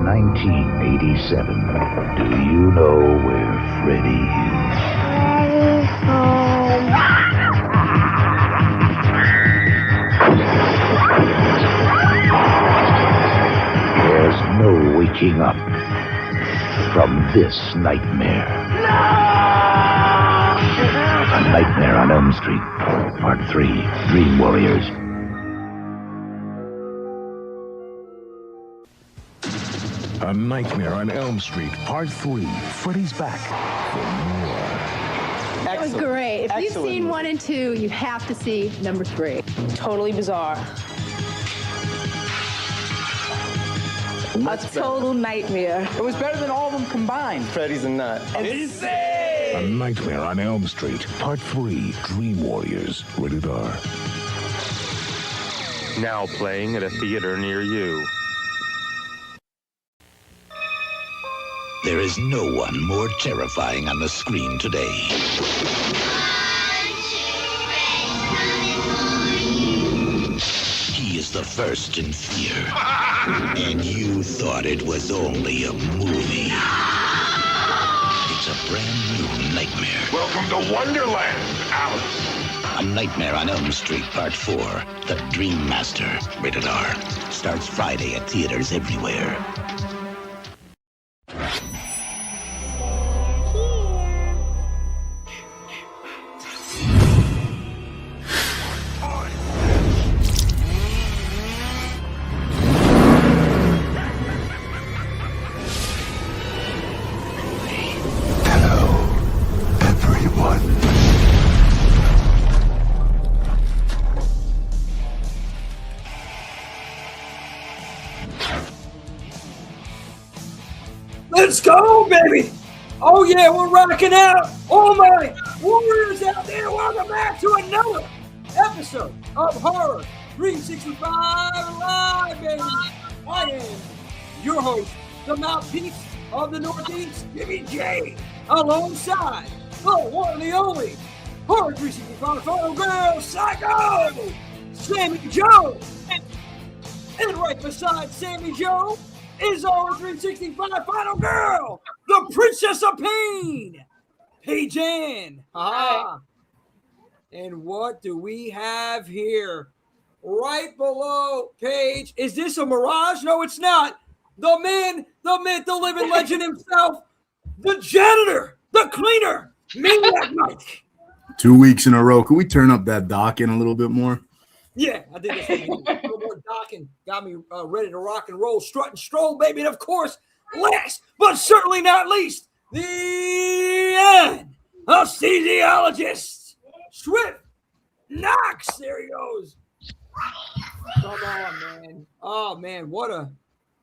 1987. Do you know where Freddy is? There's no waking up from this nightmare. A Nightmare on Elm Street, Part 3, Dream Warriors. A Nightmare on Elm Street, Part 3. Freddy's back for more. That was great. If you've seen 1 and 2, you have to see number 3. Totally bizarre. A total nightmare. It was better than all of them combined. Freddy's a nut. A Nightmare on Elm Street, Part 3, Dream Warriors, rated R. Now playing at a theater near you. There is no one more terrifying on the screen today. He is the first in fear. And you thought it was only a movie. It's a brand new nightmare. Welcome to Wonderland, Alice. A Nightmare on Elm Street, Part 4, The Dream Master, rated R. Starts Friday at theaters everywhere. Let's go, baby! Oh yeah, we're rocking out! All my warriors out there, welcome back to another episode of Horror 365 Live, baby! I am your host, the mouthpiece of the Northeast, Jimmy J, alongside the one and the only Horror 365 Final Girl, Sagoes, Sammy Joe! And right beside Sammy Joe is our 365 Final Girl, the Princess of Pain, Paige Ann. And what do we have here? Right below Paige. Is this a mirage? No, it's not. The man, the myth, the living legend himself, the janitor, the cleaner, Maniac Mike. 2 weeks in a row. Can we turn up that dock in a little bit more? Yeah, I did this a little more docking, got me ready to rock and roll, strut and stroll, baby. And of course, last but certainly not least, the anesthesiologist, Swift Knox. There he goes. Come on, man. Oh, man,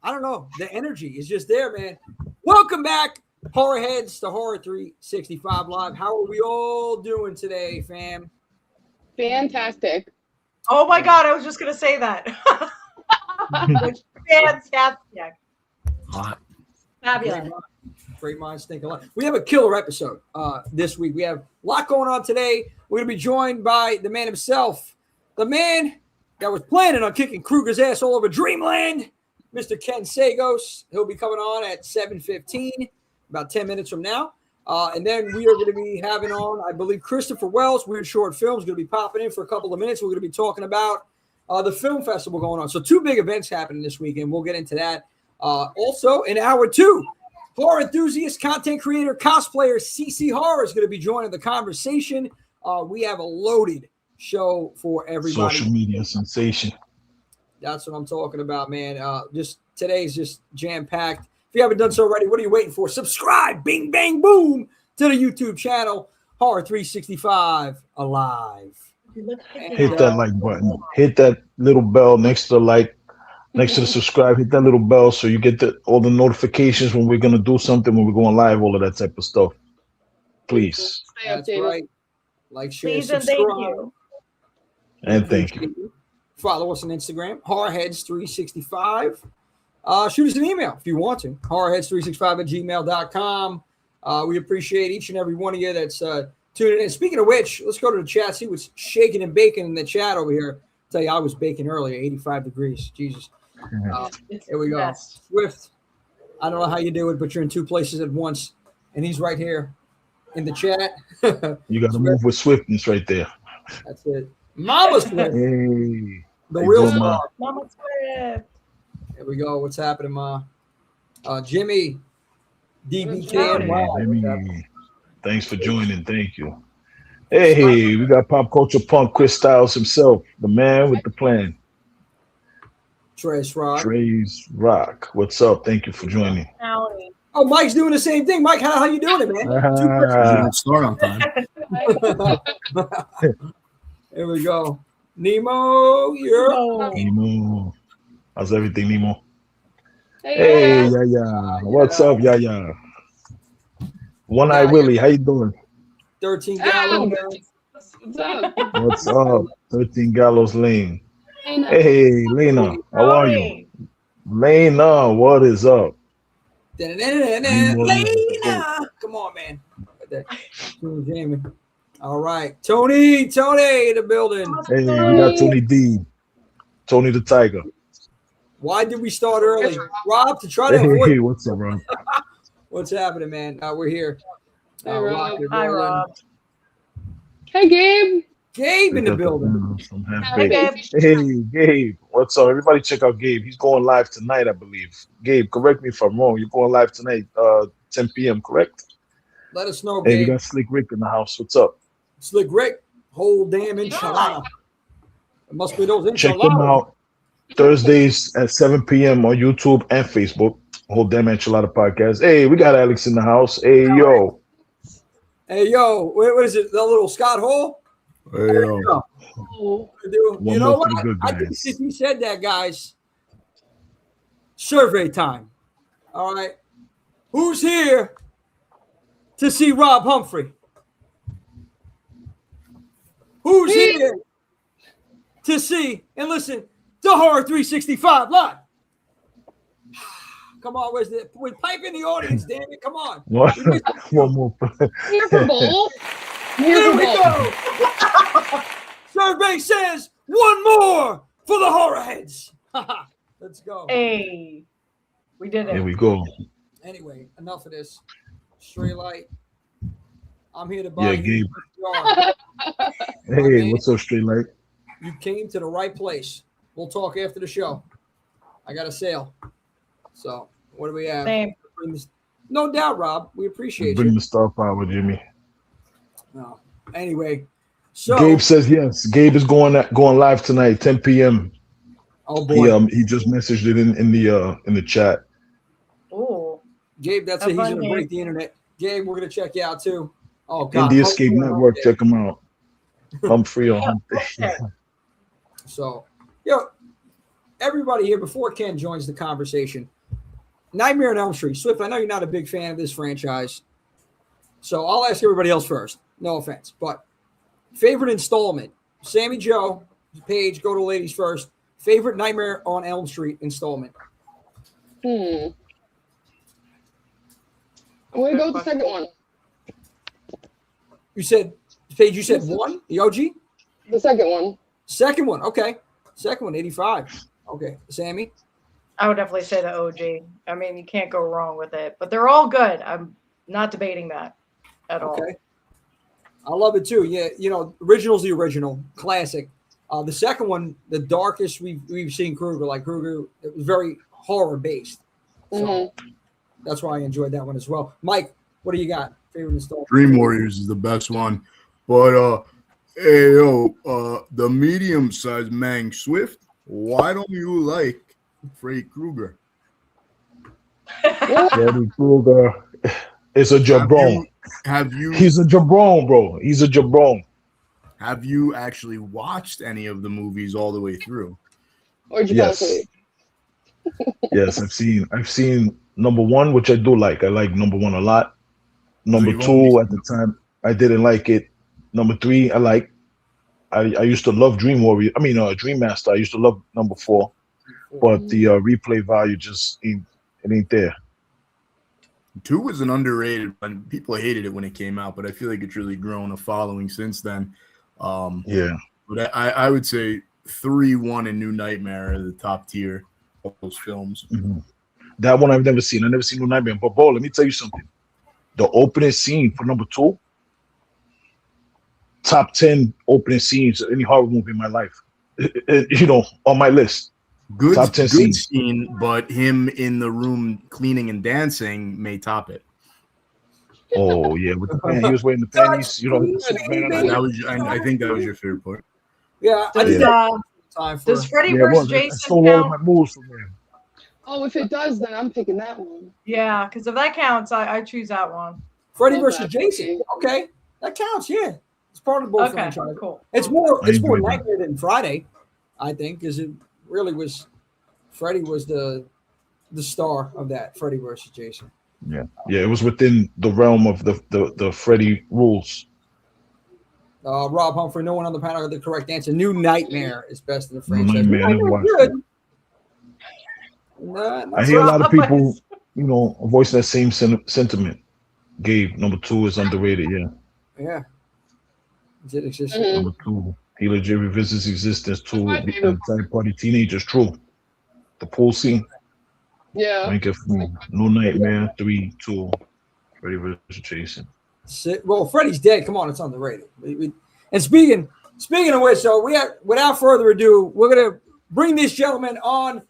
I don't know. The energy is just there, man. Welcome back, Horror Heads, to Horror 365 Live. How are we all doing today, fam? Fantastic. Oh my God, I was just going to say that. Fantastic. Hot. Fabulous. Great minds think alike. We have a killer episode this week. We have a lot going on today. We're going to be joined by the man himself, the man that was planning on kicking Krueger's ass all over Dreamland, Mr. Ken Sagoes. He'll be coming on at 7:15, about 10 minutes from now. And then we are going to be having on, I believe, Christopher Wells, Weird Short Films, going to be popping in for a couple of minutes. We're going to be talking about the film festival going on. So 2 big events happening this weekend. We'll get into that. Also, in hour 2, horror enthusiast, content creator, cosplayer, CC Horror is going to be joining the conversation. We have a loaded show for everybody. Social media sensation. That's what I'm talking about, man. Just today's just jam-packed. If you haven't done so already, what are you waiting for? Subscribe, bing, bang, boom, to the YouTube channel, Horror 365 Alive. Hit that like button. Hit that little bell next to the like, next to the subscribe. Hit that little bell so you get all the notifications when we're going to do something, when we're going live, all of that type of stuff. Please. That's right. Like, share, Please and subscribe. thank you. And thank you. Follow us on Instagram, horrorheads365. Shoot us an email if you want to, horrorheads365@gmail.com. We appreciate each and every one of you that's tuning in. Speaking of which, let's go to the chat, see what's shaking and baking in the chat over here. I'll tell you, I was baking earlier, 85 degrees. Jesus. Here we go. Yes. Swift I don't know how you do it, but you're in two places at once, and he's right here in the chat. You got to move with swiftness right there. That's it. Mama Swift. Hey. The real Ma. star. Mama Swift. Here we go. What's happening, Ma? Jimmy, DBK. Jimmy. Thanks for joining. Thank you. Hey, we got pop culture punk Chris Styles himself, the man with the plan. Trace Rock. Trace Rock. What's up? Thank you for joining. Howdy. Oh, Mike's doing the same thing. Mike, how you doing it, man? Start on time. Here we go. Nemo, you're Nemo. How's everything, Nemo? Hey, yeah. What's up, yeah? One Eye Willie, how you doing? 13 Gallows. What's up? What's up? 13 Gallows Lane. Hey, Lena, how are you? Lena, what is up? Lena. Come on, man. Jamie. All right. Tony in the building. Hey, we got Tony D. Tony the Tiger. Why did we start early? Rob, to try to avoid. Hey, what's up, Rob? What's happening, man? We're here. Hey, Rob. Hi, Rob. Hey, Gabe. Gabe in the building. Hey, Gabe. Hey, Gabe. What's up? Everybody check out Gabe. He's going live tonight, I believe. Gabe, correct me if I'm wrong. You're going live tonight, 10 p.m., correct? Let us know, Hey, Gabe. we got Slick Rick in the house. What's up? Slick Rick. Whole damn enchilada. It must be those enchiladas. Check them out Thursdays at 7 p.m. on YouTube and Facebook. Whole damn enchilada podcast. Hey, we got Alex in the house. Hey, yo. Hey, yo. What is it? The little Scott Hall? Hey, yo. You know what? I think since he said that, guys, survey time. All right. Who's here to see Rob Humphrey? Who's here to see and listen to Horror 365 live? Come on, we're piping the audience, damn it. Come on. One more. Here we go. Survey says one more for the horror heads. Let's go. Hey, we did it. Here we go. Anyway, enough of this. Straight light. I'm here to buy you. Gabe. Hey, hey, what's up, Straight Light? You came to the right place. We'll talk after the show. I got a sale. So, what do we have? Same. No doubt, Rob. We appreciate Bring you. the star power, Jimmy. No. Anyway, so Gabe says yes. Gabe is going live tonight, 10 p.m. Oh boy. He just messaged it in the chat. Oh, Gabe, that's it. He's gonna break the internet. Gabe, we're gonna check you out too. Oh God. In the Escape Network, check him out. I'm free on Humphrey. So, everybody here, before Ken joins the conversation, Nightmare on Elm Street. Swift, I know you're not a big fan of this franchise, so I'll ask everybody else first. No offense, but favorite installment. Sammy Joe, Paige, go to ladies first. Favorite Nightmare on Elm Street installment. I'm going to go with the second one. You said, Paige, you said one? The OG? The second one. Second one, okay. Second one, 85. Okay. Sammy? I would definitely say the OG. I mean, you can't go wrong with it, but they're all good. I'm not debating that at all. Okay. I love it too. Yeah, original's the original, classic. The second one, the darkest we've seen Krueger. Like Krueger, it was very horror based. So that's why I enjoyed that one as well. Mike, what do you got? Favorite installment? Dream Warriors is the best one. But hey yo, the medium-sized Mang Swift, why don't you like Freddy Krueger? Freddy Krueger is a jabron. He's a jabron, bro. He's a jabron. Have you actually watched any of the movies all the way through? Or did you Yes. Yes, I've seen number one, which I do like. I like number one a lot. Number two, at the time, I didn't like it. Number three, I like. I used to love Dream Warrior. I mean, Dream Master. I used to love number four, but the replay value just ain't there. 2 was an underrated one. People hated it when it came out, but I feel like it's really grown a following since then. Yeah. But I would say 3, 1, and New Nightmare are the top tier of those films. Mm-hmm. That one I've never seen. I've never seen No Nightmare. But bro, let me tell you something. The opening scene for number 2, top 10 opening scenes of any horror movie in my life. You know, on my list. Good, top 10 good scenes. scene, but him in the room cleaning and dancing may top it. Oh yeah, with the pan, he was wearing the panties. You know, That was. I think that was your favorite part. Yeah. Does Freddy yeah, vs. I Jason stole all count? my moves from him. Oh, if it does, then I'm picking that one. Yeah, because if that counts, I choose that one. Freddy Love versus that Jason. movie. Okay, that counts. Yeah, it's part of both Okay, franchises. cool. It's more I agree with that. Nightmare than Friday, I think, because it really was. Freddy was the star of that. Freddy versus Jason. Yeah, yeah, it was within the realm of the Freddy rules. Rob Humphrey, no one on the panel got the correct answer. New Nightmare is best in the No franchise. Nightmare, I never Nightmare's watched good. it. No, I hear a lot of people, you know, voicing that same sentiment. Gabe, number 2 is underrated. Yeah, yeah. Did exist. number 2. He legit revisits existence to my the favorite third party teenagers. True. The pool scene. Yeah. Rank it for me. No Nightmare, 3, 2. Freddy vs. Jason. Well, Freddy's dead. Come on, it's underrated. And speaking of which, so without further ado, we're gonna bring this gentleman on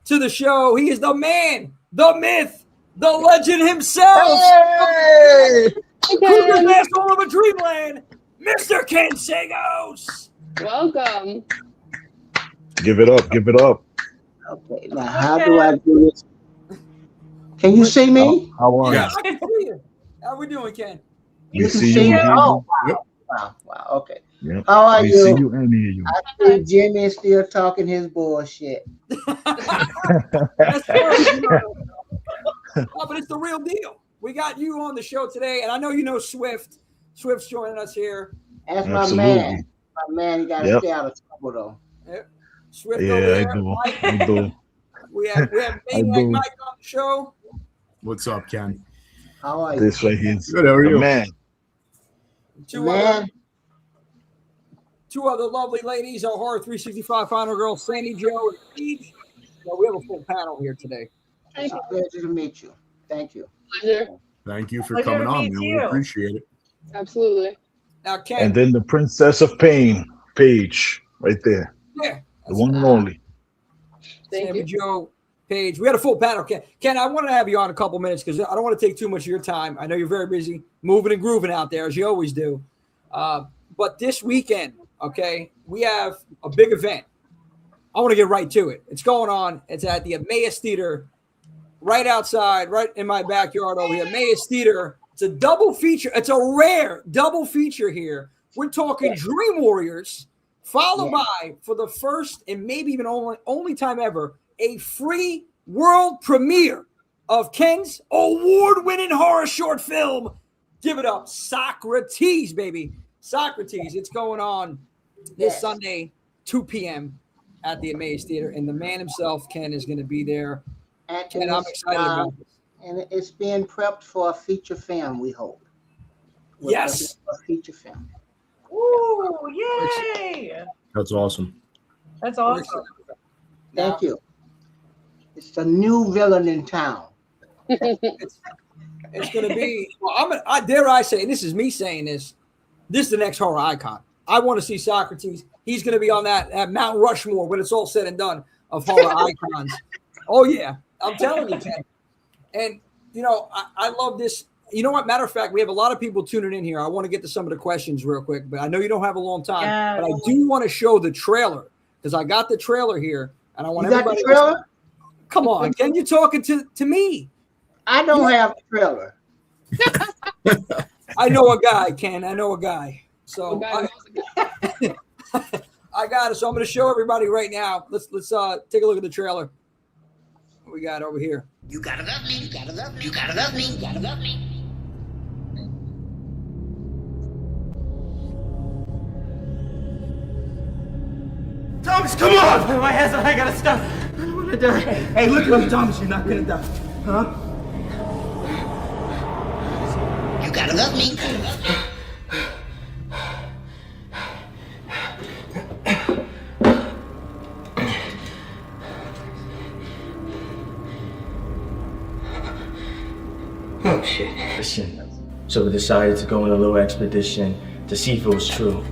to the show. He is the man, the myth, the legend himself. Hey! Krueger's asshole of a dreamland, Mr. Ken Sagoes. Welcome. Give it up. Give it up. Okay, now how do I do this? Can you see me? How are Yeah, you? I can see you. How we doing, Ken? We You can see see you. me? and Oh, hear wow. Wow, okay. you. Yep. How are We see you? you and hear you. I see Jimmy is still talking his bullshit. That's good. Oh, but it's the real deal. We got you on the show today, and I know you know Swift. Swift's joining us here. That's Absolutely. my man. My man, he got to Yep. stay out of trouble, though. Yep. Swift Yeah, over there. I do. Mike. I do. We have I Maniac do. Mike on the show. What's up, Ken? How are you? This right here is Good, how are the you? man. Man, Two other lovely ladies, our Horror 365 final girls, Sandy Joe and Paige. So we have a full panel here today. it's a pleasure to meet you. Thank you. Pleasure. Thank you for Pleasure coming to on, meet man. you. We appreciate it. Absolutely. Now, Ken. And then the Princess of Pain, Paige, right there. Yeah. The one and only. Thank Sammy you. Joe, Paige. We had a full panel. Ken, I want to have you on a couple minutes because I don't want to take too much of your time. I know you're very busy moving and grooving out there, as you always do. But this weekend, okay, we have a big event. I want to get right to it. It's going on. It's at the Emmaus Theatre, right outside, right in my backyard over here. Emmaus Theatre. It's a double feature. It's a rare double feature here. We're talking Dream Warriors, followed by, for the first and maybe even only time ever, a free world premiere of Ken's award-winning horror short film. Give it up, Socrates, baby. Socrates. It's going on this Sunday, 2 p.m. at the Emmaus Theater, and the man himself, Ken, is going to be there. Ken, I'm excited about this. And it's being prepped for a feature film, we hope. We're Yes. prepping for a feature film. Ooh, yay! That's awesome. That's awesome. Thank you. It's a new villain in town. It's going to be, well, I dare I say, and this is me saying this is the next horror icon. I want to see Socrates. He's going to be on that Mount Rushmore when it's all said and done of horror icons. Oh, yeah. I'm telling you, Ken. And, you know, I love this. You know what? Matter of fact, we have a lot of people tuning in here. I want to get to some of the questions real quick, but I know you don't have a long time. Yes. But I do want to show the trailer because I got the trailer here, and I want You got everybody. the trailer? Come on, Ken. You're talking to me. I don't have the trailer. I know a guy, Ken. I know a guy. So Okay. I got it. So I'm going to show everybody right now. Let's take a look at the trailer. What we got over here? You gotta love me, you gotta love me, you gotta love me, you gotta love me. Thomas, come on! My hands, I gotta stop. I don't wanna die. Hey, look at me, Thomas. You're not gonna die. Huh? You gotta love me. expedition. So we decided to go on a little expedition to see if it was true.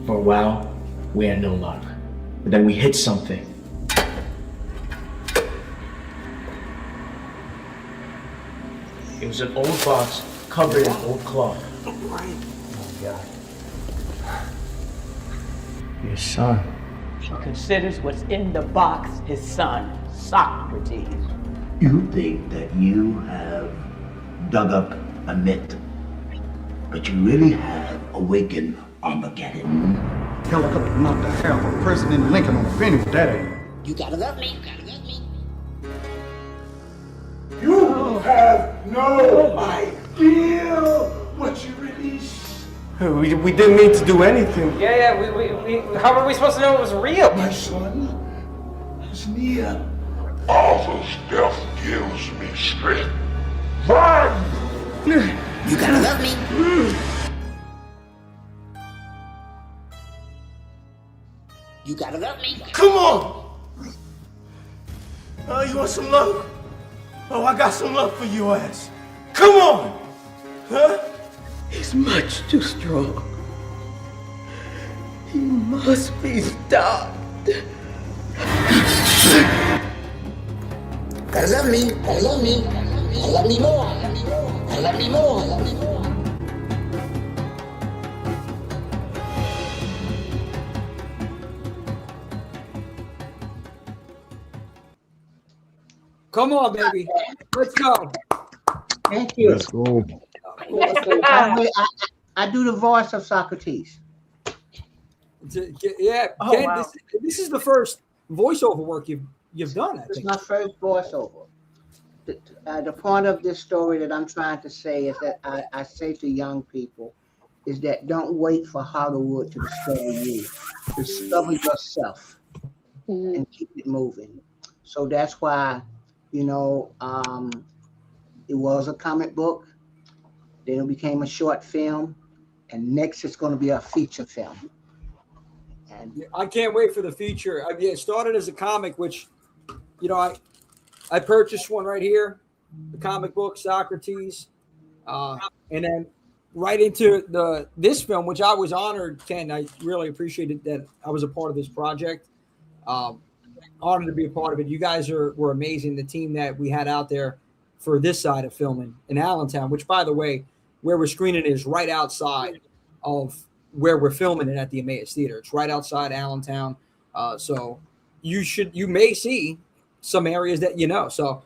For a while, we had no luck. But then we hit something. It was an old box covered in old cloth. Oh God. Your son. He considers what's in the box his son, Socrates. You think that you have dug up a myth, but you really have awakened Armageddon. Hell, I could have knocked the hell out of President Lincoln on the penny with that ass. You gotta love me, you gotta love me. You have no idea what you released. We didn't mean to do anything. Yeah, we how were we supposed to know it was real? My son is near. Arthur's death gives me strength. Run! You gotta love me. You gotta love me. Come on! Oh, you want some love? Oh, I got some love for you ass. Come on! Huh? He's much too strong. He must be stopped. Gotta love me, gotta love me. I love me more, I love me more, I love me more, I love me more. Come on, baby. Let's go. Thank you. Let's go. I do the voice of Socrates. Yeah, Oh, Ken, wow. this is the first voiceover work you've done. I It's think. my first voiceover. The point of this story that I'm trying to say is that I say to young people is that don't wait for Hollywood to discover you. Discover yourself and keep it moving. So that's why, it was a comic book, then it became a short film, and next it's going to be a feature film. And I can't wait for the feature. It started as a comic, which, I purchased one right here, the comic book Socrates, and then right into this film, which I was honored, Ken. I really appreciated that I was a part of this project. Honored to be a part of it. You guys were amazing. The team that we had out there for this side of filming in Allentown, which, by the way, where we're screening is right outside of where we're filming it at the Emmaus Theatre. It's right outside Allentown. So you may see some areas that So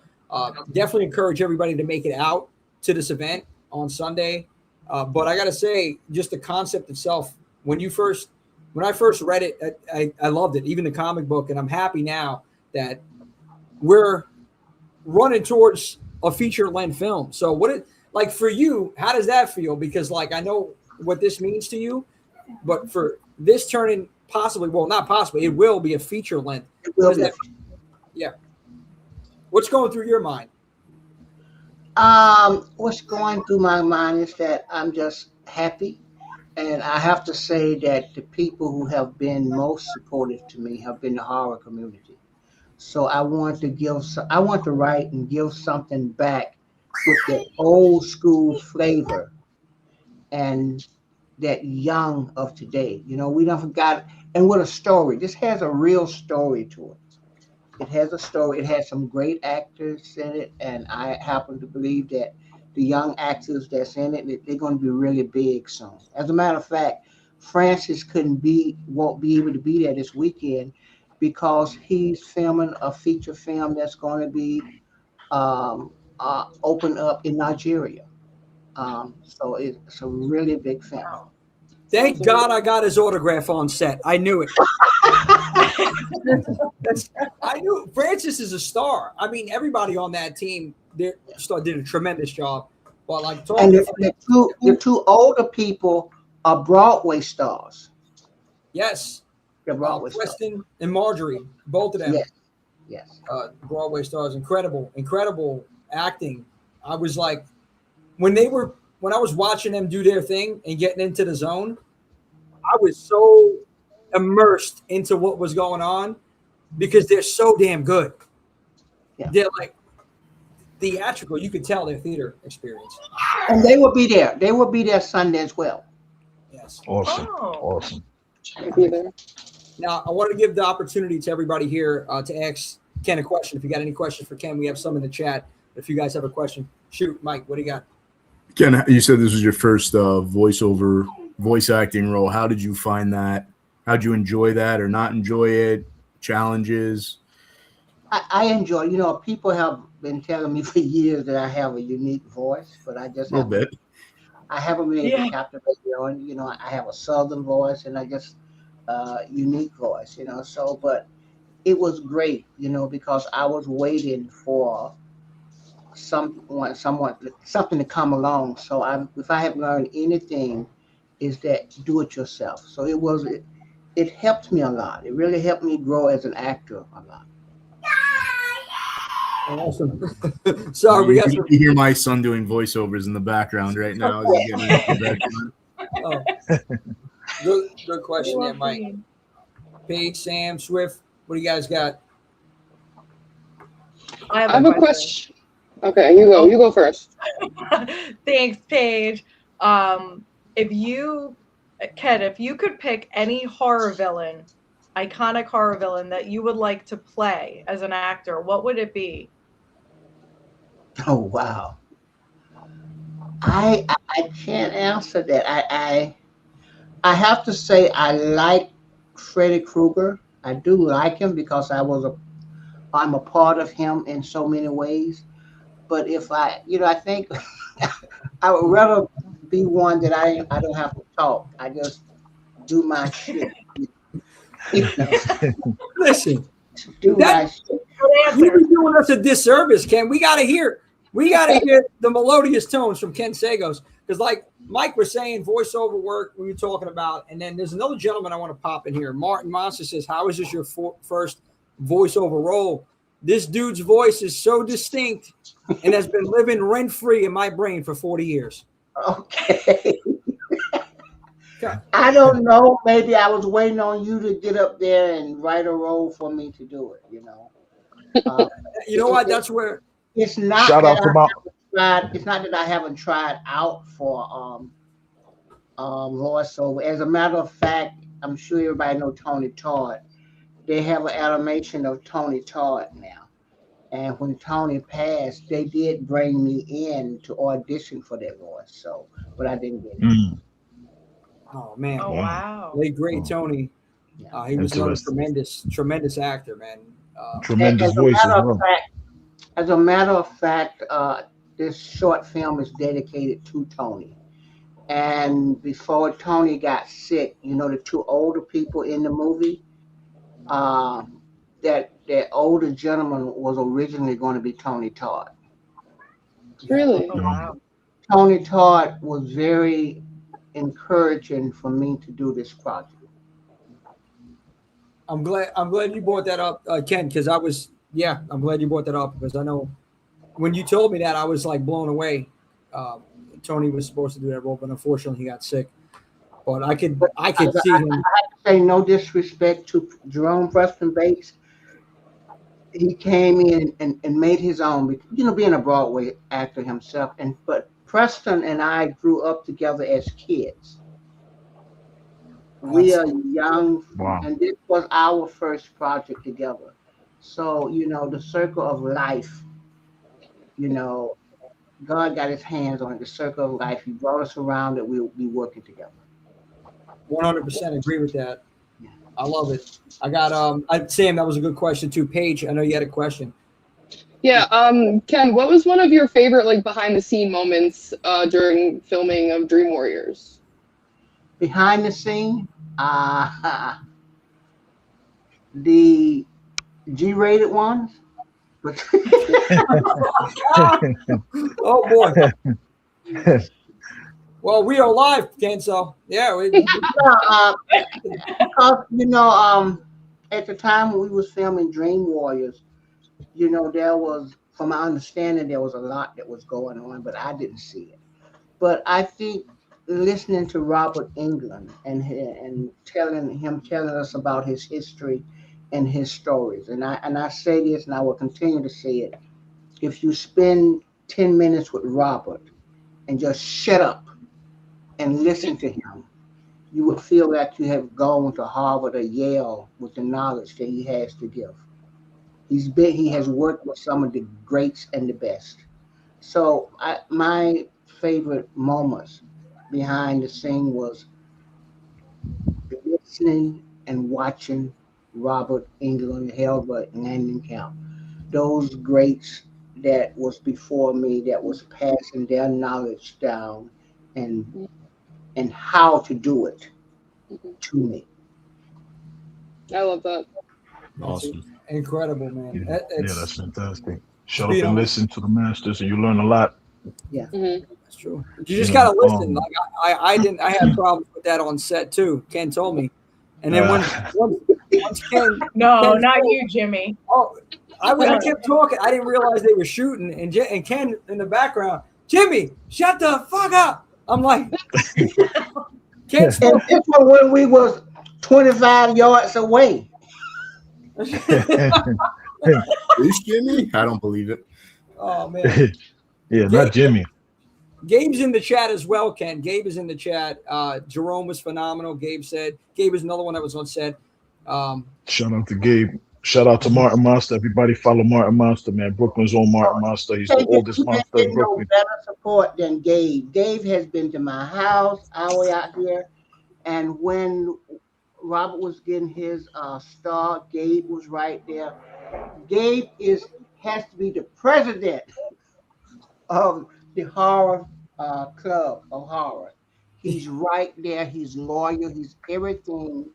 definitely encourage everybody to make it out to this event on Sunday. But I got to say, just the concept itself, when I first read it, I loved it, even the comic book. And I'm happy now that we're running towards a feature-length film. So for you, how does that feel? Because I know what this means to you, but for this turning not possibly, it will be a feature length. it will be. Yeah. What's going through your mind? What's going through my mind is that I'm just happy. And I have to say that the people who have been most supportive to me have been the horror community. So I want to write and give something back with the old school flavor and that young of today. We don't forgot, and with a story. This has a real story to it. It has a story. It has some great actors in it, and I happen to believe that the young actors that's in it, they're going to be really big soon. As a matter of fact, Francis won't be able to be there this weekend because he's filming a feature film that's going to be opened up in Nigeria. So it's a really big film. Thank God I got his autograph on set. I knew it. I knew Francis is a star. I mean, everybody on that team did a tremendous job. Well, and the two older people are Broadway stars. Yes. They're Broadway Preston stars. and Marjorie, both of them. Yes. Broadway stars, incredible acting. I was like, when I was watching them do their thing and getting into the zone, I was so immersed into what was going on because they're so damn good. Yeah. They're like, theatrical, you could tell their theater experience. And they will be there. They will be there Sunday as well. Yes. Awesome. Oh. Awesome. I'll be there. Now, I want to give the opportunity to everybody here to ask Ken a question. If you got any questions for Ken, we have some in the chat. If you guys have a question, shoot. Mike, what do you got? Ken, you said this was your first voice acting role. How did you find that? How'd you enjoy that or not enjoy it? Challenges? I enjoy, people have been telling me for years that I have a unique voice, but I just A little bit. I haven't been able to captivate on. I have a southern voice and I just unique voice, so, but it was great, because I was waiting for something to come along. So if I have learned anything, is that do it yourself. So it helped me a lot. It really helped me grow as an actor a lot. Awesome. Sorry, we got you hear my son doing voiceovers in the background right now. Good question there, Mike. Paige, Sam, Swift, what do you guys got? I have a question. Okay, you go. You go first. Thanks, Paige. Ken, if you could pick any horror villain, iconic horror villain that you would like to play as an actor, what would it be? Oh wow. I can't answer that. I have to say I like Freddy Krueger. I do like him because I'm a part of him in so many ways. But if I think I would rather be one that I don't have to talk. I just do my shit. Listen, do my shit. You've been doing us a disservice, Ken. We gotta hear the melodious tones from Ken Sagoes. Because like Mike was saying, voiceover work we were talking about, and then there's another gentleman I want to pop in here. Martin Monster says, how is this your first voiceover role? This dude's voice is so distinct and has been living rent-free in my brain for 40 years. Okay. I don't know. Maybe I was waiting on you to get up there and write a role for me to do it, you know what? That's where it's not. Shout out to it's not that I haven't tried out for voiceover. As a matter of fact, I'm sure everybody knows Tony Todd. They have an animation of Tony Todd now. And when Tony passed, they did bring me in to audition for that voice. So, but I didn't get it. Oh man! Oh wow! Late great Tony. He was a tremendous actor, man. Tremendous voice as well. As a matter of fact, this short film is dedicated to Tony. And before Tony got sick, the two older people in the movie, that older gentleman was originally going to be Tony Todd. Really? Oh, wow. Tony Todd was very encouraging for me to do this project. I'm glad you brought that up, Ken, because I'm glad you brought that up because I know when you told me that I was like blown away. Tony was supposed to do that role, but unfortunately he got sick. But I could see him. I have to say no disrespect to Jerome Preston Bates. He came in and made his own, being a Broadway actor himself. But Preston and I grew up together as kids. We are young, and this was our first project together. So, the circle of life, God got his hands on it, the circle of life. He brought us around that we'll be working together. 100% agree with that. I love it. I got Sam, that was a good question too. Paige, I know you had a question. Yeah, Ken, what was one of your favorite behind the scene moments during filming of Dream Warriors? Behind the scene, the G-rated ones. Oh boy. Well, we are live, Ken. So yeah, because at the time when we was filming Dream Warriors, there was, from my understanding, there was a lot that was going on, but I didn't see it. But I think listening to Robert Englund and telling us about his history and his stories, and I say this, and I will continue to say it. if you spend 10 minutes with Robert and just shut up and listen to him, you would feel that you have gone to Harvard or Yale with the knowledge that he has to give. He has worked with some of the greats and the best. So my favorite moments behind the scene was listening and watching Robert England Helbert landing count. Those greats that was before me that was passing their knowledge down and how to do it to me. I love that. Awesome. Incredible, man. Yeah, that's fantastic. Shut up and listen to the masters, and you learn a lot. Yeah, that's true. You just gotta listen. Like I had problems with that on set too. Ken told me, and then once Ken, not you, Jimmy. Oh, I kept talking. I didn't realize they were shooting, and Ken in the background, Jimmy, shut the fuck up. I'm like, Ken. And this was when we was 25 yards away. Is Jimmy? I don't believe it. Oh man. Yeah, not Jimmy. Gabe's in the chat as well, Ken. Gabe is in the chat. Jerome was phenomenal. Gabe is another one that was on set. Shout out to Gabe. Shout out to Martin Monster. Everybody follow Martin Monster, man. Brooklyn's own Martin Monster. He's the oldest monster in Brooklyn. No better support than Gabe. Gabe has been to my house, our way out here, and when Robert was getting his star, Gabe was right there. Gabe has to be the president of the horror club of horror. He's right there. He's loyal. He's everything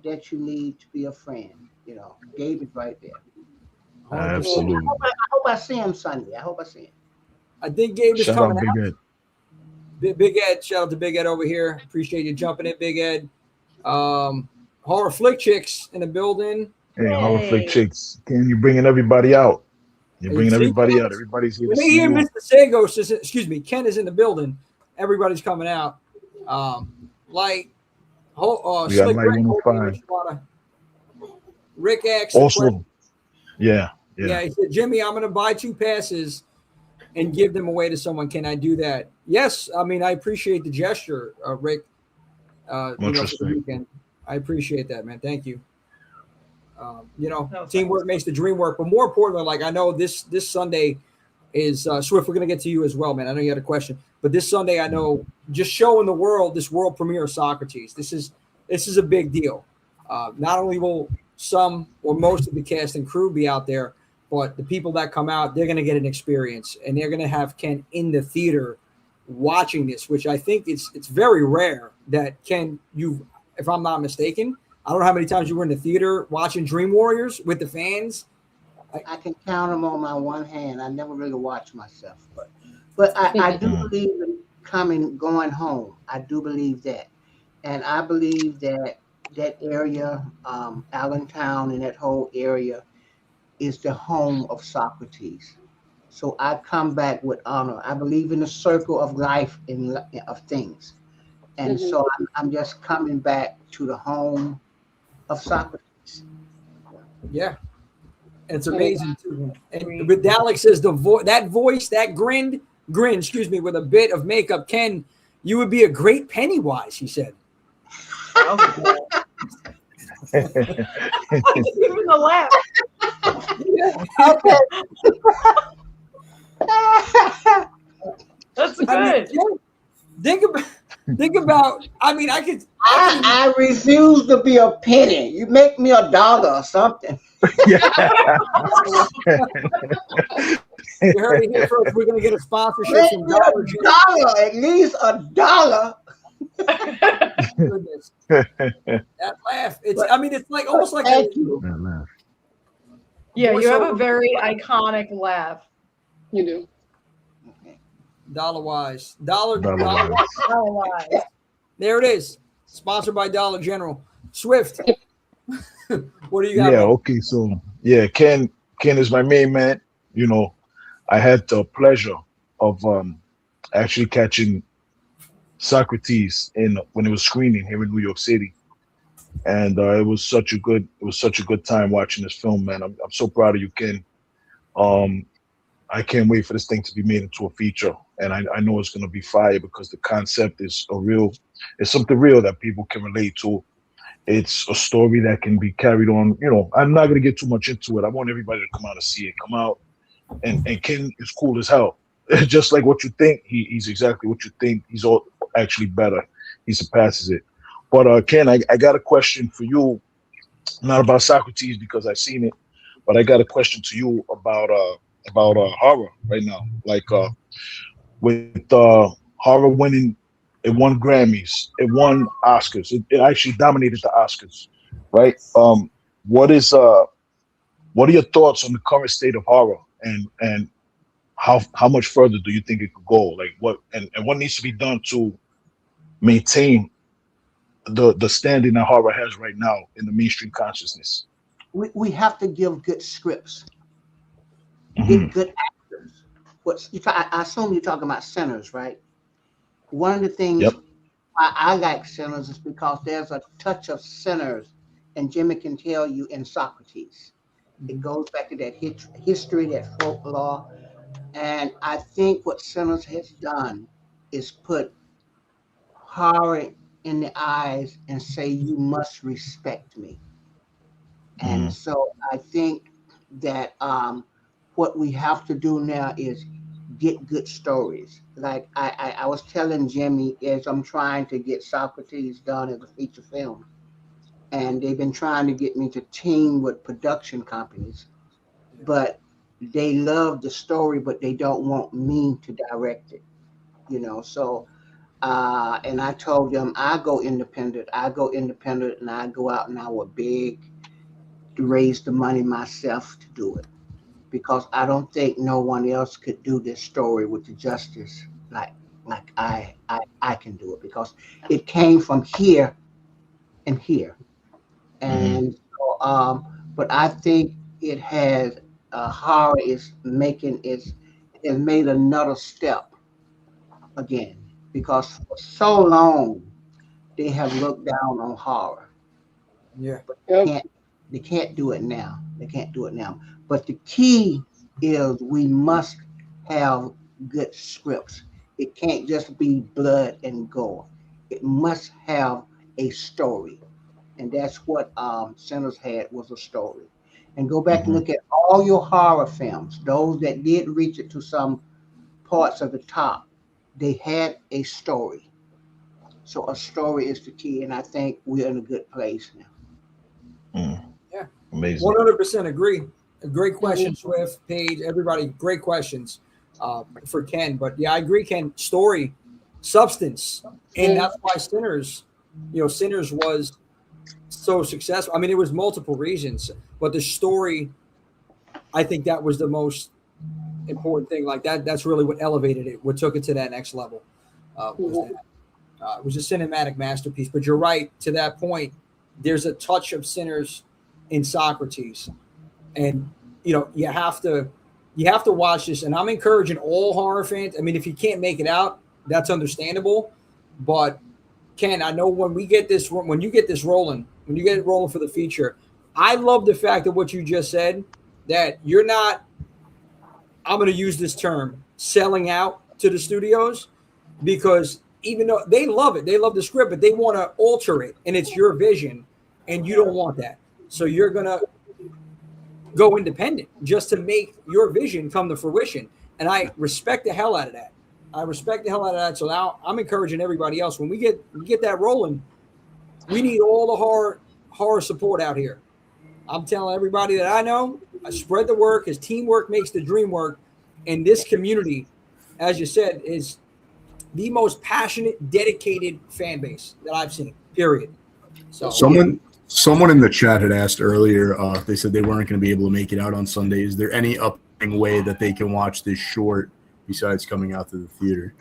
that you need to be a friend. You know, Gabe is right there. Absolutely. I hope I see him Sunday. I hope I see him. I think Gabe is coming out. Big Ed. Big Ed, shout out to Big Ed over here. Appreciate you jumping in, Big Ed. Horror Flick Chicks in the building. Hey, Horror Flick Chicks. Ken, you bringing everybody out. You're bringing everybody out. Everybody's here to see you. Mr. Sagoes is, excuse me, Ken is in the building. Everybody's coming out. Slick Light 105. Rick X. Also, yeah. He said, Jimmy, I'm going to buy 2 passes and give them away to someone. Can I do that? Yes. I mean, I appreciate the gesture, Rick. Much respect. I appreciate that, man. Thank you. Teamwork makes the dream work. But more importantly, like I know this Sunday is Swift. We're going to get to you as well, man. I know you had a question, but this Sunday, I know just showing the world this world premiere of Socrates. This is a big deal. Not only will some or most of the cast and crew be out there, but the people that come out, they're going to get an experience, and they're going to have Ken in the theater watching this, which I think it's very rare that Ken, if I'm not mistaken, I don't know how many times you were in the theater watching Dream Warriors with the fans. I can count them on my one hand. I never really watched myself, but I do believe in going home. I do believe that, and I believe that area, Allentown, and that whole area is the home of Socrates. So I come back with honor. I believe in the circle of life of things, and so I'm just coming back to the home of Socrates. Yeah, it's amazing too. And but Dalek says that voice, that grin, excuse me, with a bit of makeup, Ken, you would be a great Pennywise. He said. Even the laugh. Okay. That's good. Think about. I mean, I refuse to be a penny. You make me $1 or something. You heard it here first. We're going to get a sponsorship from Dollar General. At least $1. Goodness. That laugh. It's like almost like a laugh. Yeah, you have a very iconic laugh. You do. Dollar Wise. Dollar Wise. There it is. Sponsored by Dollar General. Swift. What do you got? Yeah, okay. So Ken is my main man. You know, I had the pleasure of actually catching Socrates when it was screening here in New York City. And it was such a good time watching this film, man. I'm so proud of you, Ken. I can't wait for this thing to be made into a feature, and I know it's going to be fire because the concept is it's something real that people can relate to. It's a story that can be carried on. I'm not going to get too much into it. I want everybody to come out and see it. Come out, and Ken is cool as hell. Just like what you think, he's exactly what you think. He's all actually better. He surpasses it. But Ken, I got a question for you, not about Socrates because I've seen it, but I got a question to you about horror right now. Like with horror winning, it won Grammys, it won Oscars, it actually dominated the Oscars, right? What are your thoughts on the current state of horror, and how much further do you think it could go? Like what needs to be done to maintain the standing that horror has right now in the mainstream consciousness? We have to give good scripts, get good actors. I assume you're talking about Sinners, right? One of the things I like Sinners is because there's a touch of Sinners, and Jimmy can tell you, in Socrates. It goes back to that history, that folklore. And I think what Sinners has done is put horror in the eyes and say, you must respect me. And so I think that what we have to do now is get good stories. Like I was telling Jimmy, as I'm trying to get Socrates done as a feature film, and they've been trying to get me to team with production companies, but they love the story, but they don't want me to direct it, so and I told them I go independent, and I go out and I will beg to raise the money myself to do it, because I don't think no one else could do this story with the justice like I can do it, because it came from here and here. And so, but I think it has horror is made another step again, because for so long they have looked down on horror. Yeah. But they can't do it now. But the key is we must have good scripts. It can't just be blood and gore. It must have a story. And that's what Sinners had, was a story. And go back and look at all your horror films, those that did reach it to some parts of the top, they had a story. So a story is the key, and I think we're in a good place now. Yeah, amazing. 100% agree. A great question, Swift, Paige, everybody. Great questions for Ken. But yeah, I agree, Ken. Story, substance, and that's why Sinners was so successful. I mean, it was multiple reasons, but the story, I think that was the most important thing. Like that's really what elevated it, what took it to that next level. It was a cinematic masterpiece. But you're right, to that point, there's a touch of Sinners in Socrates, and you have to watch this. And I'm encouraging all horror fans. I mean, if you can't make it out, that's understandable. But Ken, I know when you get it rolling for the feature, I love the fact that what you just said, that you're not, I'm going to use this term, selling out to the studios, because even though they love it, they love the script, but they want to alter it, and it's your vision, and you don't want that. So you're going to go independent just to make your vision come to fruition. And I respect the hell out of that. So now I'm encouraging everybody else, when we get that rolling, we need all the horror support out here. I'm telling everybody that I know, I spread the work, as teamwork makes the dream work. And this community, as you said, is the most passionate, dedicated fan base that I've seen, period. So Someone in the chat had asked earlier, they said they weren't going to be able to make it out on Sunday. Is there any upcoming way that they can watch this short besides coming out to the theater?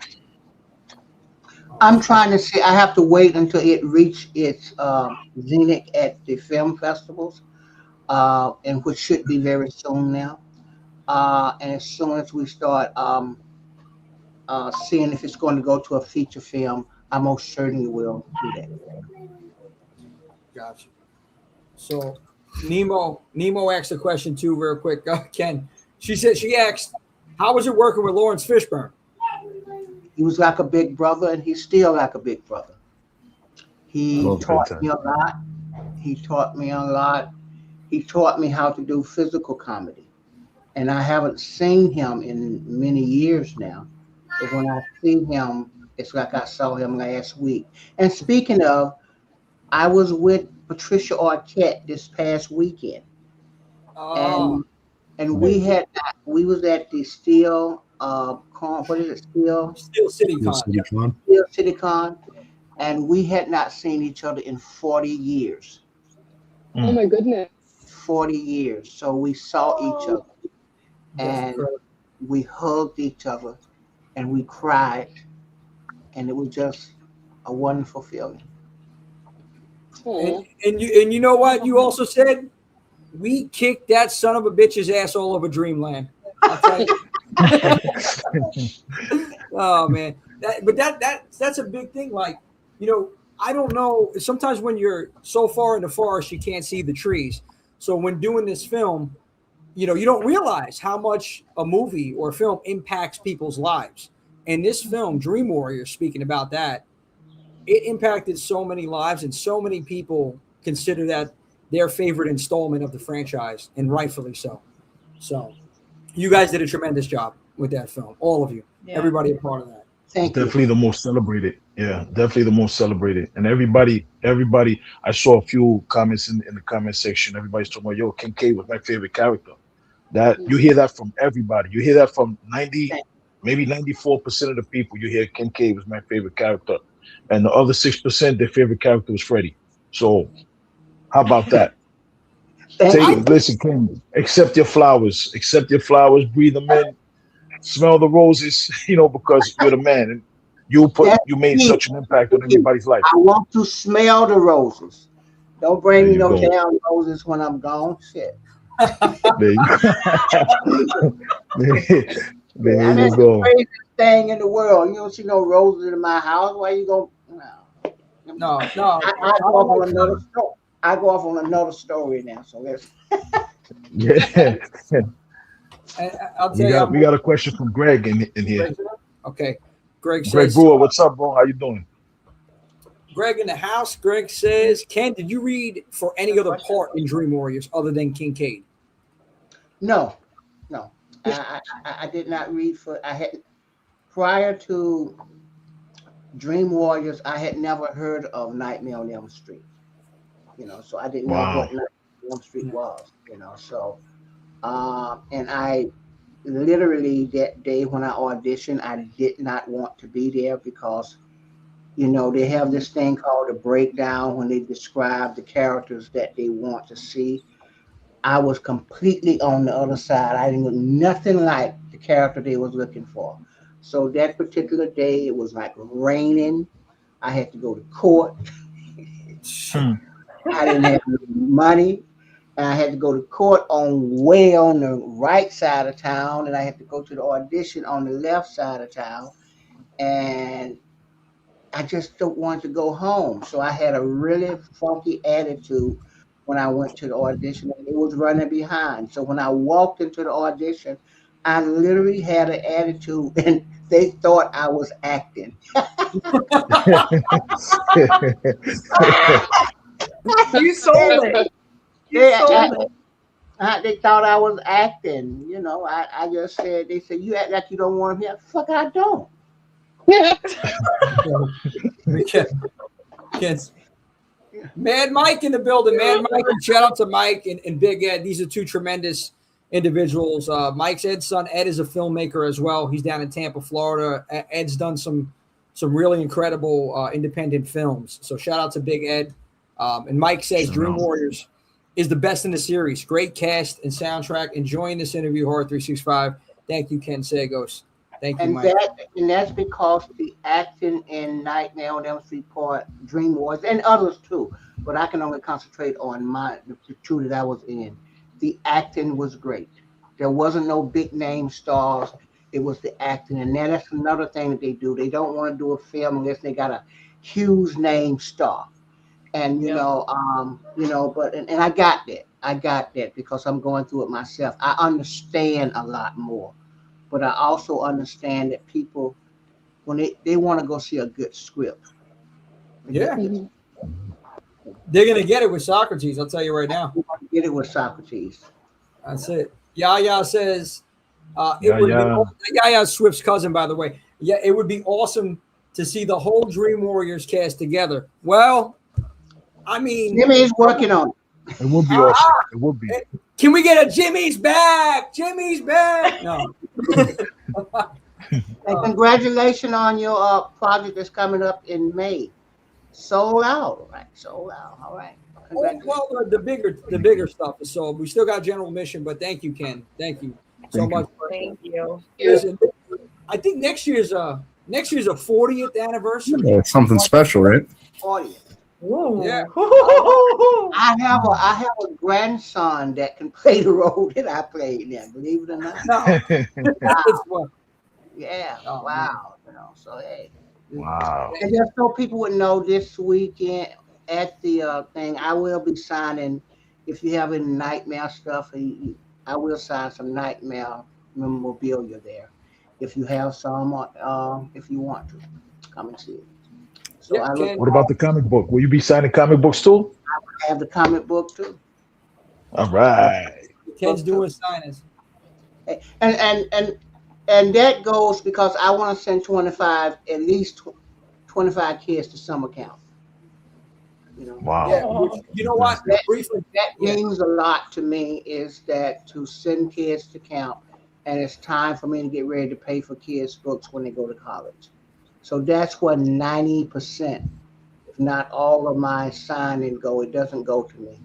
I'm trying to see. I have to wait until it reaches its zenith at the film festivals, and which should be very soon now. And as soon as we start seeing if it's going to go to a feature film, I most certainly will do that. Gotcha. So Nemo asked a question too, real quick. Ken, she said, she asked, How was it working with Lawrence Fishburne? He was like a big brother, and he's still like a big brother. He taught me a lot. He taught me a lot. He taught me how to do physical comedy. And I haven't seen him in many years now. But when I see him, it's like I saw him last week. And speaking of, I was with Patricia Arquette this past weekend. And we was at the Steel what is it? Steel City Con. Steel City Con. And we had not seen each other in 40 years. Oh my goodness. 40 years. So we saw each other and we hugged each other and we cried. And it was just a wonderful feeling. And you know what? You also said we kicked that son of a bitch's ass all over Dreamland. I'll tell you. Oh man, that's a big thing. Like, you know, I don't know. Sometimes when you're so far in the forest, you can't see the trees. So when doing this film, you know, you don't realize how much a movie or film impacts people's lives. And this film, Dream Warriors, speaking about that, it impacted so many lives, and so many people consider that their favorite installment of the franchise, and rightfully so. So you guys did a tremendous job with that film, all of you, everybody a part of that. Definitely the most celebrated. Yeah, definitely the most celebrated. And everybody, I saw a few comments in the comment section. Everybody's talking about, yo, Kincaid was my favorite character. That you hear that from everybody. You hear that from 90, maybe 94% of the people. You hear Kincaid was my favorite character. And the other 6%, their favorite character was Freddy. So how about that? Listen, Ken, accept your flowers. Accept your flowers, breathe them in, smell the roses, you know, because you're the man. And you made such an impact on everybody's life. I want to smell the roses. Don't bring me no damn roses when I'm gone. Shit. There you go. There you That's go. the craziest thing in the world. You don't see no roses in my house. Why you go? No. I go off on another story. I go off on another story now. So let's. Yeah. I'll tell you. We got a question from Greg in here. Okay. Greg Brewer, what's up, bro? How you doing? Greg in the house. Greg says, Ken, did you read for any other part in Dream Warriors other than Kincaid? No. I did not read prior to Dream Warriors, I had never heard of Nightmare on Elm Street. You know, so I didn't know what Nightmare on Elm Street was, you know. So and I literally that day when I auditioned, I did not want to be there because, you know, they have this thing called a breakdown when they describe the characters that they want to see. I was completely on the other side. I didn't look nothing like the character they was looking for. So that particular day, it was like raining. I had to go to court. I didn't have any money. And I had to go to court way on the right side of town. And I had to go to the audition on the left side of town. And I just don't want to go home. So I had a really funky attitude when I went to the audition, and it was running behind. So when I walked into the audition, I literally had an attitude, and they thought I was acting. You sold it. They thought I was acting. You know, I just said, they said, you act like you don't want to hear. Fuck, I don't. Kids. Mad Mike in the building. Mad Mike, and shout out to Mike and Big Ed. These are two tremendous individuals. Mike's Ed's son, Ed, is a filmmaker as well. He's down in Tampa, Florida. Ed's done some really incredible independent films. So shout out to Big Ed. And Mike says Dream Warriors is the best in the series. Great cast and soundtrack. Enjoying this interview, Horror 365. Thank you, Ken Sagoes. Thank you, Mike. And that's because the acting in Nightmare on Elm Street Part, Dream Warriors, and others too, but I can only concentrate on the two that I was in. The acting was great. There wasn't no big name stars. It was the acting, and that's another thing that they do. They don't want to do a film unless they got a huge name star. And you know, but I got that. I got that because I'm going through it myself. I understand a lot more but I also understand that people, when they want to go see a good script. Yeah. They're going to get it with Socrates, I'll tell you right now. Get it with Socrates. That's it. Yaya says, it would be Yaya Swift's cousin, by the way. Yeah, it would be awesome to see the whole Dream Warriors cast together. Well, I mean, Jimmy's working on it. It would be awesome. It would be. Can we get a Jimmy's back? Jimmy's back. No. And congratulations on your project that's coming up in May. Sold out, right? Sold out. All right. Well, the bigger stuff is sold. We still got general admission, but thank you, Ken. Thank you so much. Thank you. Listen, I think next year's a 40th anniversary. Yeah, it's something special, right? 40th. Ooh. Yeah. I have a grandson that can play the role that I played in. Believe it or not. Wow. Yeah. Wow. You know. So hey. Wow. And just so people would know, this weekend at the thing, I will be signing. If you have any Nightmare stuff, I will sign some Nightmare memorabilia there. If you have some, if you want to, come and see it. So what about the comic book? Will you be signing comic books too? I have the comic book too. All right. Ken's doing signings. And that goes because I want to send at least 25 kids to summer camp. You know. Wow. Yeah, you know what? That means a lot to me, is that to send kids to camp, and it's time for me to get ready to pay for kids' books when they go to college. So that's where 90%, if not all of my signing go. It doesn't go to me.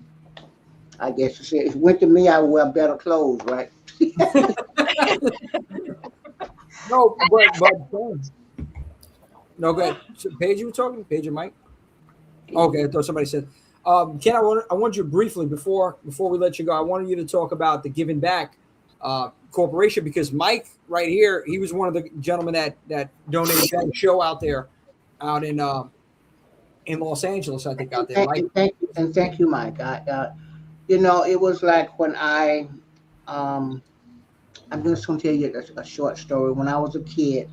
I guess you say if it went to me, I would wear better clothes, right? No, no, go ahead. So, Paige, you were talking? Paige and Mike? Okay, I thought somebody said. Ken, I want you briefly, before we let you go, I wanted you to talk about the Giving Back Corporation, because Mike right here, he was one of the gentlemen that donated that show out there, out in Los Angeles, I think, out there. Mike. Thank you, Mike. It was like when I'm just going to tell you a short story. When I was a kid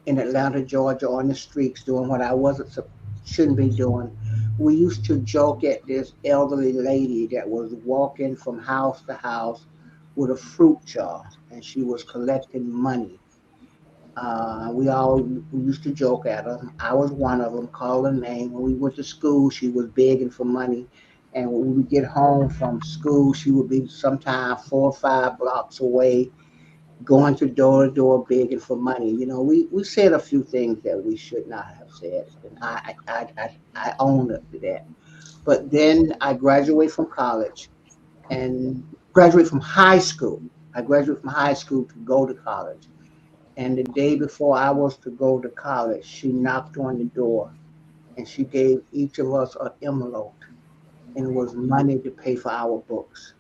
in Atlanta, Georgia, on the streets doing what I shouldn't be doing, we used to joke at this elderly lady that was walking from house to house with a fruit jar, and she was collecting money. We used to joke at her. I was one of them, call her name. When we went to school, she was begging for money. And when we would get home from school, she would be sometimes 4 or 5 blocks away, going to door begging for money. You know, we said a few things that we should not have said, and I own up to that. But then I graduated from college and graduated from high school. I graduated from high school to go to college. And the day before I was to go to college, she knocked on the door and she gave each of us an envelope, and it was money to pay for our books.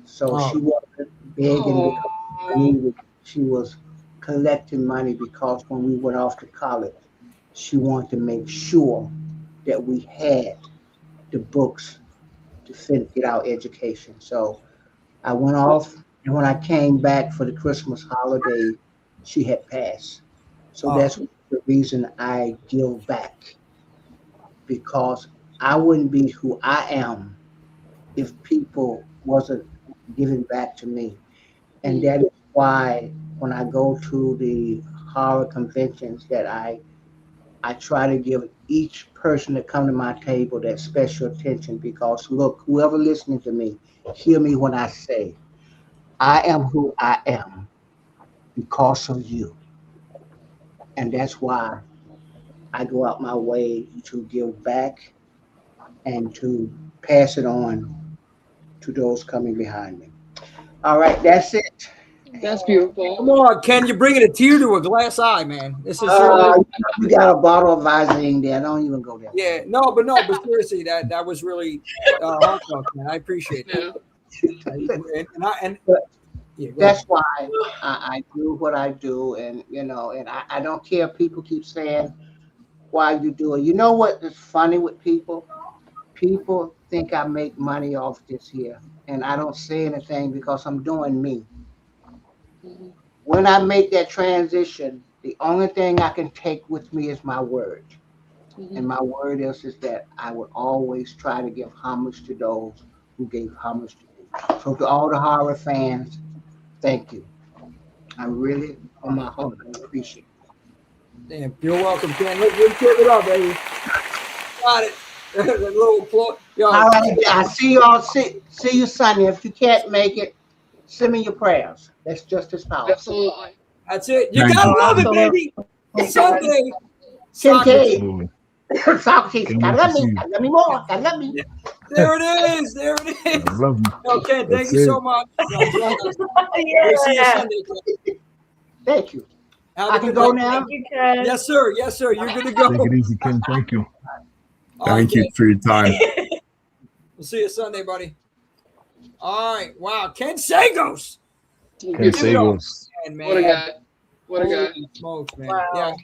So she wasn't begging because money, she was collecting money, because when we went off to college, she wanted to make sure that we had the books to get our education. So I went off, and when I came back for the Christmas holiday, she had passed. So that's the reason I give back, because I wouldn't be who I am if people wasn't giving back to me. And that is why when I go to the horror conventions, that I try to give each person that come to my table that special attention, because look, whoever listening to me, hear me when I say, I am who I am because of you. And that's why I go out my way to give back and to pass it on to those coming behind me. All right, that's it. That's beautiful. Come on, Ken, you're bringing a tear to a glass eye, man. This is you got a bottle of Visine there. Don't even go there. Yeah, but seriously, that was really heartfelt, man. I appreciate that. That's why I do what I do, and and I don't care. People keep saying why you do it. You know what is funny with people? People think I make money off this here, and I don't say anything because I'm doing me. when I make that transition, the only thing I can take with me is my word. And my word is that I would always try to give homage to those who gave homage to me. So to all the horror fans, thank you. I really, on my heart, I appreciate it. Damn, you're welcome, Ken. Let's give it up, baby. Got it. That little applause. Yo, all right, I see y'all. See you Sunday. If you can't make it, send me your prayers. That's just as powerful. Absolutely. That's it. You gotta love it, baby. Sunday. Socrates. Socrates. Gotta love me. Gotta love me more. Gotta love me. There it is. There it is. I love you. Okay, thank you so much. We'll see you Sunday. Thank you. Have I a can good go day. now? Yes, sir. Yes, sir. You're good to go. Take it easy, Ken. Thank you. Thank you for your time. We'll see you Sunday, buddy. All right. Wow. Ken Sagoes. Ken Sagoes. Man. What a guy. What a guy. Holy smokes, man. Wow. Yeah.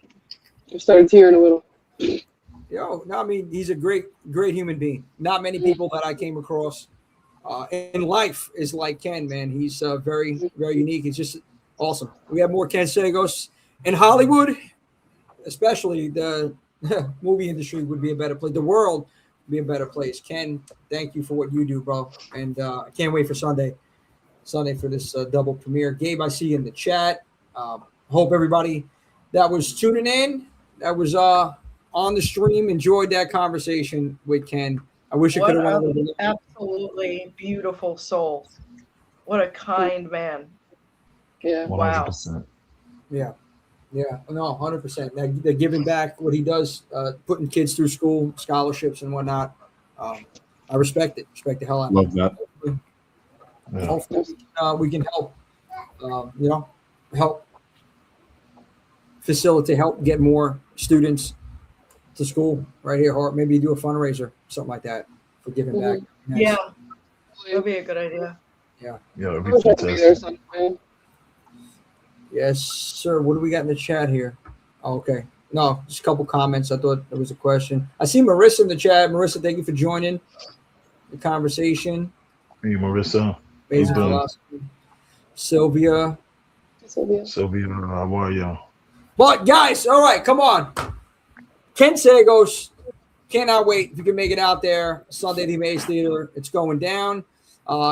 I started tearing a little. Yo, no, I mean, he's a great human being. Not many people that I came across in life is like Ken, man. He's very, very unique. He's just awesome. We have more Ken Sagoes in Hollywood, especially the movie industry would be a better place. The world would be a better place. Ken, thank you for what you do, bro. And I can't wait for Sunday for this double premiere. Gabe, I see you in the chat. Hope everybody that was tuning in, that was on the stream, enjoyed that conversation with Ken. I wish it could have went a little bit. Absolutely beautiful soul. What a kind man. Yeah. 100%. Yeah. Yeah. No, 100%. They're giving back what he does, putting kids through school, scholarships and whatnot. I respect it. Respect the hell out of it. Love that. Hopefully, we can help, help facilitate, help get more students to school right here, or maybe do a fundraiser, something like that, for giving back. Nice. Yeah, that'd be a good idea. Yeah. Yeah, it'd be fantastic. Yes, sir. What do we got in the chat here? Oh, okay. No, just a couple comments. I thought there was a question. I see Marissa in the chat. Marissa, thank you for joining the conversation. Hey, Marissa. Amazing philosophy. Sylvia, how are you? But guys, all right, come on. Ken Sagoes, cannot wait if you can make it out there Sunday at the Emmaus Theatre. It's going down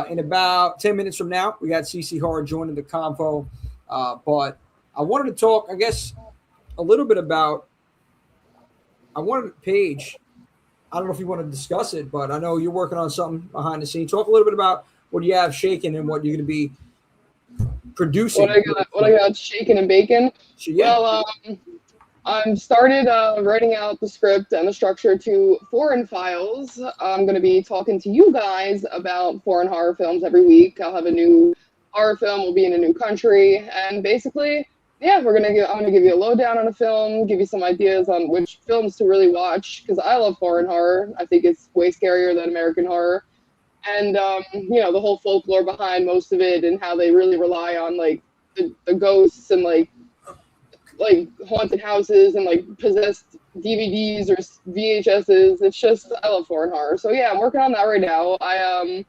in about 10 minutes from now. We got CC Horror joining the convo. But I wanted to talk, I guess, a little bit about, Paige, I don't know if you want to discuss it, but I know you're working on something behind the scenes. Talk a little bit about what you have shaking and what you're going to be producing. What I got shaking and baking. Yeah. Well, I'm started writing out the script and the structure to Foreign Files. I'm going to be talking to you guys about foreign horror films every week. I'll have a new horror film. We'll be in a new country, and basically, yeah, I'm going to give you a lowdown on a film, give you some ideas on which films to really watch, because I love foreign horror. I think it's way scarier than American horror. And, the whole folklore behind most of it, and how they really rely on, like, the ghosts and, like haunted houses and, like, possessed DVDs or VHSs. It's just, I love foreign horror. So, yeah, I'm working on that right now. I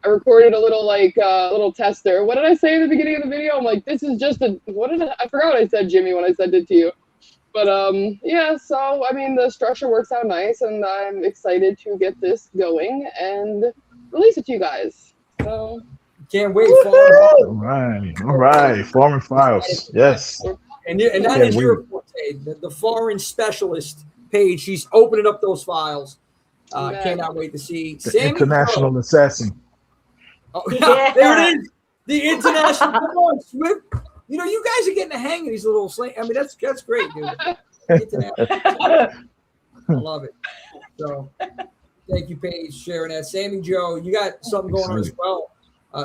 recorded a little tester. What did I say at the beginning of the video? I'm like, this is just I forgot what I said, Jimmy, when I sent it to you. But, yeah, so, I mean, the structure works out nice, and I'm excited to get this going and release it to you guys. So can't wait. All right. Foreign Files. Yes. And that is your forte, the foreign specialist Paige. She's opening up those files. Cannot wait to see the Sammy international Crow. Assassin. Oh, yeah, there it is. The international. Come on, Swift. You know, you guys are getting the hang of these little slang. I mean, that's great, dude. I love it. So, thank you, Paige, sharing that. Sammy Joe, you got something going on as well.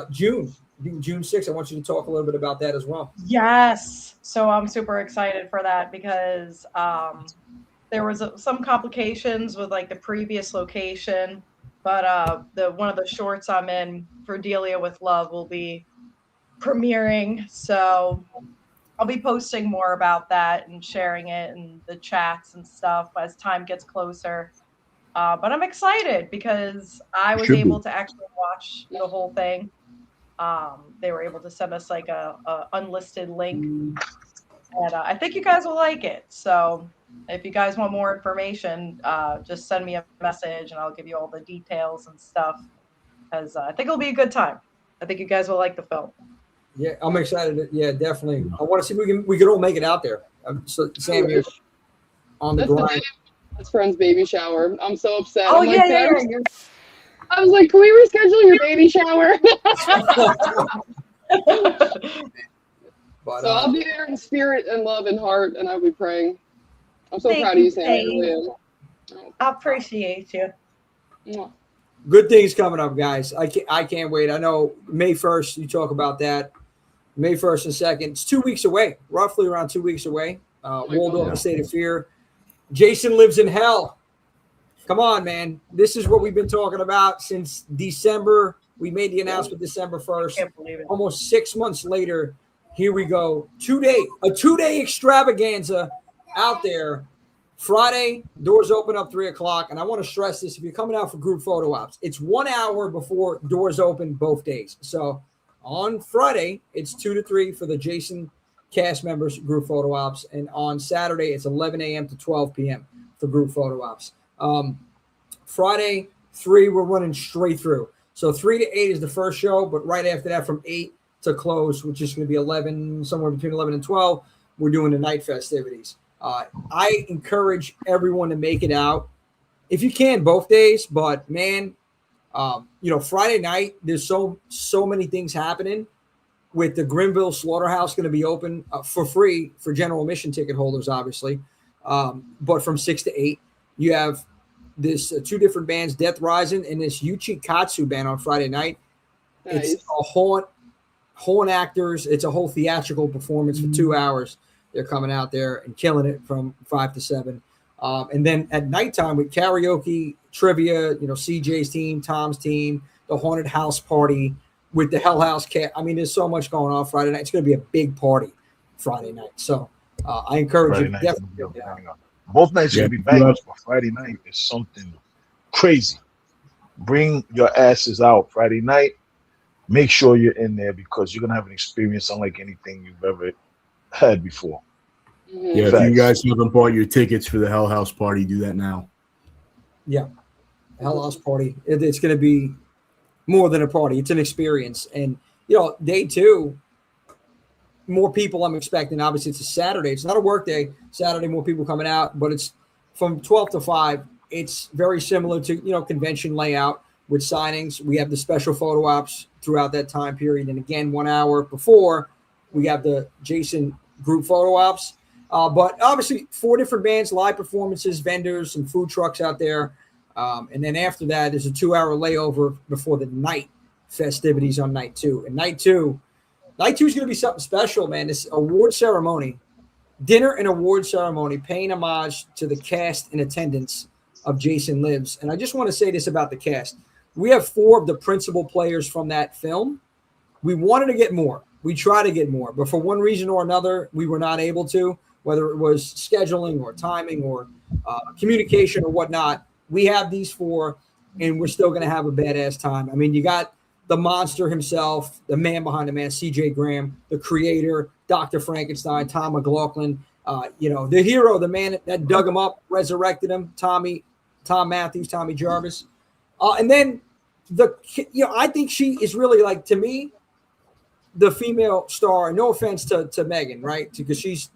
June 6th. I want you to talk a little bit about that as well. Yes. So I'm super excited for that because there was some complications with like the previous location, but one of the shorts I'm in for Delia with Love will be premiering. So I'll be posting more about that and sharing it in the chats and stuff as time gets closer. But I'm excited because I was able to actually watch the whole thing. They were able to send us like a unlisted link, and I think you guys will like it. So if you guys want more information, just send me a message and I'll give you all the details and stuff, because I think it'll be a good time. I think you guys will like the film. Yeah, I'm excited. Yeah, definitely. I want to see if we can all make it out there. So Sam here on the grind. His friend's baby shower. I'm so upset. Oh, I'm yeah, like, yeah. I was like, can we reschedule your baby shower? But, so I'll be there in spirit and love and heart, and I'll be praying. I'm so proud of you, Sam. I really am. I appreciate you. Mwah. Good things coming up, guys. I can't wait. I know May 1st, you talk about that. May 1st and 2nd. It's 2 weeks away, roughly around 2 weeks away. Waldorf, the State of Fear. Jason Lives in Hell. Come on, man. This is what we've been talking about since December. We made the announcement December 1st. Can't believe it. Almost 6 months later, here we go. A two-day extravaganza out there. Friday, doors open up 3 o'clock. And I want to stress this. If you're coming out for group photo ops, it's 1 hour before doors open both days. So on Friday, it's 2 to 3 for the Jason cast members group photo ops. And on Saturday, it's 11 a.m. to 12 p.m. for group photo ops. Friday, 3, we're running straight through. So 3 to 8 is the first show, but right after that, from 8 to close, which is going to be 11, somewhere between 11 and 12, we're doing the night festivities. I encourage everyone to make it out if you can both days, but man, Friday night, there's so many things happening with the Grimville Slaughterhouse going to be open for free for general admission ticket holders, obviously. But from 6 to 8, you have this 2 different bands, Death Rising and this Yuchi Katsu band on Friday night. Nice. It's a horn actors. It's a whole theatrical performance for 2 hours. They're coming out there and killing it from 5 to 7. And then at nighttime with karaoke, trivia, CJ's team, Tom's team, the Haunted House Party with the Hell House Cat. I mean, there's so much going on Friday night. It's going to be a big party Friday night. So I encourage you definitely. Both nights are going to be bangers, but Friday night is something crazy. Bring your asses out Friday night. Make sure you're in there because you're going to have an experience unlike anything you've ever had before. Yeah, if you guys haven't bought your tickets for the Hell House Party, do that now. Yeah, Hell House Party. It's going to be more than a party. It's an experience. And, day 2, more people I'm expecting. Obviously, it's a Saturday. It's not a work day. Saturday, more people coming out. But it's from 12 to 5. It's very similar to, convention layout with signings. We have the special photo ops throughout that time period. And, again, 1 hour before, we have the Jason group photo ops. But obviously 4 different bands, live performances, vendors, some food trucks out there. And then after that, there's a 2-hour layover before the night festivities on night 2. And night two is going to be something special, man. This award ceremony, dinner and award ceremony, paying homage to the cast and attendance of Jason Lives. And I just want to say this about the cast. We have 4 of the principal players from that film. We wanted to get more. We try to get more, but for one reason or another, we were not able to, whether it was scheduling or timing or communication or whatnot. We have these 4, and we're still going to have a badass time. I mean, you got the monster himself, the man behind the man, C.J. Graham, the creator, Dr. Frankenstein, Tom McLaughlin, the hero, the man that dug him up, resurrected him, Tom Matthews, Tommy Jarvis. And then I think she is really, like, to me, the female star. No offense to Megan, right? Because she's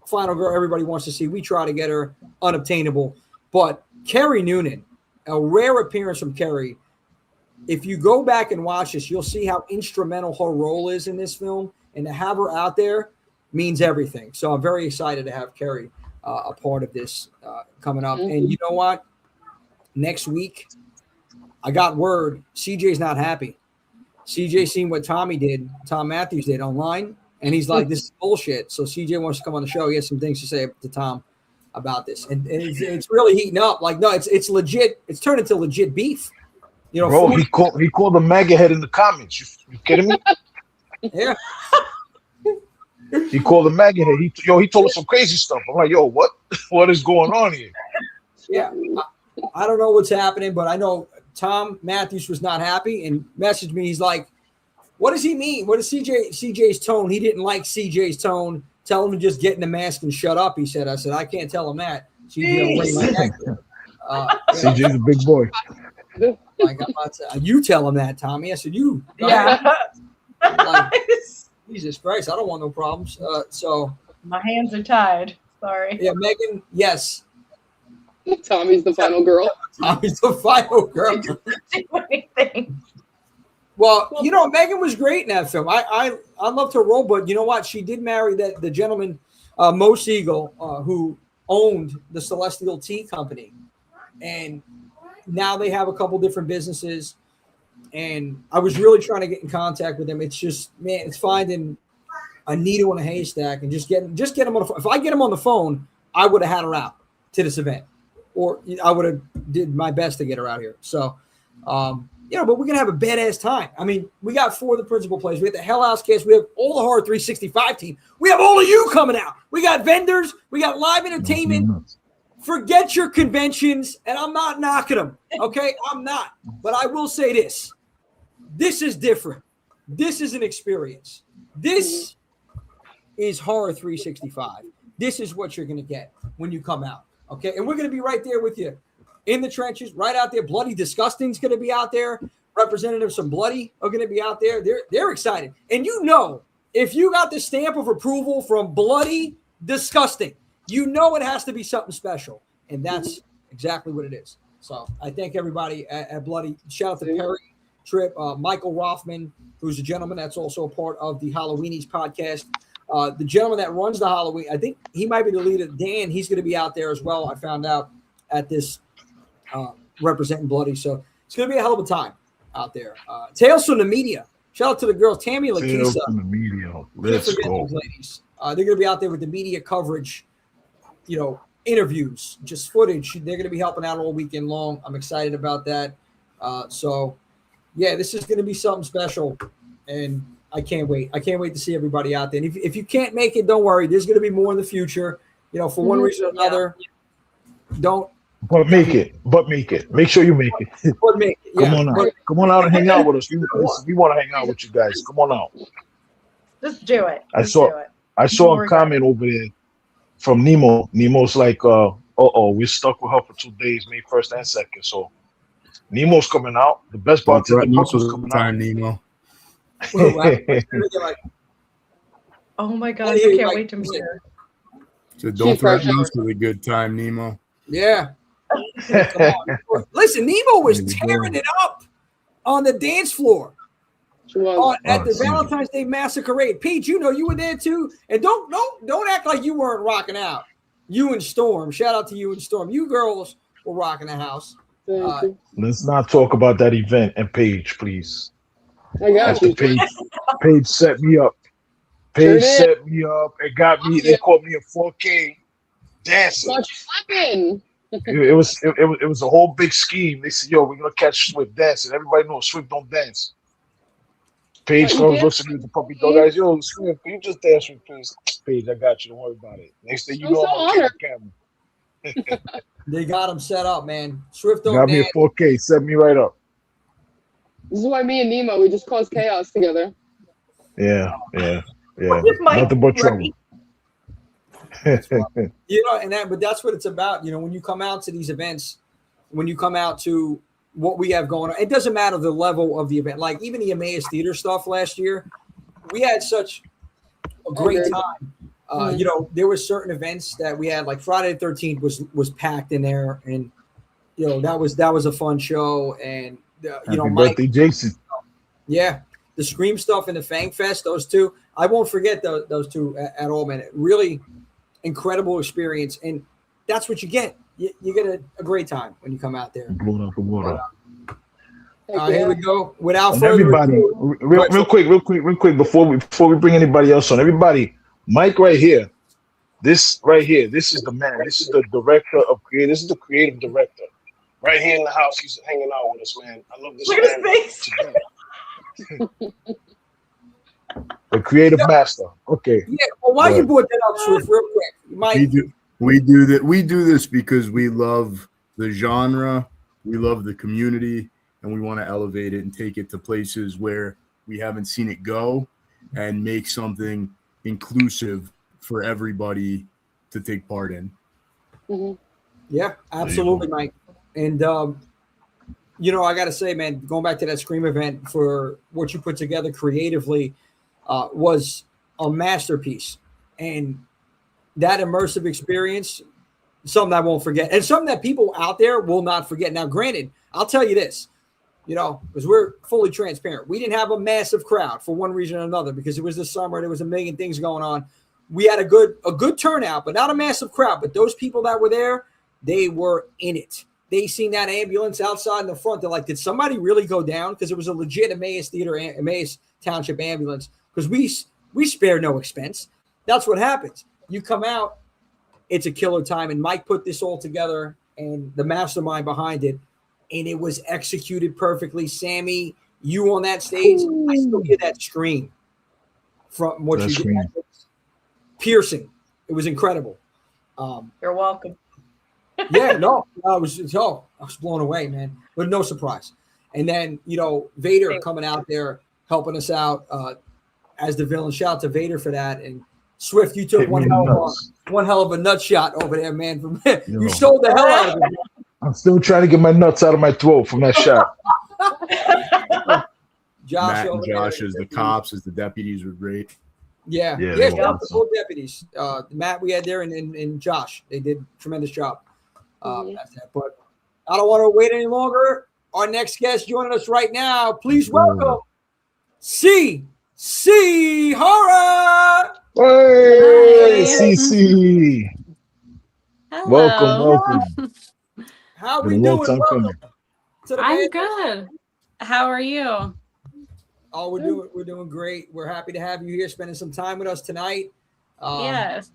final girl everybody wants to see. We try to get her unobtainable. But Kerry Noonan, a rare appearance from Kerry. If you go back and watch this, you'll see how instrumental her role is in this film. And to have her out there means everything. So I'm very excited to have Kerry a part of this coming up. And you know what? Next week, I got word CJ's not happy. CJ seen what Tom Matthews did online, and he's like, this is bullshit. So CJ wants to come on the show. He has some things to say to Tom about this. And it's really heating up. Like, no, it's legit. It's turned into legit beef. Bro, he called the MAGA head in the comments. You kidding me? Yeah. He called the MAGA head. He told us some crazy stuff. I'm like, yo, what is going on here? Yeah. I don't know what's happening, but I know Tom Matthews was not happy and messaged me. He's like, What does he mean? What is CJ's tone? He didn't like CJ's tone. Tell him to just get in the mask and shut up, he said. I said, I can't tell him that. CJ's a big boy. Like, you tell him that, Tommy. I said, you. Yeah. Like, Jesus Christ, I don't want no problems. So my hands are tied. Sorry. Yeah, Megan, yes. Tommy's the final girl. Tommy's the final girl. Do anything. Well, Megan was great in that film. I loved her role, but you know what? She did marry the gentleman, Mo Siegel, who owned the Celestial Tea Company. And now they have a couple different businesses. And I was really trying to get in contact with them. It's just, man, it's finding a needle in a haystack and just get them on the phone. If I get them on the phone, I would have had her out to this event, or I would have did my best to get her out here. So, but we're going to have a badass time. I mean, we got 4 of the principal players. We have the Hell House cast. We have all the Horror 365 team. We have all of you coming out. We got vendors. We got live entertainment. Forget your conventions, and I'm not knocking them, okay? I'm not. But I will say this. This is different. This is an experience. This is Horror 365. This is what you're going to get when you come out, okay? And we're going to be right there with you in the trenches, right out there. Bloody Disgusting's going to be out there. Representatives from Bloody are going to be out there. They're excited. And if you got the stamp of approval from Bloody Disgusting, it has to be something special. And that's exactly what it is. So I thank everybody at Bloody. Shout out to Perry Tripp, Michael Rothman, who's a gentleman that's also a part of the Halloweenies podcast. The gentleman that runs the Halloween, I think he might be the leader. Dan, he's going to be out there as well. I found out at this representing Bloody. So it's going to be a hell of a time out there. Tales from the Media. Shout out to the girls, Tammy and Lakisa. Tales from the Media. Let's go. Ladies. They're going to be out there with the media coverage, interviews, just footage. They're going to be helping out all weekend long. I'm excited about that. This is going to be something special, and I can't wait. I can't wait to see everybody out there. And if you can't make it, don't worry. There's going to be more in the future. For one reason or another, don't. But make it. Make sure you make it. But make it. Yeah. Come on out and hang out with us. We want to hang out with you guys. Come on out. Just do it. I saw a comment over there from Nemo. Nemo's like, we're stuck with her for 2 days, May 1st and 2nd. So Nemo's coming out. The best part of the month was coming out. Nemo. Oh my gosh, I can't wait to meet her. So don't threaten us with a good time, Nemo. Yeah. Listen, Nemo was tearing it up on the dance floor at the Valentine's Day Masquerade. Pete, you were there too, and don't act like you weren't rocking out. You and Storm, shout out to you and Storm. You girls were rocking the house. Let's not talk about that event and Paige, please. I got you. Paige set me up. Paige set me up and got me. They caught me in 4K dancing. Got you slipping. It was a whole big scheme. They said, "Yo, we're gonna catch Swift dancing." Everybody knows Swift don't dance. Paige comes, looks at me with the puppy dog eyes. "Yo, Swift, can you just dance with me, please?" Paige, I got you. Don't worry about it. Next thing you know, I'm on camera. They got him set up, man. Swift don't got me dance. at 4K. Set me right up. This is why me and Nemo, we just cause chaos together. Yeah. Nothing but trouble. But that's what it's about. When you come out to these events, when you come out to what we have going on, it doesn't matter the level of the event. Like even the Emmaus Theatre stuff last year, we had such a great time. There were certain events that we had, like Friday the 13th was packed in there, and that was a fun show. And Happy birthday, Jason. Yeah, the Scream stuff and the Fang Fest, those two, I won't forget those two at all, man. Really incredible experience, and that's what you get. You get a great time when you come out there. Blown out the water. Here we go. Without further everybody, ado, real quick, before we bring anybody else on, everybody, Mike right here. This is the man. This is the director of creative. This is the creative director. Right here in the house, he's hanging out with us, man. I love this. Look at his face. The creative master. Okay. Yeah. Well, why you brought that up, Swift, real quick? Mike. We do this because we love the genre, we love the community, and we want to elevate it and take it to places where we haven't seen it go and make something inclusive for everybody to take part in. Mm-hmm. Yeah, absolutely, Mike. And you know, I got to say, man, going back to that Scream event, for what you put together creatively was a masterpiece, and that immersive experience, something I won't forget, and something that people out there will not forget. Now, granted, I'll tell you this, you know, because we're fully transparent. We didn't have a massive crowd for one reason or another, because it was the summer. There was a million things going on. We had a good turnout, but not a massive crowd. But those people that were there, they were in it. They seen that ambulance outside in the front. They're like, did somebody really go down? Because it was a legit Emmaus Theatre, Emmaus Township ambulance. Because we spare no expense. That's what happens. You come out, it's a killer time. And Mike put this all together, and the mastermind behind it, and it was executed perfectly. Sammy, you on that stage, I still hear that scream from what you did. Piercing. It was incredible. You're welcome. Yeah, no, I was blown away, man. But no surprise. And then, you know, Vader coming out there helping us out as the villain. Shout out to Vader for that. And Swift, you took one hell of a nut shot over there, man. You sold the hell out of it. I'm still trying to get my nuts out of my throat from that shot. Josh, Matt and Josh as the cops, as the deputies were great. Yeah, shout out to both deputies. Matt, we had there, and Josh. They did a tremendous job. But I don't want to wait any longer. Our next guest joining us right now. Please welcome CC Horror. Hey, CC. Hello. Welcome. How are we doing? Welcome to the I'm good. How are you? Oh, we're doing great. We're happy to have you here, spending some time with us tonight. Yes.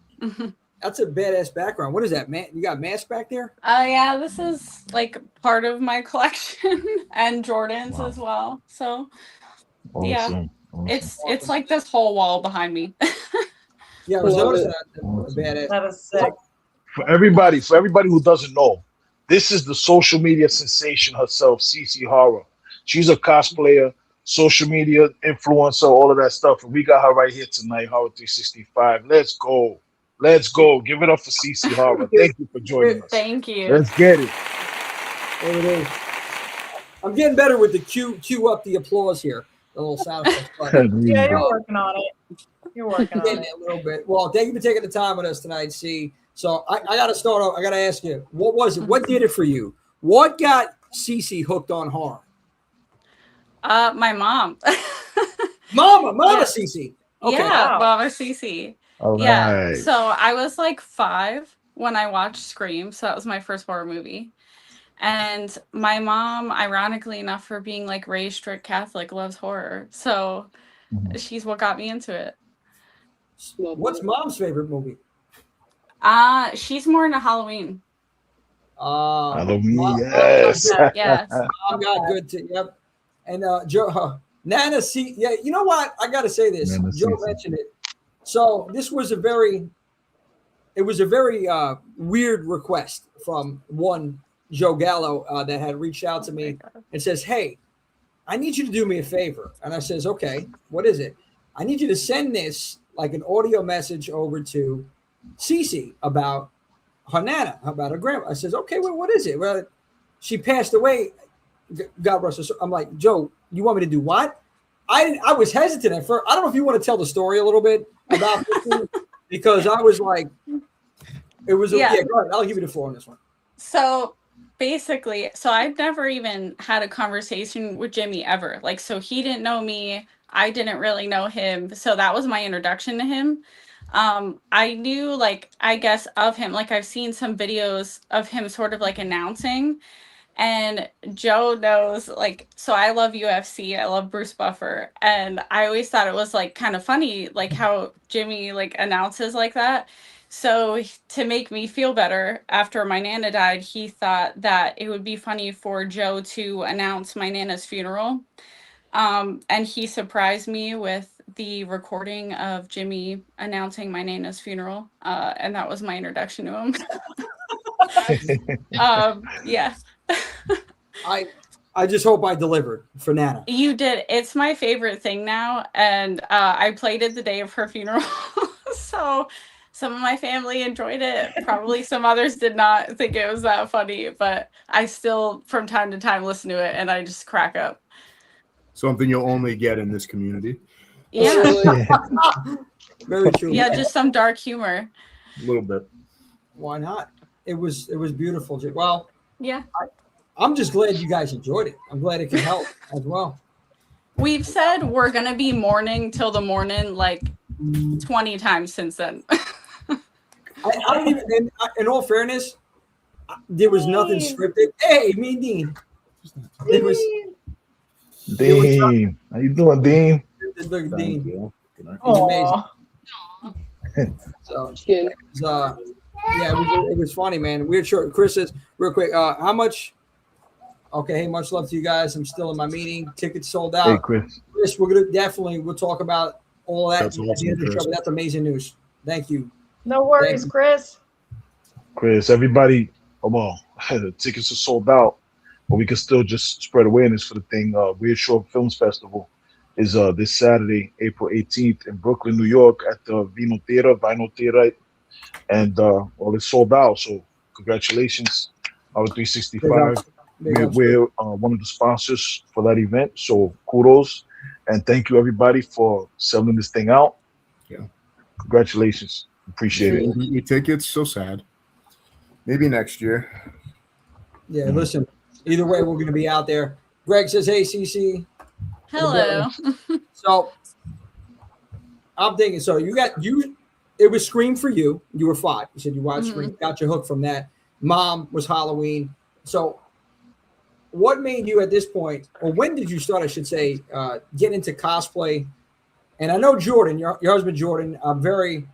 That's a badass background. What is that, man? You got mask back there? Yeah, this is like part of my collection and Jordan's as well. So yeah, it's like this whole wall behind me. Yeah, I was noticing that. Badass. That is sick. For everybody who doesn't know, this is the social media sensation herself, CC Horror. She's a cosplayer, social media influencer, all of that stuff. And we got her right here tonight, Horror 365. Let's go. Let's go. Give it up for CC Horror. Thank you for joining us. Thank you. Let's get it. There it is. I'm getting better with the cue up the applause here. The little sound effects. Yeah, you're working on it. You're working on it a little bit. Well, thank you for taking the time with us tonight, C. So I got to start off. I got to ask you, what was it? What did it for you? What got CC hooked on horror? My mom. Mama Yeah. CC. Okay. Yeah, Mama CC. All Yeah. right. So I was like 5 when I watched Scream. So that was my first horror movie. And my mom, ironically enough, for being like raised strict Catholic, loves horror. So she's what got me into it. What's Mom's favorite movie? She's more into Halloween. Halloween, yes. Yes. Mom got good too. Yep. And Joe, Nana C. Yeah, you know what? I got to say this. Nana Joe CC. mentioned it. So this was a very weird request from one Joe Gallo that had reached out to me and says, "Hey, I need you to do me a favor." And I says, "Okay, what is it?" "I need you to send this like an audio message over to Cece about her Nana, about her grandma." I says, "Okay, well, what is it?" "Well, she passed away. God rest her soul." I'm like, "Joe, you want me to do what?" I was hesitant at first. I don't know if you want to tell the story a little bit about this because I was like, it was go ahead. I'll give you the floor on this one. So basically, I've never even had a conversation with Jimmy ever. Like, so he didn't know me. I didn't really know him. So that was my introduction to him. I knew, like, I guess of him, like I've seen some videos of him sort of like announcing, and Joe knows, like, so I love UFC. I love Bruce Buffer. And I always thought it was like kind of funny, like how Jimmy like announces like that. So to make me feel better after my Nana died, he thought that it would be funny for Joe to announce my Nana's funeral. And he surprised me with the recording of Jimmy announcing my Nana's funeral. And that was my introduction to him. Yeah. I I just hope I delivered for Nana. You did. It's my favorite thing now, and I played it the day of her funeral. So some of my family enjoyed it. Probably some others did not think it was that funny, but I still, from time to time, listen to it, and I just crack up. Something you'll only get in this community. Yeah. Very true. Yeah, just some dark humor. A little bit. Why not? It was beautiful. Well, yeah. I'm just glad you guys enjoyed it. I'm glad it can help as well. We've said we're gonna be mourning till the morning like 20 times since then. I don't even. In all fairness, there was nothing scripted. Hey, me and Dean. It was. Dean, how you doing, Dean? Look at Dean. Aw. Amazing. So, it was funny, man. Weird short. Chris says, real quick, how much? Okay, hey, much love to you guys. I'm still in my meeting. Tickets sold out. Hey, Chris. Chris, we'll talk about all that That's at the end of the awesome, show. But that's amazing news. Thank you. No worries, Chris. Chris, everybody, well, the tickets are sold out, but we can still just spread awareness for the thing. Weird Short Films Festival is this Saturday, April 18th in Brooklyn, New York at the Vinyl Theater, and well, it's sold out. So congratulations, our 365. We're one of the sponsors for that event, so kudos and thank you everybody for selling this thing out. Yeah, congratulations, appreciate it. Your tickets, so sad. Maybe next year. Yeah, listen. Either way, we're going to be out there. Greg says, "Hey, CC." Hello. So I'm thinking. So you got you. It was Scream for you. You were 5. You said you watched Scream. Got your hook from that. Mom was Halloween. So what made you at this point, or when did you start, I should say, get into cosplay? And I know Jordan, your husband Jordan, I'm very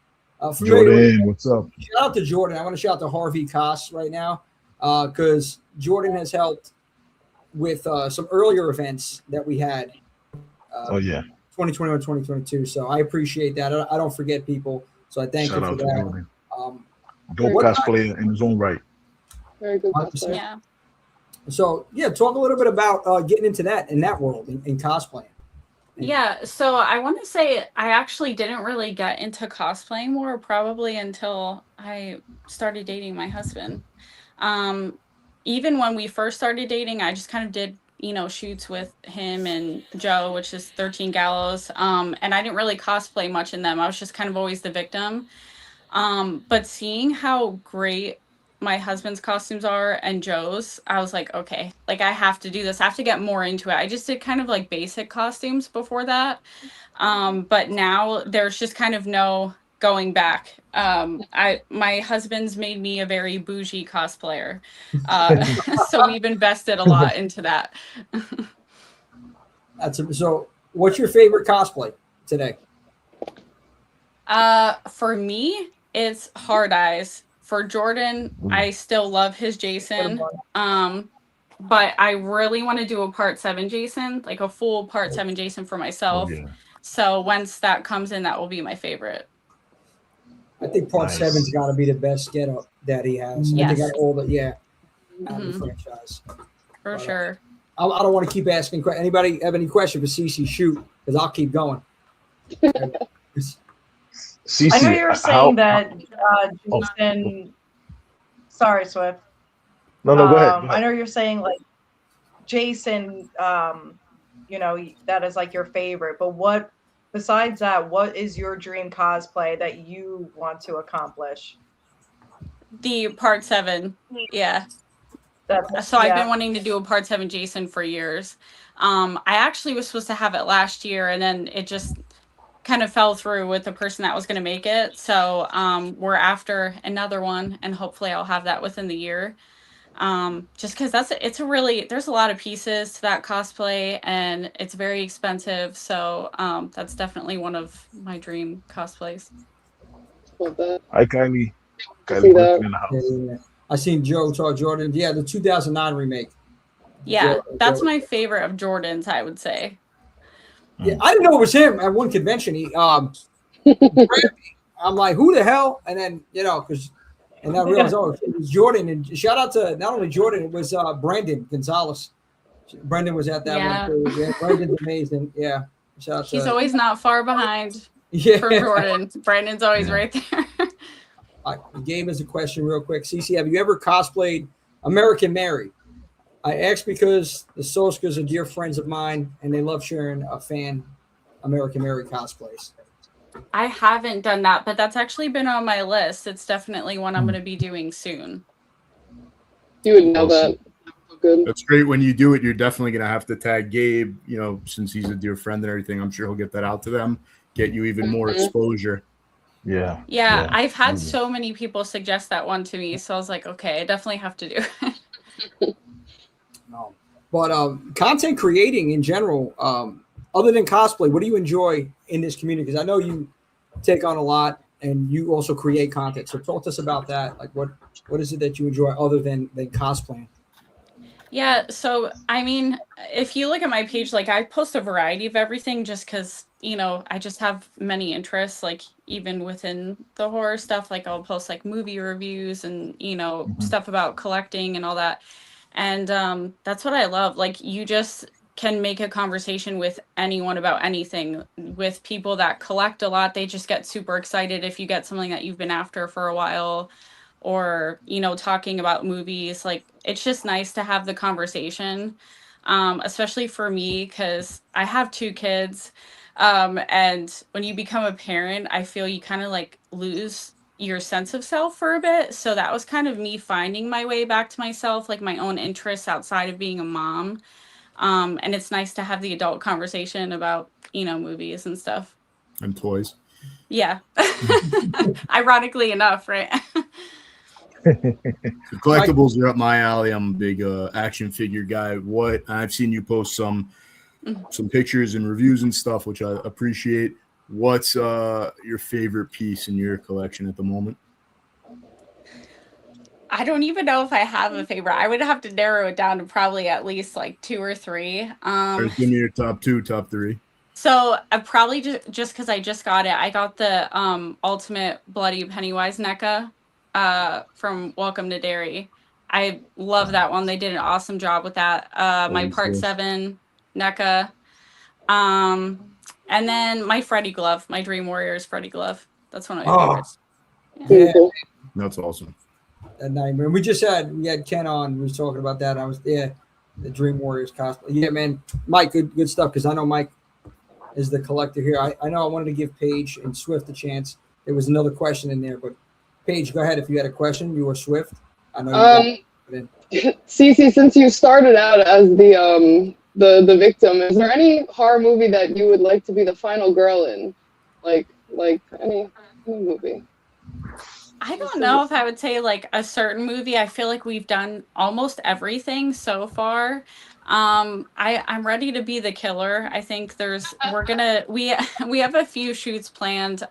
familiar Jordan, with. what's up? Shout out to Jordan. I want to shout out to Harvey Koss right now because Jordan has helped with some earlier events that we had. 2021, 2022. So I appreciate that. I don't forget people. So I thank Shout you out for to that. Jordan. Dope cosplayer in his own right. Very good cosplay. Yeah. So yeah, talk a little bit about getting into that in that world in cosplaying. Yeah, so I want to say I actually didn't really get into cosplaying more probably until I started dating my husband. Even when we first started dating, I just kind of did, shoots with him and Joe, which is 13 Gallows. And I didn't really cosplay much in them. I was just kind of always the victim. But seeing how great my husband's costumes are and Joe's, I was like, okay, like I have to do this. I have to get more into it. I just did kind of like basic costumes before that. But now there's just kind of no going back. My husband's made me a very bougie cosplayer. So we've invested a lot into that. So what's your favorite cosplay today? For me, it's Hard Eyes. For Jordan, I still love his Jason. But I really want to do a part 7 Jason, like a full part 7 Jason for myself. So once that comes in, that will be my favorite. I think part 7's got to be the best getup that he has. Yes. I think out of all the out of the franchise. For sure. I don't want to keep asking questions. Anybody have any question for CC? Shoot, because I'll keep going. CC, I know you were saying that Jason. Sorry, Swift. No, go ahead. I know you're saying like Jason. That is like your favorite. But what besides that? What is your dream cosplay that you want to accomplish? The part 7, yeah. I've been wanting to do a part 7 Jason for years. I actually was supposed to have it last year, and then it just kind of fell through with the person that was going to make it. So we're after another one, and hopefully I'll have that within the year. Just because there's a lot of pieces to that cosplay, and it's very expensive. So that's definitely one of my dream cosplays. Hi, Kylie. In the house. I seen Joe talk Jordan. Yeah, the 2009 remake. Yeah, that's my favorite of Jordan's, I would say. Yeah, I didn't know it was him at one convention. He, I'm like, who the hell? And then and I realized, it was Jordan. And shout out to not only Jordan, it was Brandon Gonzalez. Brendan was at that Yeah. one too. Yeah, Brendan's amazing. Yeah. Shout out He's to always not far behind Yeah. for Jordan. Brandon's always right there. Gabe has a question real quick. Cece, have you ever cosplayed American Mary? I ask because the Sagoes are dear friends of mine, and they love sharing a fan American Mary cosplays. I haven't done that, but that's actually been on my list. It's definitely one I'm going to be doing soon. You would know that. Good. That's great. When you do it, you're definitely going to have to tag Gabe, you know, since he's a dear friend and everything. I'm sure he'll get that out to them, get you even more exposure. Yeah. Yeah, I've had so many people suggest that one to me, so I was like, okay, I definitely have to do it. But content creating in general, other than cosplay, what do you enjoy in this community? Because I know you take on a lot and you also create content. So talk to us about that. Like what is it that you enjoy other than cosplaying? Yeah, so I mean, if you look at my page, like I post a variety of everything just because, you know, I just have many interests, like even within the horror stuff, like I'll post like movie reviews and, you know, stuff about collecting and all that. And that's what I love. Like you just can make a conversation with anyone about anything. With people that collect a lot, they just get super excited if you get something that you've been after for a while, or, you know, talking about movies. Like it's just nice to have the conversation, especially for me because I have 2 kids. And when you become a parent, I feel you kind of like lose your sense of self for a bit. So that was kind of me finding my way back to myself, like my own interests outside of being a mom. And it's nice to have the adult conversation about, you know, movies and stuff. And toys. Yeah. Ironically enough, right? The collectibles are up my alley. I'm a big action figure guy. I've seen you post some pictures and reviews and stuff, which I appreciate. What's your favorite piece in your collection at the moment? I don't even know if I have a favorite. I would have to narrow it down to probably at least like 2 or 3. Give me your top 2, top 3. So I probably just because I just got it. I got the Ultimate Bloody Pennywise NECA from Welcome to Derry. I love that one. They did an awesome job with that. My Part 7 NECA. And then my Freddy glove, my Dream Warriors Freddy glove. That's one of my favorites. Yeah. That's awesome. A nightmare. We had Ken on. We was talking about that. I was the Dream Warriors cosplay. Yeah, man. Mike, good stuff. Because I know Mike is the collector here. I know I wanted to give Paige and Swift a chance. There was another question in there, but Paige, go ahead. If you had a question, you or Swift. I know. Cece, since you started out as the victim, is there any horror movie that you would like to be the final girl in? Like any movie? I don't know if I would say like a certain movie. I feel like we've done almost everything so far. I'm ready to be the killer. I think we have a few shoots planned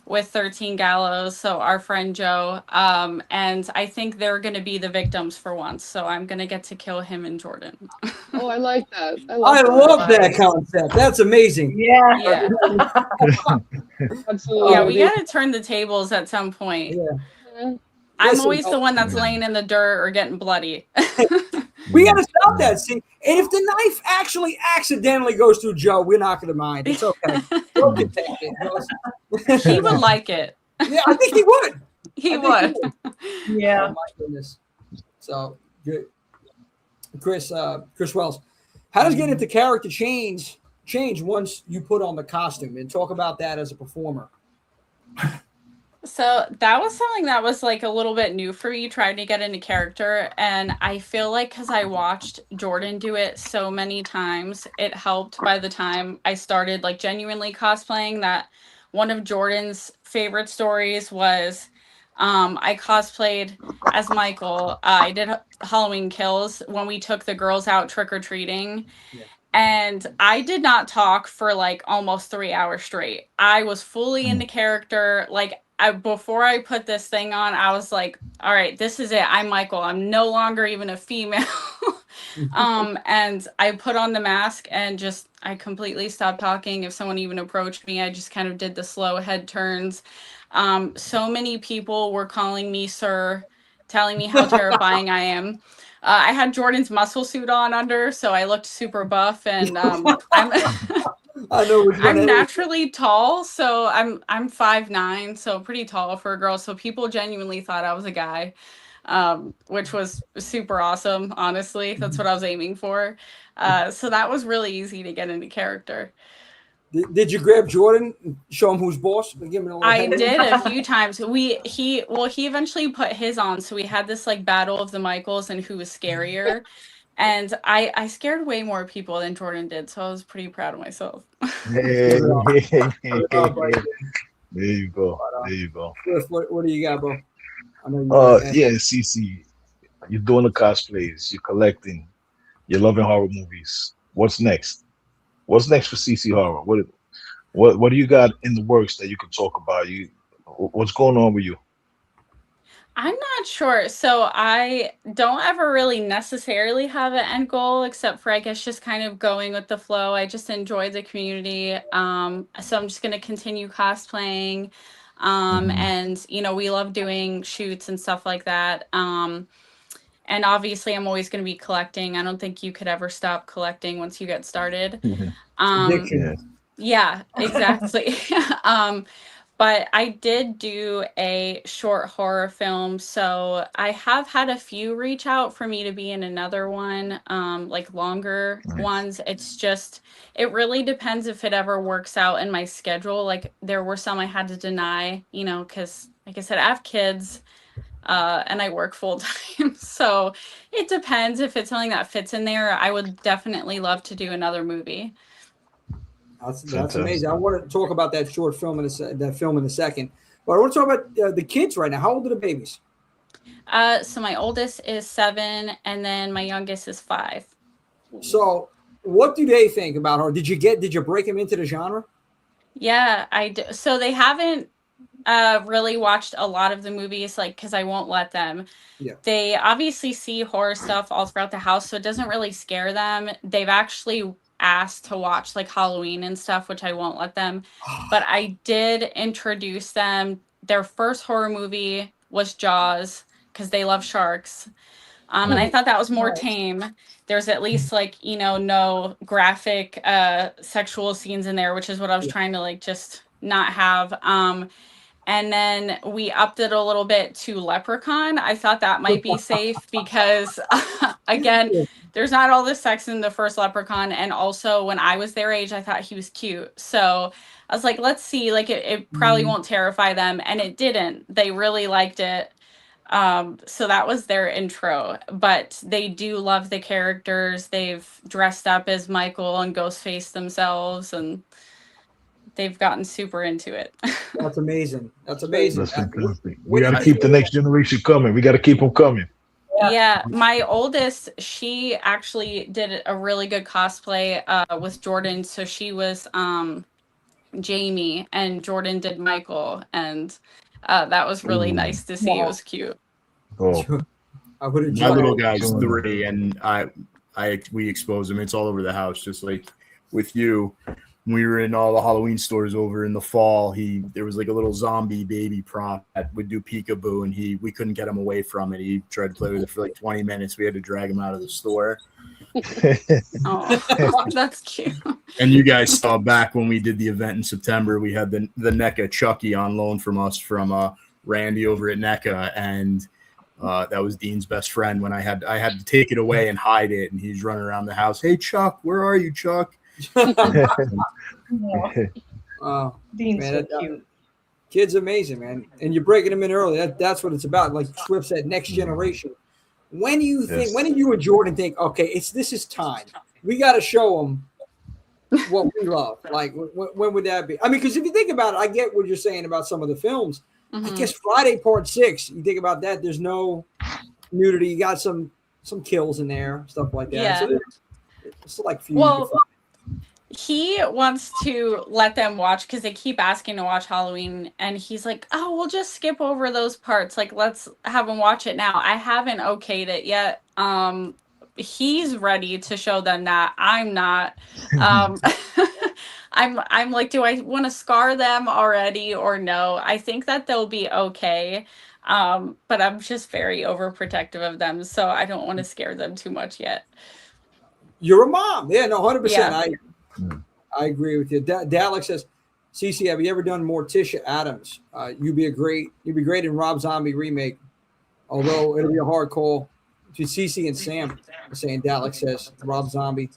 with 13 Gallows, so our friend Joe, and I think they're going to be the victims for once, so I'm going to get to kill him and Jordan. Oh, I like that. I love that concept. That's amazing. Yeah. Absolutely. Yeah, we got to turn the tables at some point. Yeah. I'm always the one that's laying in the dirt or getting bloody. We got to stop that. See, and if the knife actually accidentally goes through Joe, we're not going to mind. It's okay. Joe can take it. He would like it. Yeah, I think he would. He would. Yeah. Oh my goodness. So good. Chris Wells, how does getting into character change once you put on the costume? And talk about that as a performer. So that was something that was like a little bit new for me, trying to get into character. And I feel like because I watched Jordan do it so many times, it helped by the time I started like genuinely cosplaying. That one of Jordan's favorite stories was I cosplayed as Michael. I did Halloween Kills when we took the girls out trick-or-treating. Yeah. And I did not talk for like almost 3 hours straight. I was fully into character. Like before I put this thing on, I was like, all right, this is it. I'm Michael. I'm no longer even a female. And I put on the mask and I completely stopped talking. If someone even approached me, I just kind of did the slow head turns. So many people were calling me sir telling me how terrifying I am. I had Jordan's muscle suit on under, so I looked super buff, and I'm I'm naturally tall, so I'm 5'9", so pretty tall for a girl. So people genuinely thought I was a guy, which was super awesome. Honestly, that's what I was aiming for. So that was really easy to get into character. Did you grab Jordan and show him who's boss? Give him a I did a few times. He eventually put his on, so we had this like battle of the Michaels and who was scarier. And I scared way more people than Jordan did, so I was pretty proud of myself. There you go. There you go. What do you got, bro? Yeah, CC, you're doing the cosplays, you're collecting, you're loving horror movies. What's next? What's next for CC Horror? What do you got in the works that you can talk about? What's going on with you? I'm not sure. So I don't ever really necessarily have an end goal, except for I guess just kind of going with the flow. I just enjoy the community. So I'm just going to continue cosplaying. And we love doing shoots and stuff like that. And obviously I'm always going to be collecting. I don't think you could ever stop collecting once you get started. Yeah, exactly. But I did do a short horror film, so I have had a few reach out for me to be in another one, like longer ones. It's just, it really depends if it ever works out in my schedule. Like there were some I had to deny, because like I said, I have kids and I work full time. So it depends if it's something that fits in there. I would definitely love to do another movie. That's amazing. I want to talk about that short film in a second, but I want to talk about the kids right now. How old are the babies? So my oldest is 7, and then my youngest is 5. So, what do they think about her? Did you break them into the genre? Yeah, I do. So they haven't really watched a lot of the movies, like because I won't let them. Yeah. They obviously see horror stuff all throughout the house, so it doesn't really scare them. They've actually asked to watch like Halloween and stuff, which I won't let them. But I did introduce them. Their first horror movie was Jaws because they love sharks. And I thought that was more tame. There's at least like, no graphic sexual scenes in there, which is what I was trying to like just not have. And then we upped it a little bit to Leprechaun. I thought that might be safe because, again, there's not all this sex in the first Leprechaun. And also, when I was their age, I thought he was cute. So I was like, let's see. Like, it probably won't terrify them. And it didn't. They really liked it. So that was their intro. But they do love the characters. They've dressed up as Michael and Ghostface themselves. And they've gotten super into it. That's amazing. That's amazing. That's fantastic. We got to keep the next generation coming. We got to keep them coming. Yeah, my oldest, she actually did a really good cosplay with Jordan. So she was Jamie, and Jordan did Michael, and that was really nice to see. It was cute. Oh, my little guy's 3, and we expose him. It's all over the house, just like with you. We were in all the Halloween stores over in the fall. There was like a little zombie baby prop that would do peekaboo, and we couldn't get him away from it. He tried to play with it for like 20 minutes. We had to drag him out of the store. Oh, that's cute. And you guys saw back when we did the event in September, we had the NECA Chucky on loan from us from Randy over at NECA, and that was Dean's best friend. When I had to take it away and hide it, and he's running around the house. Hey Chuck, where are you, Chuck? Oh, Dean's man, so cute. Kid's amazing, man. And you're breaking them in early. That's what it's about. Like Swift said, next generation. When do you think? When did you and Jordan think? Okay, this is time. We got to show them what we love. Like when would that be? I mean, because if you think about it, I get what you're saying about some of the films. I guess Friday Part 6. You think about that. There's no nudity. You got some kills in there, stuff like that. Yeah. So it's like few. Well, he wants to let them watch because they keep asking to watch Halloween, and he's like, oh, we'll just skip over those parts. Like, let's have them watch it now. I haven't okayed it yet. He's ready to show them that. I'm not. I'm like, do I want to scar them already or no? I think that they'll be okay. But I'm just very overprotective of them, so I don't want to scare them too much yet. You're a mom. Yeah, no, 100%. Yeah. I agree with you. Dalek says, Cece, have you ever done Morticia Adams? You'd be great in Rob Zombie remake, although it'll be a hard call. Between Cece and Sam saying Dalek says Rob Zombie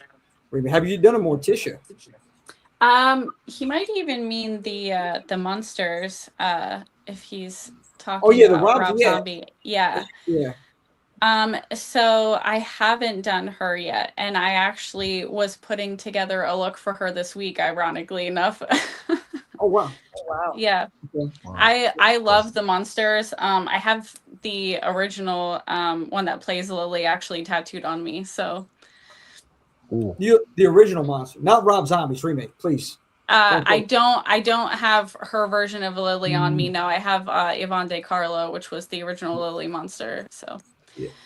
remake. Have you done a Morticia? He might even mean the monsters, if he's talking the about Rob Zombie. Yeah. Yeah. So I haven't done her yet, and I actually was putting together a look for her this week, ironically enough. Oh wow. Wow. Yeah. Okay. I love the monsters. I have the original one that plays Lily actually tattooed on me, so The original monster, not Rob Zombie's remake, please. I don't have her version of Lily on me. No, I have Yvonne De Carlo, which was the original Lily monster. So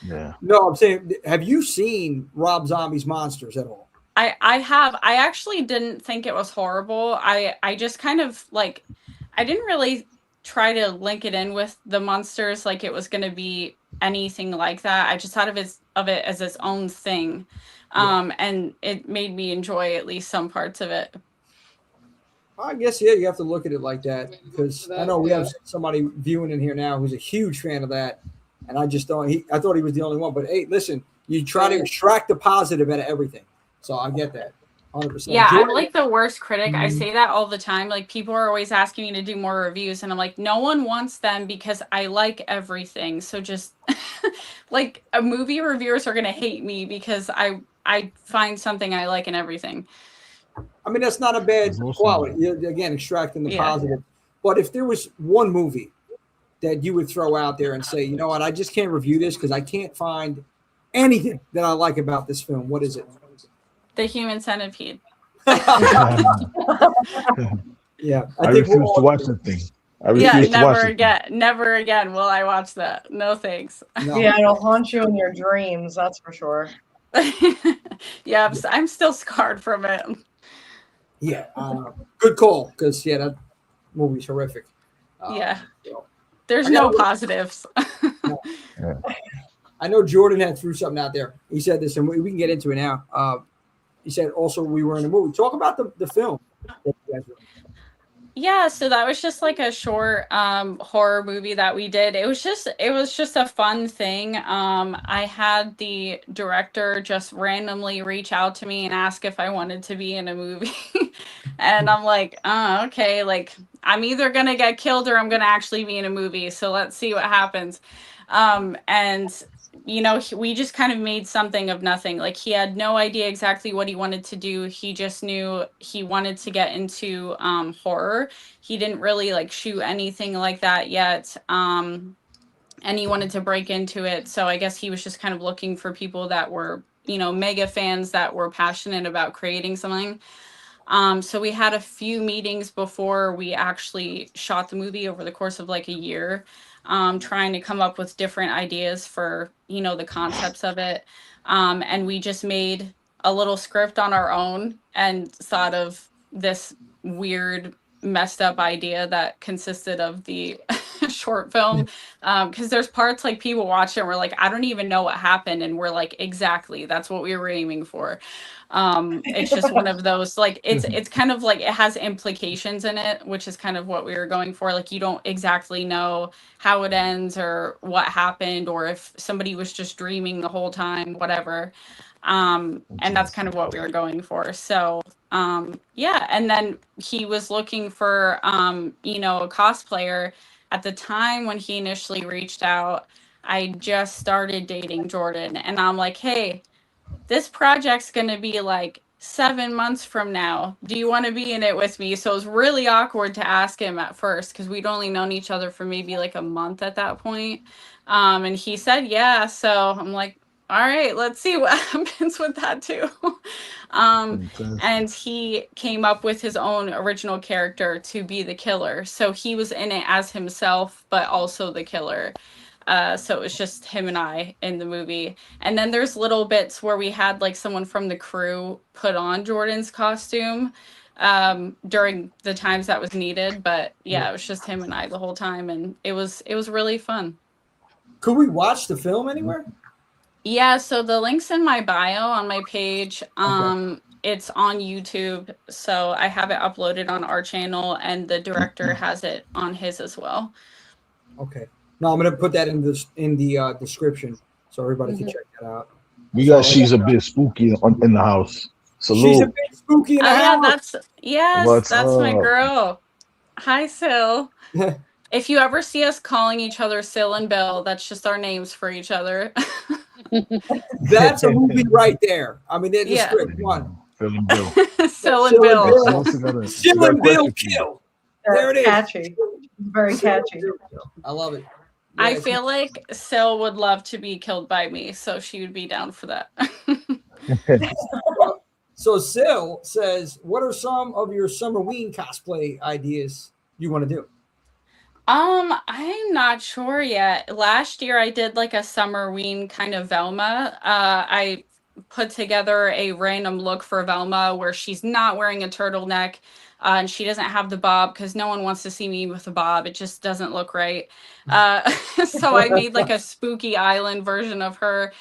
Yeah. No, I'm saying, have you seen Rob Zombie's monsters at all? I have. I actually didn't think it was horrible. I just kind of like, I didn't really try to link it in with the monsters like it was going to be anything like that. I just thought of it as its own thing. And it made me enjoy at least some parts of it. I guess, yeah, you have to look at it like that, because I know we have somebody viewing in here now who's a huge fan of that, and I just don't. I thought he was the only one, but hey, listen, you try to extract the positive out of everything, so I get that, 100%. Yeah, I'm like the worst critic. I say that all the time. Like, people are always asking me to do more reviews, and I'm like, no one wants them because I like everything. So just like movie reviewers are gonna hate me because I find something I like in everything. I mean, that's not a bad quality. You're, again, extracting the positive. But if there was one movie that you would throw out there and say, you know what, I just can't review this because I can't find anything that I like about this film, what is it? The Human Centipede. Yeah, I refuse to watch that thing. Never again will I watch that. No thanks. No. Yeah, it'll haunt you in your dreams, that's for sure. Yeah, I'm still scarred from it. Yeah, good call, because that movie's horrific. There's no positives. I know Jordan had threw something out there. He said this, and we can get into it now. He said also we were in a movie. Talk about the film that you guys were in. Yeah, so that was just like a short horror movie that we did. It was just a fun thing. I had the director just randomly reach out to me and ask if I wanted to be in a movie. And I'm like, oh, okay, like I'm either gonna get killed or I'm gonna actually be in a movie. So let's see what happens. And we just kind of made something of nothing. Like, he had no idea exactly what he wanted to do. He just knew he wanted to get into horror. He didn't really like shoot anything like that yet. And he wanted to break into it. So I guess he was just kind of looking for people that were, mega fans that were passionate about creating something. So we had a few meetings before we actually shot the movie over the course of like a year. Trying to come up with different ideas for, the concepts of it. And we just made a little script on our own and thought of this weird, messed up idea that consisted of the short film. Because there's parts like people watch it and we're like, I don't even know what happened. And we're like, exactly, that's what we were aiming for. It's just one of those, like, it's kind of like it has implications in it, which is kind of what we were going for. Like, you don't exactly know how it ends or what happened, or if somebody was just dreaming the whole time, whatever. And that's kind of what we were going for. So, and then he was looking for, a cosplayer. At the time when he initially reached out, I just started dating Jordan, and I'm like, hey, this project's going to be like 7 months from now. Do you want to be in it with me? So it was really awkward to ask him at first because we'd only known each other for maybe like a month at that point. And he said, yeah. So I'm like, all right, let's see what happens with that too. And he came up with his own original character to be the killer. So he was in it as himself, but also the killer. So it was just him and I in the movie. And then there's little bits where we had like someone from the crew put on Jordan's costume. during the times that was needed. But yeah, it was just him and I the whole time, and it was really fun. Could we watch the film anywhere? Yeah, so the link's in my bio on my page. It's on YouTube, so I have it uploaded on our channel, and the director has it on his as well. Okay. No, I'm gonna put that in the description so everybody can check that out. We got She's a Bit Spooky in the house. Salute. She's a Bit Spooky in the house. What's that's my up? girl. Hi, Sil. If you ever see us calling each other Sil and Bill, that's just our names for each other. That's a movie right there. I mean, there's the script one. Sil and Bill. Sil and Bill. Sil and Bill kill. There it is. Catchy. Very catchy. I love it. I feel like Sil would love to be killed by me, so she would be down for that. So Sil says, what are some of your Summerween cosplay ideas you want to do? I'm not sure yet. Last year I did like a Summerween kind of Velma. I put together a random look for Velma where she's not wearing a turtleneck, and she doesn't have the bob because no one wants to see me with a bob. It just doesn't look right. So I made like a spooky island version of her,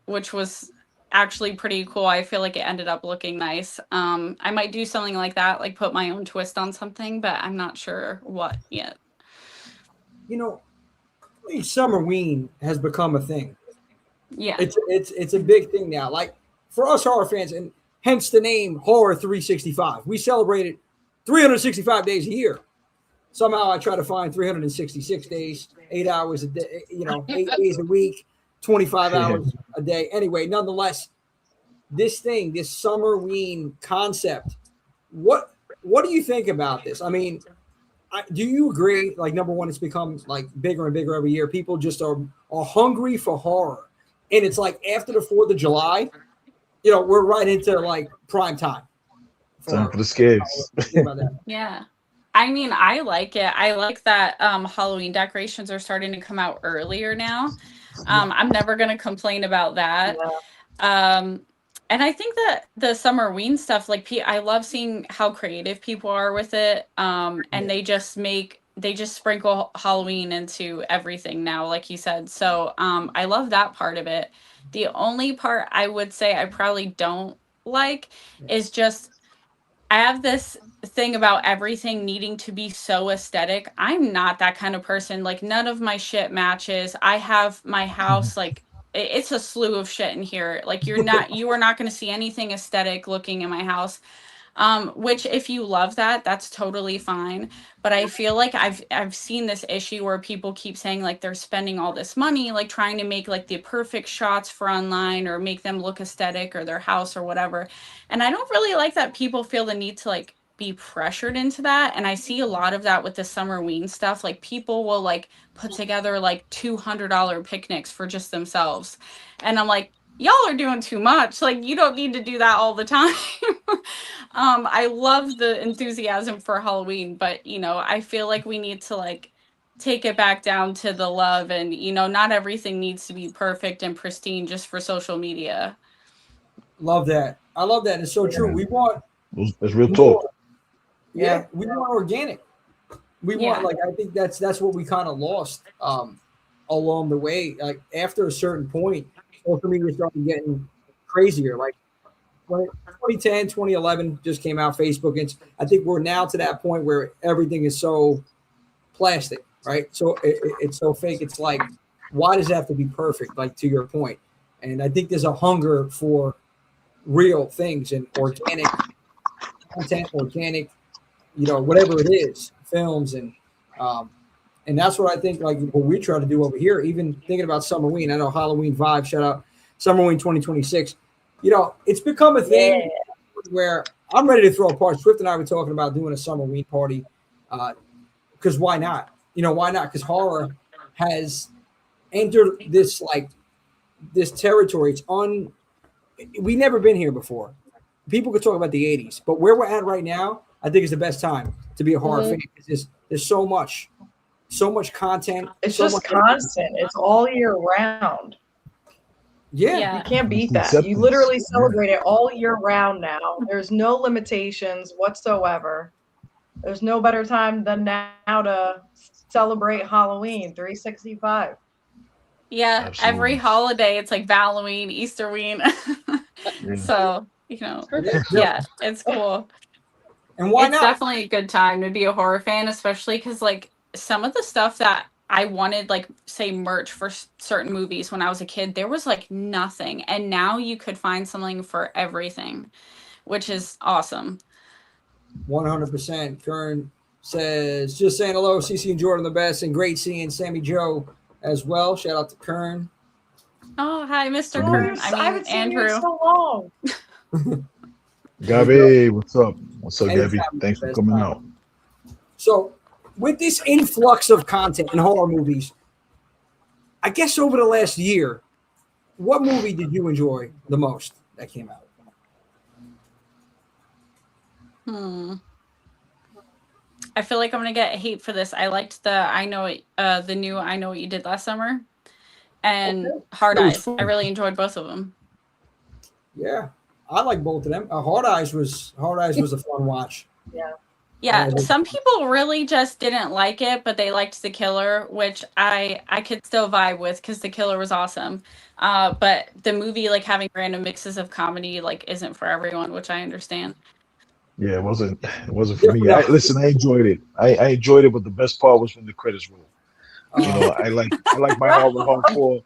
which was actually pretty cool. I feel like it ended up looking nice. I might do something like that, like put my own twist on something, but I'm not sure what yet. You know, Summerween has become a thing. Yeah, it's a big thing now. Like for us horror fans, and hence the name Horror 365. We celebrate it 365 days a year. Somehow I try to find 366 days, 8 hours a day, 8 days a week, 25 hours a day. Anyway, nonetheless, this Summerween concept, what do you think about this? I mean, do you agree? Like, number one, it's become like bigger and bigger every year. People just are hungry for horror. And it's like after the 4th of July, we're right into like prime time. Time for the scares. Yeah. I mean, I like it. I like that Halloween decorations are starting to come out earlier now. I'm never going to complain about that. And I think that the Summerween stuff, like I love seeing how creative people are with it. And they just sprinkle Halloween into everything now, like you said. So I love that part of it. The only part I would say I probably don't like is just, I have this thing about everything needing to be so aesthetic. I'm not that kind of person. Like, none of my shit matches. I have my house, like, it's a slew of shit in here. Like, you are not going to see anything aesthetic looking in my house. Which if you love that, that's totally fine. But I feel like I've seen this issue where people keep saying like they're spending all this money, like trying to make like the perfect shots for online or make them look aesthetic or their house or whatever. And I don't really like that people feel the need to like be pressured into that. And I see a lot of that with the Summerween stuff. Like, people will like put together like $200 picnics for just themselves. And I'm like, y'all are doing too much. Like, you don't need to do that all the time. I love the enthusiasm for Halloween, but I feel like we need to like take it back down to the love, and not everything needs to be perfect and pristine just for social media. Love that. I love that. It's so true. We want it's real talk. Yeah, we want organic. We want, like, I think that's what we kind of lost along the way. Like, after a certain point, social media started getting crazier. Like 2010, 2011 just came out, Facebook. And I think we're now to that point where everything is so plastic, right? So it's so fake. It's like, why does it have to be perfect? Like, to your point. And I think there's a hunger for real things and organic content, organic, whatever it is, films. And that's what I think, like, what we try to do over here, even thinking about Summerween. I know Halloween vibe, shout out Summerween 2026. It's become a thing where I'm ready to throw a party. Swift and I were talking about doing a Summerween party because why not? Why not? Because horror has entered this territory. We've never been here before. People could talk about the 80s, but where we're at right now, I think is the best time to be a horror fan. There's so much content. It's just constant. It's all year round. Yeah. You can't beat that. Acceptance. You literally celebrate it all year round now. There's no limitations whatsoever. There's no better time than now to celebrate Halloween 365. Yeah, Absolutely. every holiday it's like Halloween, Easterween. So, yeah, it's cool. And why it's not? definitely a good time to be a horror fan, especially because like some of the stuff that I wanted, like say merch for certain movies when I was a kid, there was like nothing, and now you could find something for everything, which is awesome. 100%. Kern says, just saying hello, CC and Jordan the best, and great seeing Sammy Joe as well. Shout out to Kern. Oh, hi, Mr. Oh, Kern. I I mean, haven't seen you in Andrew. so long. Gabby, what's up? What's up, Anytime, Gabby? Thanks for best coming time. out. So, with this influx of content in horror movies, I guess over the last year, what movie did you enjoy the most that came out? I feel like I'm gonna get hate for this. I liked the new I Know What You Did Last Summer, and Hard That was Eyes. fun. I really enjoyed both of them. Yeah, I like both of them. Hard Eyes was a fun watch. Yeah, some people really just didn't like it, but they liked the killer, which I could still vibe with because the killer was awesome. But the movie, like having random mixes of comedy, like isn't for everyone, which I understand. Yeah, it wasn't for me. I enjoyed it. I enjoyed it, but the best part was when the credits rolled. You know, I like my horror hardcore.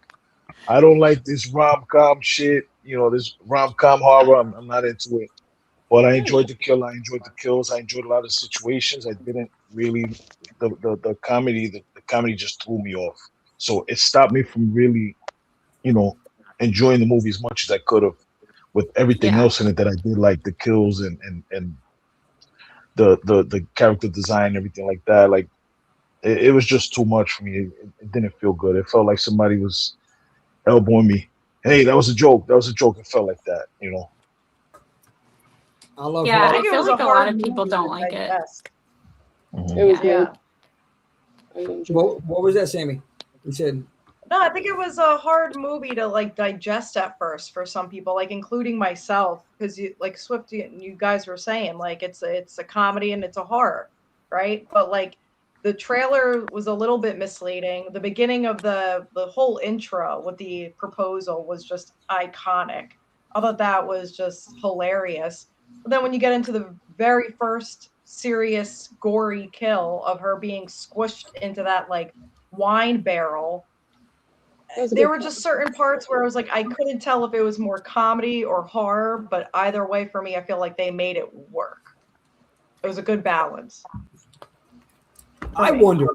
I don't like this rom-com shit. You know, this rom-com horror. I'm not into it. But I enjoyed the kill. I enjoyed the kills. I enjoyed a lot of situations. I didn't really the comedy. The comedy just threw me off. So it stopped me from really, you know, enjoying the movie as much as I could have. With everything else in it that I did, like the kills and the character design, and everything like that. Like it was just too much for me. It didn't feel good. It felt like somebody was elbowing me. Hey, that was a joke. That was a joke. It felt like that, you know. Yeah, I feel like a lot of people don't like it. It was good. What was that, Sammy? You said. No, I think it was a hard movie to like digest at first for some people, like including myself, because like Swift, you guys were saying like it's a comedy and it's a horror, right? But like the trailer was a little bit misleading. The beginning of the whole intro with the proposal was just iconic. I thought that was just hilarious. But then when you get into the very first serious gory kill of her being squished into that like wine barrel, there were just certain parts where I was like, I couldn't tell if it was more comedy or horror, but either way for me, I feel like they made it work. It was a good balance. I wonder,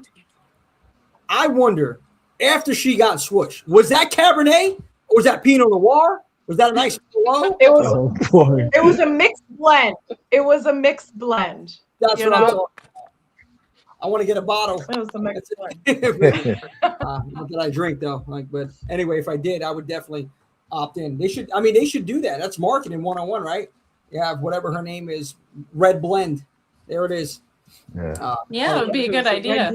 after she got swooshed, was that Cabernet or was that Pinot Noir? Was that a nice low? It was a mixed blend. It was a mixed blend. That's what I'm talking. I want to get a bottle. It was the mixed blend. Not that I drink though. Like, but anyway, if I did, I would definitely opt in. They should do that. That's marketing 101, right? You have whatever her name is, Red Blend. There it is. Yeah. Yeah, it would be a good idea.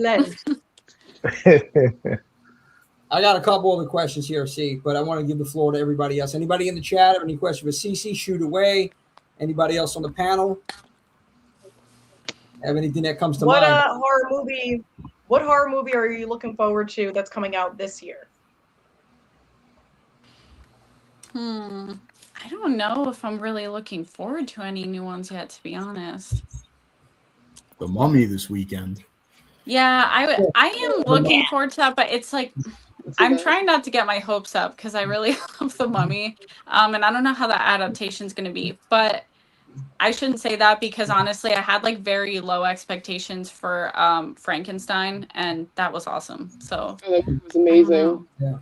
I got a couple other questions here, but I want to give the floor to everybody else. Anybody in the chat have any questions for CC? Shoot away. Anybody else on the panel have anything that comes to mind? What horror movie are you looking forward to that's coming out this year? I don't know if I'm really looking forward to any new ones yet, to be honest. The Mummy this weekend. Yeah, I am looking forward to that, but it's like I'm trying not to get my hopes up because I really love The Mummy, and I don't know how that adaptation is going to be. But I shouldn't say that because honestly, I had like very low expectations for Frankenstein, and that was awesome. So that was amazing. Yeah.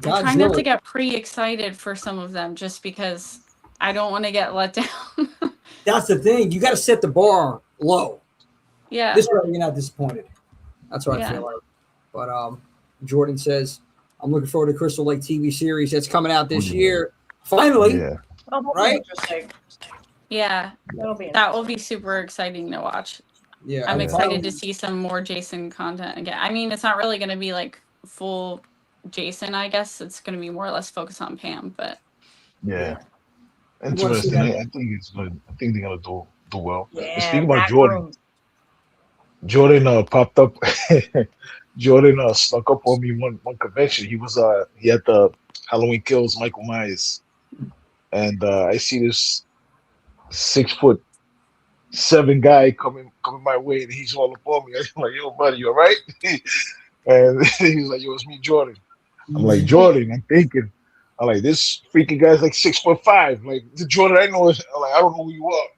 I'm trying not to get pre-excited for some of them just because I don't want to get let down. That's the thing. You got to set the bar low. Yeah. This way you're not disappointed. That's what I feel like. But Jordan says, I'm looking forward to Crystal Lake TV series that's coming out this year. Finally. Yeah. Right? Interesting. Yeah. That will be super exciting to watch. Yeah. I'm excited to see some more Jason content again. I mean, it's not really going to be like full Jason, I guess it's going to be more or less focused on Pam. But Yeah. You wanna see Interesting. that? I think it's good. I think they're gonna do well. And Yeah, speaking about back Jordan, rooms. Jordan popped up. Jordan snuck up on me one convention. He had the Halloween Kills Michael Myers, and I see this 6'7" guy coming my way, and he's all up on me. I'm like, yo, buddy, you all right? And he's like, yo, it's me, Jordan. I'm like, Jordan. I'm like, this freaking guy's like 6'5". Like, the Jordan I know. I'm like, I don't know who you are.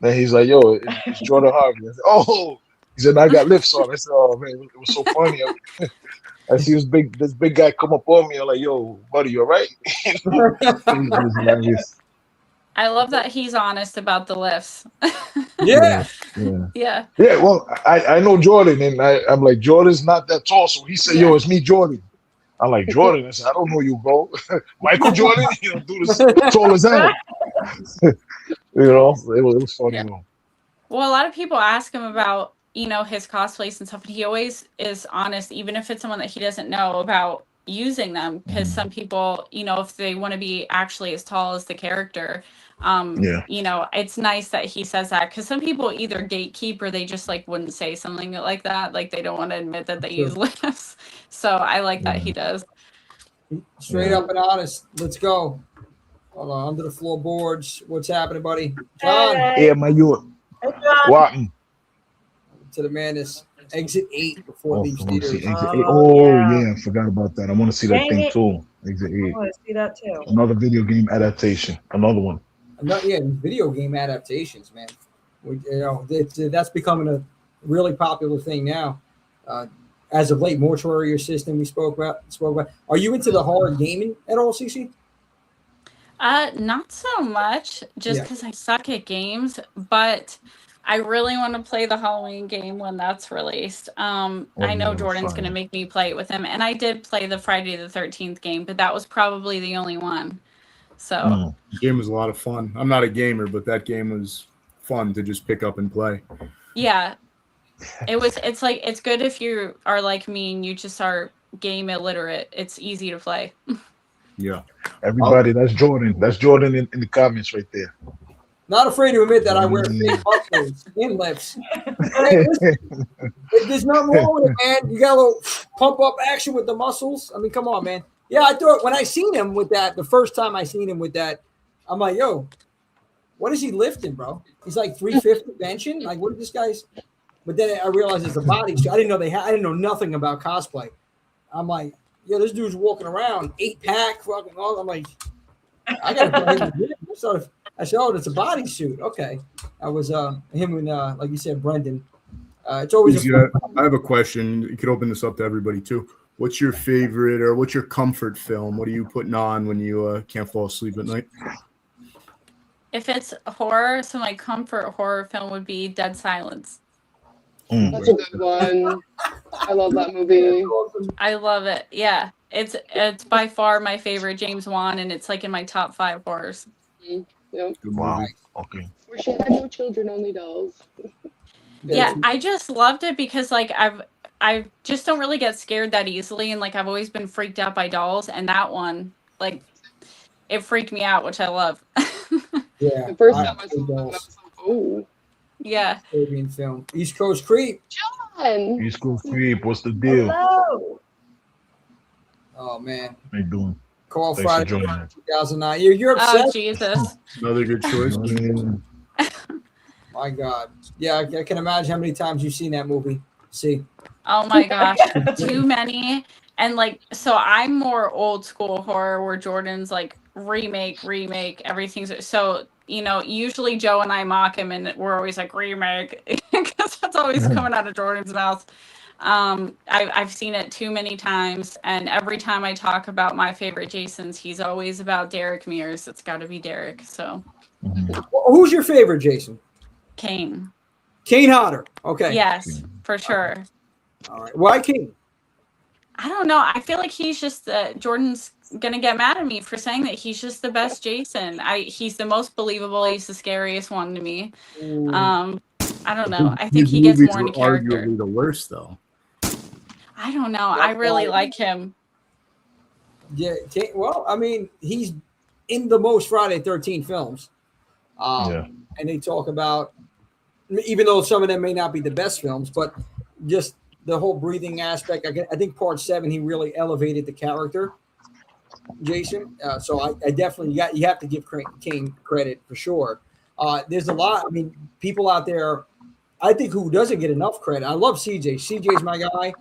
Then he's like, yo, it's Jordan Harvey. I said, oh. He said, I got lifts on. I said, oh man, it was so funny. I see this big guy come up on me. I'm like, yo, buddy, you all right? It was hilarious. I love that he's honest about the lifts. Yeah. Yeah. Yeah, well, I know Jordan, and I'm like, Jordan's not that tall. So he said, yo, it's me, Jordan. I'm like, Jordan. I said, I don't know you, bro. Michael Jordan, dude is tall as hell. It was funny. Yeah. Well, a lot of people ask him about, his cosplays and stuff, and he always is honest, even if it's someone that he doesn't know, about using them, because some people, if they want to be actually as tall as the character, it's nice that he says that, because some people either gatekeep or they just wouldn't say something like that, like they don't want to admit that they use lifts. So I like that he does. Straight up and honest. Let's go. Hold on, under the floorboards. What's happening, buddy? John. Yeah, my you. What? To the man is exit 8 before these theaters. Exit 8. Yeah, I forgot about that. I want to see that thing too. Exit 8. I want to see that too. Another video game adaptation. Another one. Video game adaptations, man. That's becoming a really popular thing now. As of late, Mortuary System we spoke about. Are you into the horror gaming at all, Cece? Not so much, just because I suck at games, but I really want to play the Halloween game when that's released. I know Jordan's going to make me play it with him, and I did play the Friday the 13th game, but that was probably the only one. So the game was a lot of fun. I'm not a gamer, but that game was fun to just pick up and play. Yeah, it's good if you are like me and you just are game illiterate. It's easy to play. Yeah. Everybody, that's Jordan. That's Jordan in the comments right there. Not afraid to admit that I wear fake muscles and lips. Hey, listen, there's nothing wrong with it, man. You got a little pump up action with the muscles. I mean, come on, man. Yeah, I thought when I seen him with that, the first time I seen him with that, I'm like, yo, what is he lifting, bro? He's like 350 benching. Like, what are this guy's? But then I realized it's a body suit. I didn't know nothing about cosplay. I'm like, yeah, this dude's walking around 8-pack, fucking all. I'm like, I gotta play him. I said, oh, it's a bodysuit. Okay. I was him and like you said, Brendan. It's always I have a question. You could open this up to everybody too. What's your favorite or what's your comfort film? What are you putting on when you can't fall asleep at night? If it's horror, so my comfort horror film would be Dead Silence. That's a good one. I love that movie. I love it. Yeah. It's by far my favorite James Wan, and it's in my top 5 horrors. Yep. Wow. Okay. Where she had no children, only dolls. Yeah, I just loved it because I just don't really get scared that easily, and I've always been freaked out by dolls, and that one it freaked me out, which I love. Yeah. The first time I saw that, I was like, oh. Yeah. Arabian film. East Coast Creep. John. East Coast Creep. What's the deal? Hello. Oh man. How you doing? Call Thanks Friday for joining. 2009. You're upset. Oh Jesus. Another good choice. My God. Yeah, I can imagine how many times you've seen that movie. See. Oh my gosh, too many. And so I'm more old school horror where Jordan's remake, everything's so usually Joe and I mock him and we're always remake because that's always coming out of Jordan's mouth. I've seen it too many times, and every time I talk about my favorite Jasons, he's always about Derek Mears. It's got to be Derek. So, who's your favorite Jason? Kane. Kane Hodder. Okay. Yes, for sure. All right. Why Kane? I don't know. I feel like he's just Jordan's gonna get mad at me for saying that he's just the best Jason. He's the most believable. He's the scariest one to me. I don't know. I think he gets more into character. Arguably the worst though. I don't know. I really like him. Yeah. Well, I mean, he's in the most Friday 13 films. And they talk about, even though some of them may not be the best films, but just the whole breathing aspect. I think part 7, he really elevated the character, Jason. So I definitely, you have to give Kane credit for sure. There's a lot. I mean, people out there, I think, who doesn't get enough credit. I love CJ. CJ's my guy,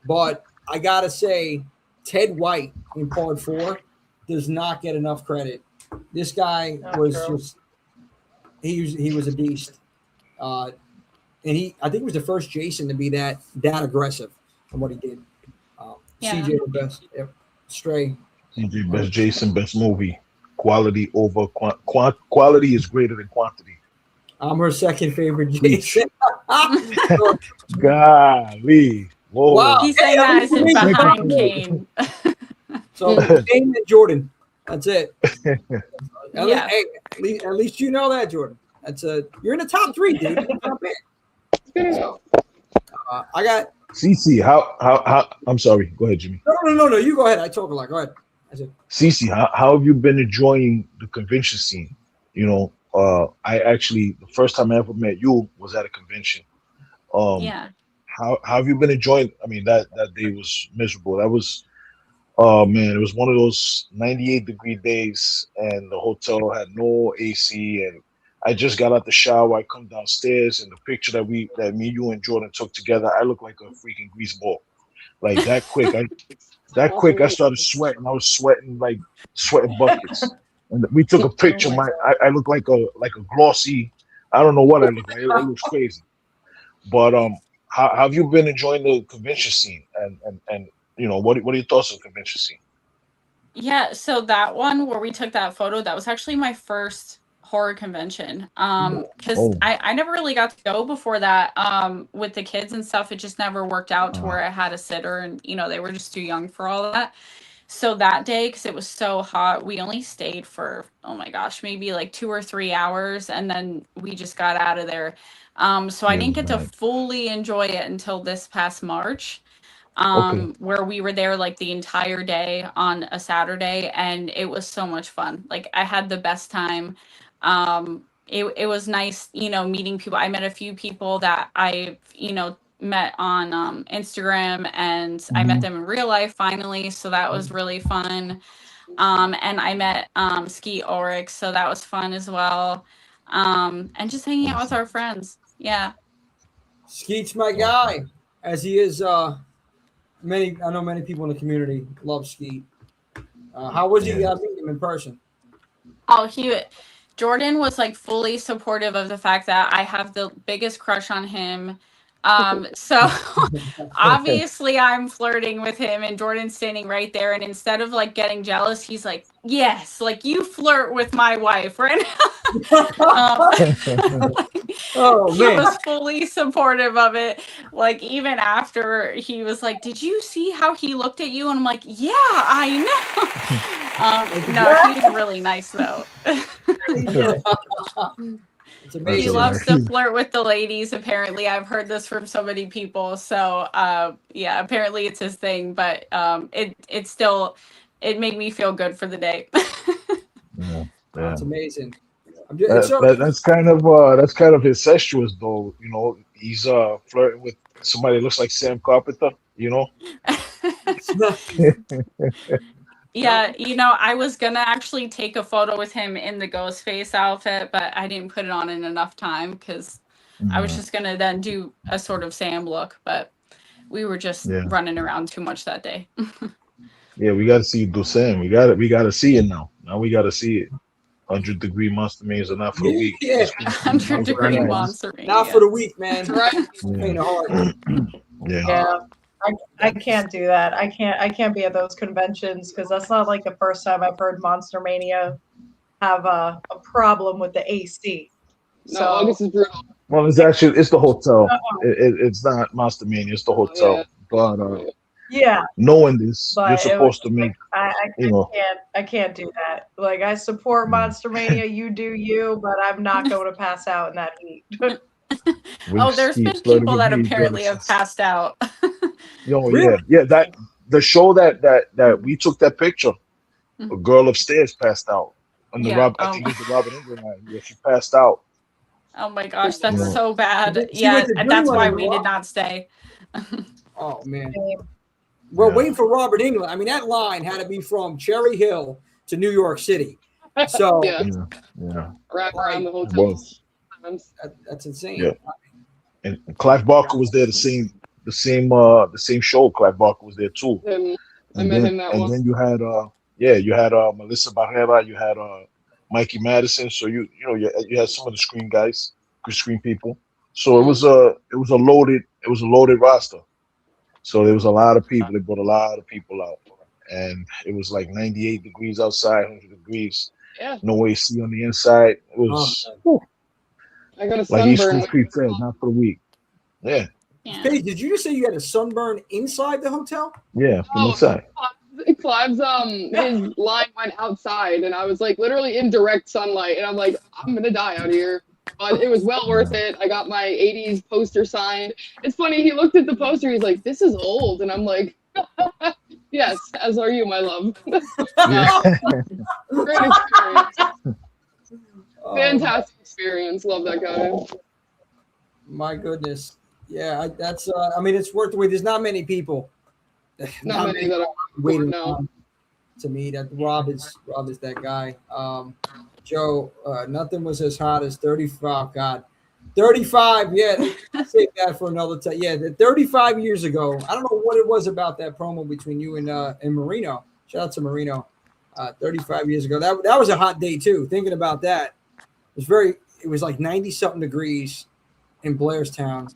but I gotta say, Ted White in part 4 does not get enough credit. This guy was just, he was a beast. And I think he was the first Jason to be that aggressive on what he did. CJ the best. Yep. Stray. CJ best Jason, best movie. Quality over quality is greater than quantity. I'm her second favorite Jason. Golly. Whoa. Wow. He's saying that as in behind Kane. So Kane and Jordan. That's it. Yeah. At least you know that, Jordan. You're in the top 3, dude. I got CC. How? I'm sorry. Go ahead, Jimmy. No. You go ahead. I talk a lot. Go ahead. CC, how have you been enjoying the convention scene? You know, I actually, the first time I ever met you was at a convention. How have you been enjoying? I mean, that day was miserable. That was, oh man, it was one of those 98-degree days, and the hotel had no AC, and I just got out the shower. I come downstairs, and the picture that me, you, and Jordan took together, I look like a freaking grease ball, like that quick. I started sweating. I was sweating buckets. And we took a picture. I look like a glossy. I don't know what I look like. It looks crazy. But how have you been enjoying the convention scene? And you know, what are your thoughts on the convention scene? Yeah, so that one where we took that photo, that was actually my first horror convention. Because I never really got to go before that. With the kids and stuff, it just never worked out to where I had a sitter, and you know, they were just too young for all that. So that day, because it was so hot, we only stayed for, oh my gosh, maybe like 2 or 3 hours, and then we just got out of there. So I didn't get to fully enjoy it until this past March, where we were there like the entire day on a Saturday, and it was so much fun. Like, I had the best time. It was nice, you know, meeting people. I met a few people that I, you know, met on Instagram, and I met them in real life finally, so that was really fun. And I met Skeet Ulrich, so that was fun as well. And just hanging out with our friends. Yeah, Skeet's my guy, as he is. I know many people in the community love Skeet. How was he meeting him in person? Oh, Jordan was like fully supportive of the fact that I have the biggest crush on him. So obviously I'm flirting with him, and Jordan's standing right there, and instead of like getting jealous, he's like, yes, like, you flirt with my wife right now. He was fully supportive of it. Like, even after, he was like, did you see how he looked at you? And I'm like, yeah, I know. No, he's really nice though. He loves to flirt with the ladies, apparently. I've heard this from so many people. So yeah, apparently it's his thing, but it made me feel good for the day. That's amazing. That's kind of incestuous, though. You know, he's flirting with somebody that looks like Sam Carpenter, you know. Yeah, you know, I was gonna actually take a photo with him in the ghost face outfit, but I didn't put it on in enough time because I was just gonna then do a sort of Sam look, but we were just running around too much that day. Yeah, we got to see you do Sam. We got to see it now. Now we got to see it. 100-degree monster means are not for the week. Yeah, 100-degree monster means. Not for the week, man. Right? Yeah. I can't do that. I can't be at those conventions because that's not like the first time I've heard Monster Mania have a problem with the AC. No, August is brutal. Well, it's the hotel. It's not Monster Mania. It's the hotel. But knowing this, you're supposed to make. I can't do that. Like, I support Monster Mania. You do you, but I'm not going to pass out in that heat. Oh, there's been people that apparently have passed out. Really? Yeah. the show that we took that picture, a girl upstairs passed out. On the I think it's the Robert England line. Yeah, she passed out. Oh my gosh, that's Yeah. so bad. She went Yeah, to that's why Dreamland we and did not stay. Oh man. We're waiting for Robert England. I mean, that line had to be from Cherry Hill to New York City. So Yeah. Wrap around the hotel. That's insane. Yeah. And Clive Barker was there the same show. Clive Barker was there too. I met him that one. And then you had you had Melissa Barrera, you had Mikey Madison. So you had some of the screen guys, screen people. So it was a loaded roster. So there was a lot of people. They brought a lot of people out, and it was like 98 degrees outside, 100 degrees. Yeah. No AC on the inside. It was I got a like East sunburn. Coast Street Fair, not for the week. Yeah. Paige, did you just say you had a sunburn inside the hotel? Yeah, from inside. Clive's his line went outside, and I was like literally in direct sunlight, and I'm like, I'm gonna die out here. But it was well worth it. I got my 80s poster signed. It's funny, he looked at the poster, he's like, this is old, and I'm like, yes, as are you, my love. Great experience. Fantastic experience. Love that guy. My goodness. Yeah, that's I mean, it's worth the wait. There's not many people. Not many that are waiting now. To me. That Rob is that guy. Joe, nothing was as hot as 35. Oh, God, 35. Yeah, save that for another time. Yeah, 35 years ago. I don't know what it was about that promo between you and Marino. Shout out to Marino. 35 years ago. That was a hot day too. Thinking about that, it was like 90 something degrees in Blairstown,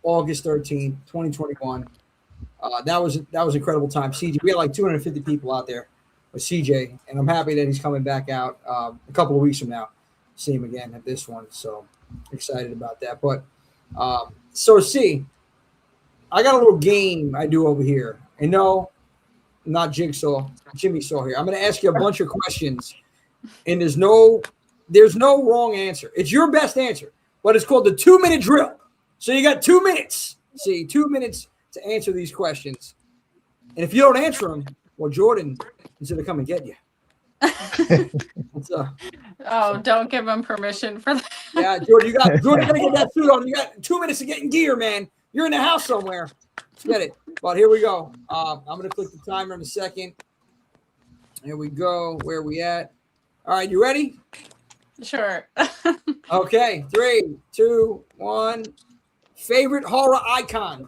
August 13th, 2021. That was incredible time. CJ, we had like 250 people out there with CJ, and I'm happy that he's coming back out a couple of weeks from now. See him again at this one, so excited about that. But so see, I got a little game I do over here, and no, not Jigsaw, Jimmy Saw here. I'm going to ask you a bunch of questions, and there's no wrong answer. It's your best answer, but it's called the 2-minute drill. So you got 2 minutes. See, 2 minutes to answer these questions, and if you don't answer them, well, Jordan is going to come and get you. Don't give him permission for that. Yeah, Jordan, you got to get that suit on. You got 2 minutes to get in gear, man. You're in the house somewhere. Let's get it. But here we go. I'm going to click the timer in a second. Here we go. Where are we at? All right, you ready? Sure. Okay, 3, 2, 1. Favorite horror icon?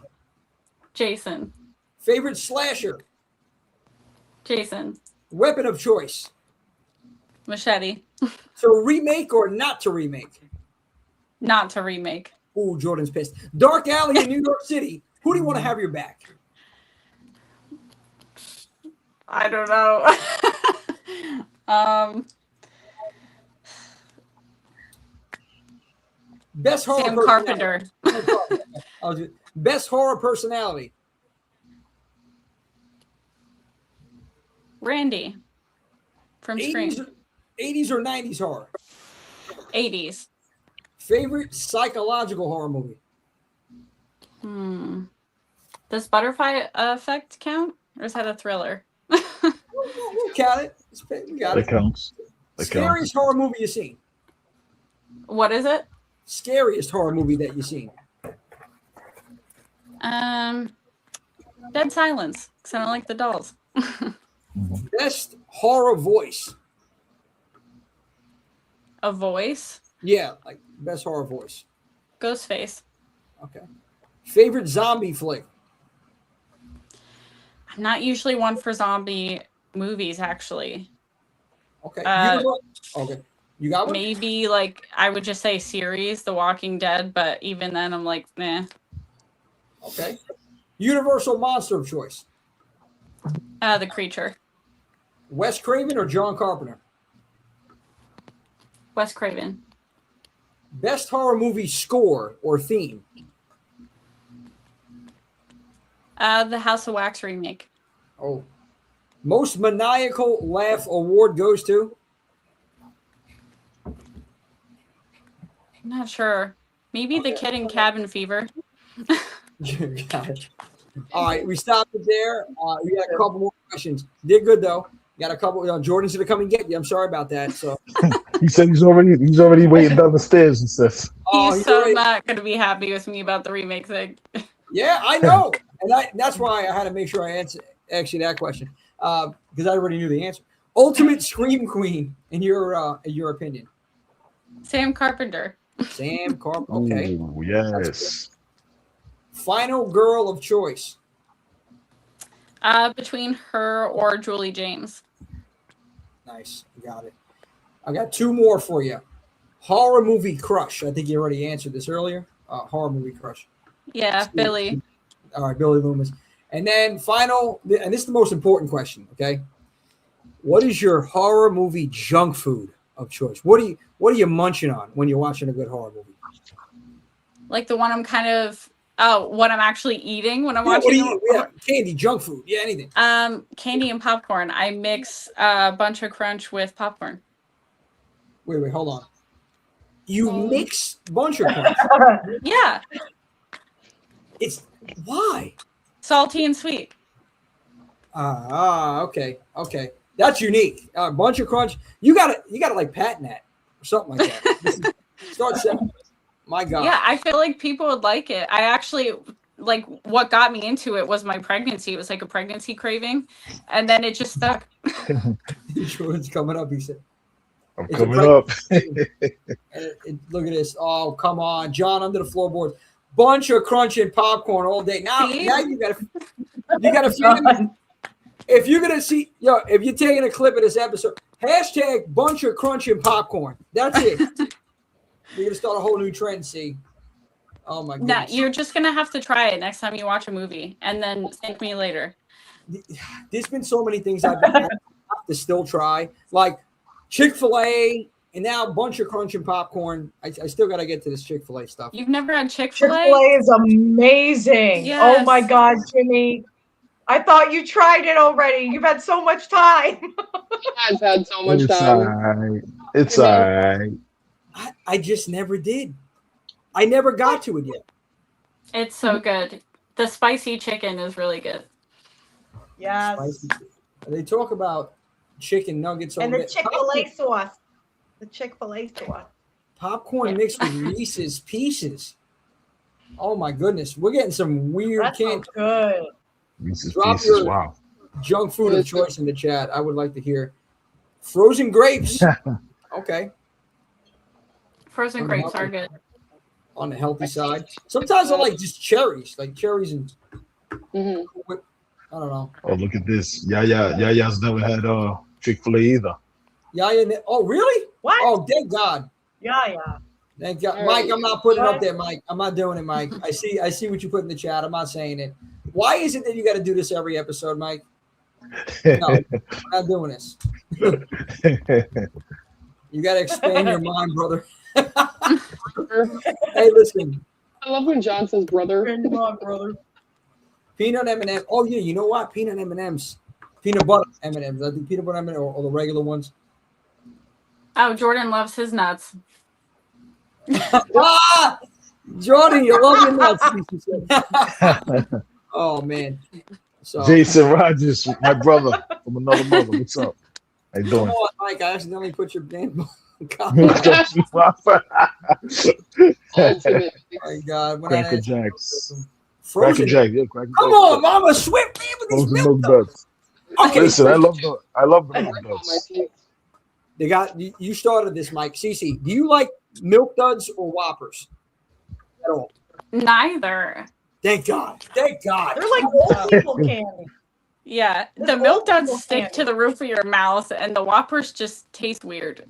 Jason. Favorite slasher? Jason. Weapon of choice? Machete. To remake or not to remake? Not to remake. Ooh, Jordan's pissed. Dark alley in New York City. Who do you want to have your back? I don't know. Best horror Sam Carpenter. Best horror personality? Randy from Scream. 80s or 90s horror? 80s. Favorite psychological horror movie? Does Butterfly Effect count? Or is that a thriller? We'll count it. We got it. That counts. Scariest horror movie you've seen? What is it? Scariest horror movie that you've seen? Dead Silence. Because I don't like the dolls. Best horror voice? A voice? Yeah, like best horror voice. Ghostface. Okay. Favorite zombie flick? I'm not usually one for zombie movies, actually. Okay. Okay. You got one? Maybe like I would just say series, The Walking Dead, but even then I'm like, nah. Okay. Universal monster of choice? The Creature. Wes Craven or John Carpenter? Wes Craven. Best horror movie score or theme? The House of Wax remake. Oh. Most maniacal laugh award goes to? I'm not sure. Maybe the kid in Cabin Fever. You got it. All right, we stopped it there. We got a couple more questions. Did good though. Got a couple. Jordan's gonna come and get you. I'm sorry about that. So He said he's already waiting down the stairs and stuff. He's so not going to be happy with me about the remake thing. Yeah, I know, and that's why I had to make sure I asked you that question because I already knew the answer. Ultimate scream queen, in your opinion? Sam Carpenter. Sam Carpenter. Okay. Ooh, yes. Final girl of choice. Between her or Julie James. Nice, got it. I got two more for you. Horror movie crush. I think you already answered this earlier. Horror movie crush. Yeah, Billy. All right, Billy Loomis. And then final, and this is the most important question, okay? What is your horror movie junk food of choice? What are you munching on when you're watching a good horror movie? Like the one I'm what I'm actually eating when I'm watching. Candy, junk food, anything. Candy and popcorn. I mix Bunch of Crunch with popcorn. Wait, hold on. You mix Bunch of Crunch? Yeah. It's why? Salty and sweet. Okay. That's unique. Bunch of Crunch. You gotta like patent that or something like that. Start selling. My God. Yeah, I feel like people would like it. I actually what got me into it was my pregnancy. It was like a pregnancy craving, and then it just stuck. Jordan's coming up. He said, "I'm coming up." Look at this. Oh, come on, John under the floorboards. Bunch of Crunch and popcorn all day. Now you gotta feed me. If you're gonna see, if you're taking a clip of this episode, hashtag Bunch of Crunch and popcorn. That's it. You're gonna start a whole new trend. See. Oh my goodness. Nah, you're just gonna have to try it next time you watch a movie, and then thank me later. There's been so many things I've have to still try, like Chick-fil-A, and now Bunch of Crunch and popcorn. I still got to get to this Chick-fil-A stuff. You've never had Chick-fil-A? Chick-fil-A is amazing. Yes. Oh my God, Jimmy. I thought you tried it already. You've had so much time. He has had so much time. It's all right. I just never did. I never got to it yet. It's so good. The spicy chicken is really good. Yes. They talk about chicken nuggets and the Chick-fil-A sauce. The Chick-fil-A sauce. Popcorn mixed with Reese's Pieces. Oh my goodness. We're getting some weird candy. So good. Reese's Drop Pieces, your wow. junk food of choice in the chat. I would like to hear frozen grapes. Okay. Frozen grapes are good. On the healthy side. Sometimes I like just cherries, and I don't know. Oh, look at this. Yaya's never had Chick-fil-A either. Oh, really? What? Oh, thank God. Yaya. Thank God. Mike, I'm not putting it up there, Mike. I'm not doing it, Mike. I see what you put in the chat. I'm not saying it. Why is it that you got to do this every episode, Mike? No, I'm not doing this. You got to expand your mind, brother. Hey, listen. I love when John says brother. Brother. Peanut M&M. Oh, yeah, you know what? Peanut M&M's. Peanut butter M&M's. I think peanut butter M&M or the regular ones. Oh, Jordan loves his nuts. Jordan, you love your nuts. Oh, man. So, Jason Rogers, my brother from another mother. What's up? How you doing? Come on, Mike. I accidentally put your damn My God. Cracker Jacks. Frozen. Cracker Jack. Yeah, Cracker Come Jack. on, Mama. Swift me with these milk duds. Okay. Listen, I love the milk duds. They got you started this, Mike. Cece, do you like milk duds or Whoppers at all? Neither. Thank God. Thank God. They're like old people candy. Yeah, the milk duds stick to the roof of your mouth, and the Whoppers just taste weird.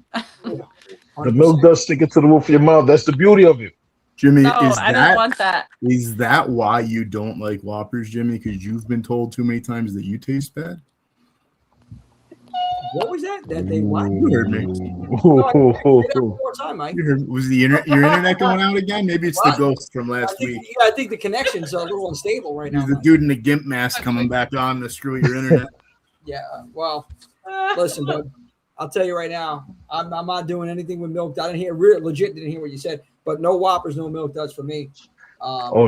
The milk does stick it to the roof of your mouth. That's the beauty of it. Jimmy, No, I don't want that. Is that why you don't like Whoppers, Jimmy? Because you've been told too many times that you taste bad? What was that? That they what? You heard me. One more time, Mike. Was your internet going out again? Maybe it's the ghost from last week. Yeah, I think the connection's a little unstable right now. There's the dude in the GIMP mask coming back on to screw your internet. Yeah, well, listen, bud. I'll tell you right now, I'm not doing anything with milk. I didn't hear what you said, but no Whoppers, no milk duds for me.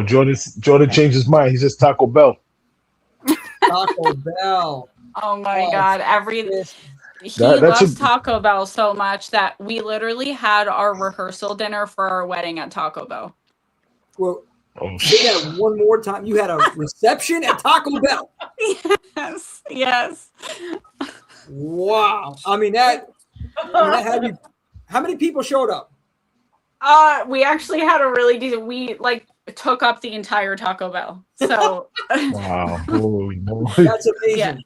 Jordan changed his mind. He says Taco Bell. Taco Bell. Oh my God. He That's loves a Taco Bell so much that we literally had our rehearsal dinner for our wedding at Taco Bell. Well, oh, say that one more time. You had a reception at Taco Bell. Yes, yes. Wow. I mean that had you. How many people showed up? We actually had a really decent. We like took up the entire Taco Bell. So wow. Holy moly. That's amazing. Yeah.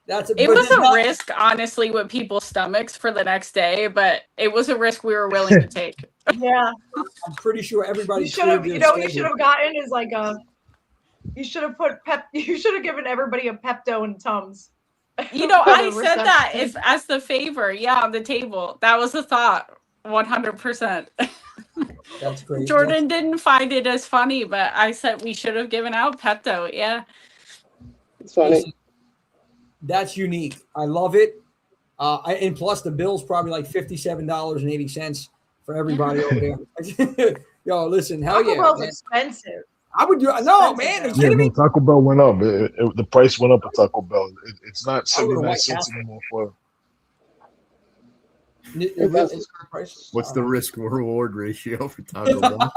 It but was it's a not- risk, honestly, with people's stomachs for the next day, but it was a risk we were willing to take. Yeah. I'm pretty sure everybody You should have, cleared you their know, you should schedule. have gotten is like you should have put you should have given everybody a Pepto and Tums. You know, For I the said that reception. as the favor, yeah, on the table. That was a thought, 100%. That's crazy. Jordan didn't find it as funny, but I said we should have given out Pepto. Yeah. It's funny. That's unique. I love it. And plus the bill's probably like $57.80 for everybody over there. Yo, listen, hell Taco yeah. Bell's Man. expensive. I would do no, man. Are you Yeah, kidding me? no, Taco Bell went up. The price went up at Taco Bell. It's not I go to 79 White cents Castle. anymore for. What's the risk reward ratio for Taco Bell?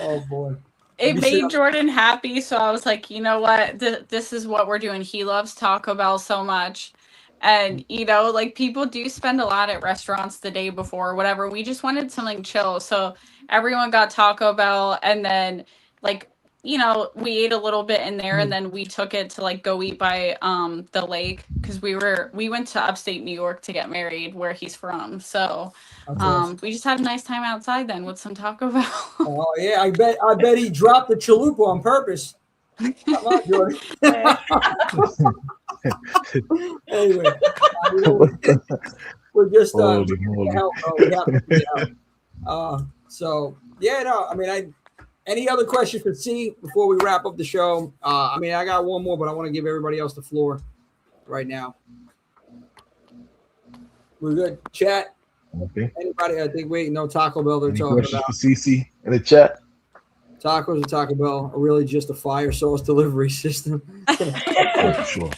Oh boy. It You made should- Jordan happy, so I was like, you know what? This is what we're doing. He loves Taco Bell so much. And, you know, like people do spend a lot at restaurants the day before or whatever. We just wanted something chill. So everyone got Taco Bell. And then, like, you know, we ate a little bit in there and then we took it to like go eat by the lake because we went to upstate New York to get married where he's from. So we just had a nice time outside then with some Taco Bell. Oh yeah, I bet he dropped the chalupa on purpose. Come on, Jordan. Anyway, we're just Holy moly. So yeah, no, I mean, any other questions for C before we wrap up the show? I mean, I got one more, but I want to give everybody else the floor right now. We're good. Chat. Okay. Anybody? I think no Taco Bell. They're Any talking questions about for CC in the chat? tacos and Taco Bell are really just a fire sauce delivery system. Oh, for sure.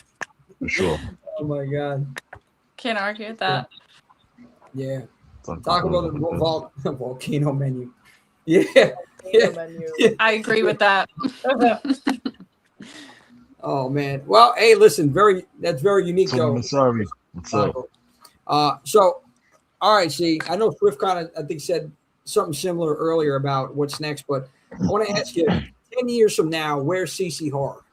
For sure. Oh my god. Can't argue with that. Yeah. Taco Bell the volcano menu. Yeah. Yeah. I agree with that. Oh man. Well, hey, listen, that's very unique though. I'm sorry. What's up? So all right, see, I know Swift kind of I think said something similar earlier about what's next, but I want to ask you 10 years from now, where's CC Horror?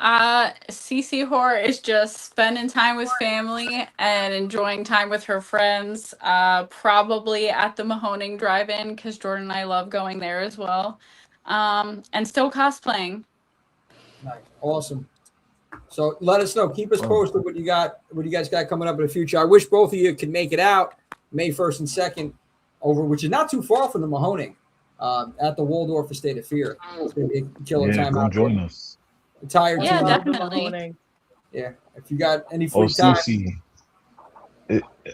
CC Horror is just spending time with family and enjoying time with her friends. Probably at the Mahoning Drive-In because Jordan and I love going there as well. And still cosplaying. Nice. Awesome. So let us know. Keep us posted what you guys got coming up in the future. I wish both of you could make it out May 1st and 2nd over, which is not too far from the Mahoning, at the Waldorf Estate of Fear. It's gonna be a killer time come out join there. us. Entire Yeah, team. definitely. Yeah. If you got any free time. CC.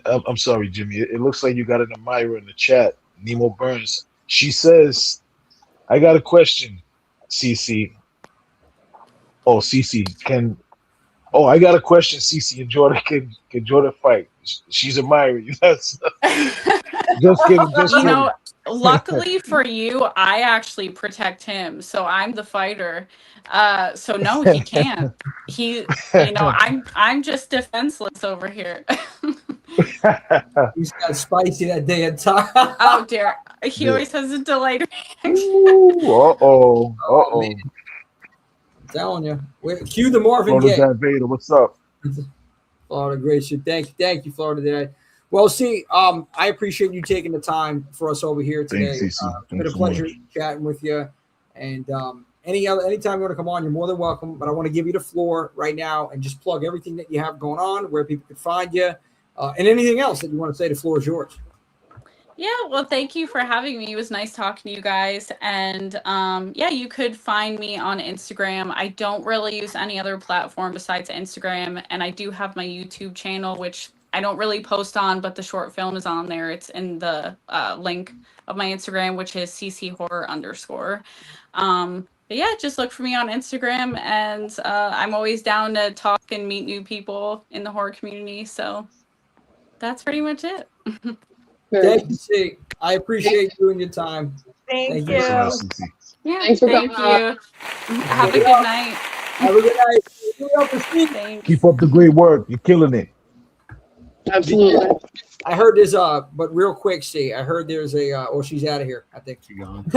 I'm sorry, Jimmy. It looks like you got an admirer in the chat, Nemo Burns. She says, I got a question, CC. Oh, CC, I got a question, CC. And Jordan, can Jordan fight? She's admiring you. That's just kidding. Just You kidding. know, luckily for you, I actually protect him, so I'm the fighter. So no, he can't. I'm just defenseless over here. He's got spicy that day at time. Oh dear, he always has a delayed reaction. Uh-oh. I'm telling you. Cue the Marvin Florida Gaye. Dad Vader, what's up? Florida, great shit. Thank you, Florida today. Well, see, I appreciate you taking the time for us over here today. Thanks, CC. It's been a Thanks so pleasure much. chatting with you. And anytime you want to come on, you're more than welcome. But I want to give you the floor right now and just plug everything that you have going on, where people can find you, and anything else that you want to say. The floor is yours. Yeah, well, thank you for having me. It was nice talking to you guys. And yeah, you could find me on Instagram. I don't really use any other platform besides Instagram. And I do have my YouTube channel, which I don't really post on, but the short film is on there. It's in the link of my Instagram, which is cchorror_. yeah, just look for me on Instagram, and I'm always down to talk and meet new people in the horror community. So that's pretty much it. Thank you, C. I appreciate you and your time. Thank you. Yeah, Thanks for thank coming. you. Have a good night. Have a good night. Keep up the great work. You're killing it. Absolutely. I heard there's but real quick, see, I heard there's a she's out of here. I think She gone.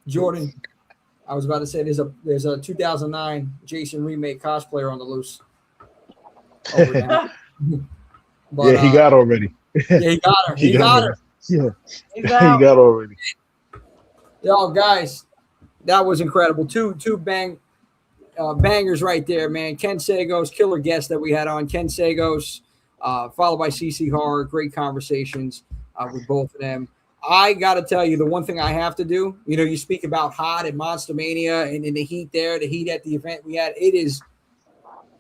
Jordan. I was about to say there's a 2009 Jason remake cosplayer on the loose. Over there. But, yeah, he got already. Yeah, he got her. He got her. Yeah, he out. got already. Yo, guys, that was incredible. Two bangers right there, man. Ken Sagoes, killer guest that we had on. Ken Sagoes, followed by CC Horror. Great conversations with both of them. I got to tell you, the one thing I have to do, you know, you speak about hot and Monster Mania and in the heat there, the heat at the event we had, it is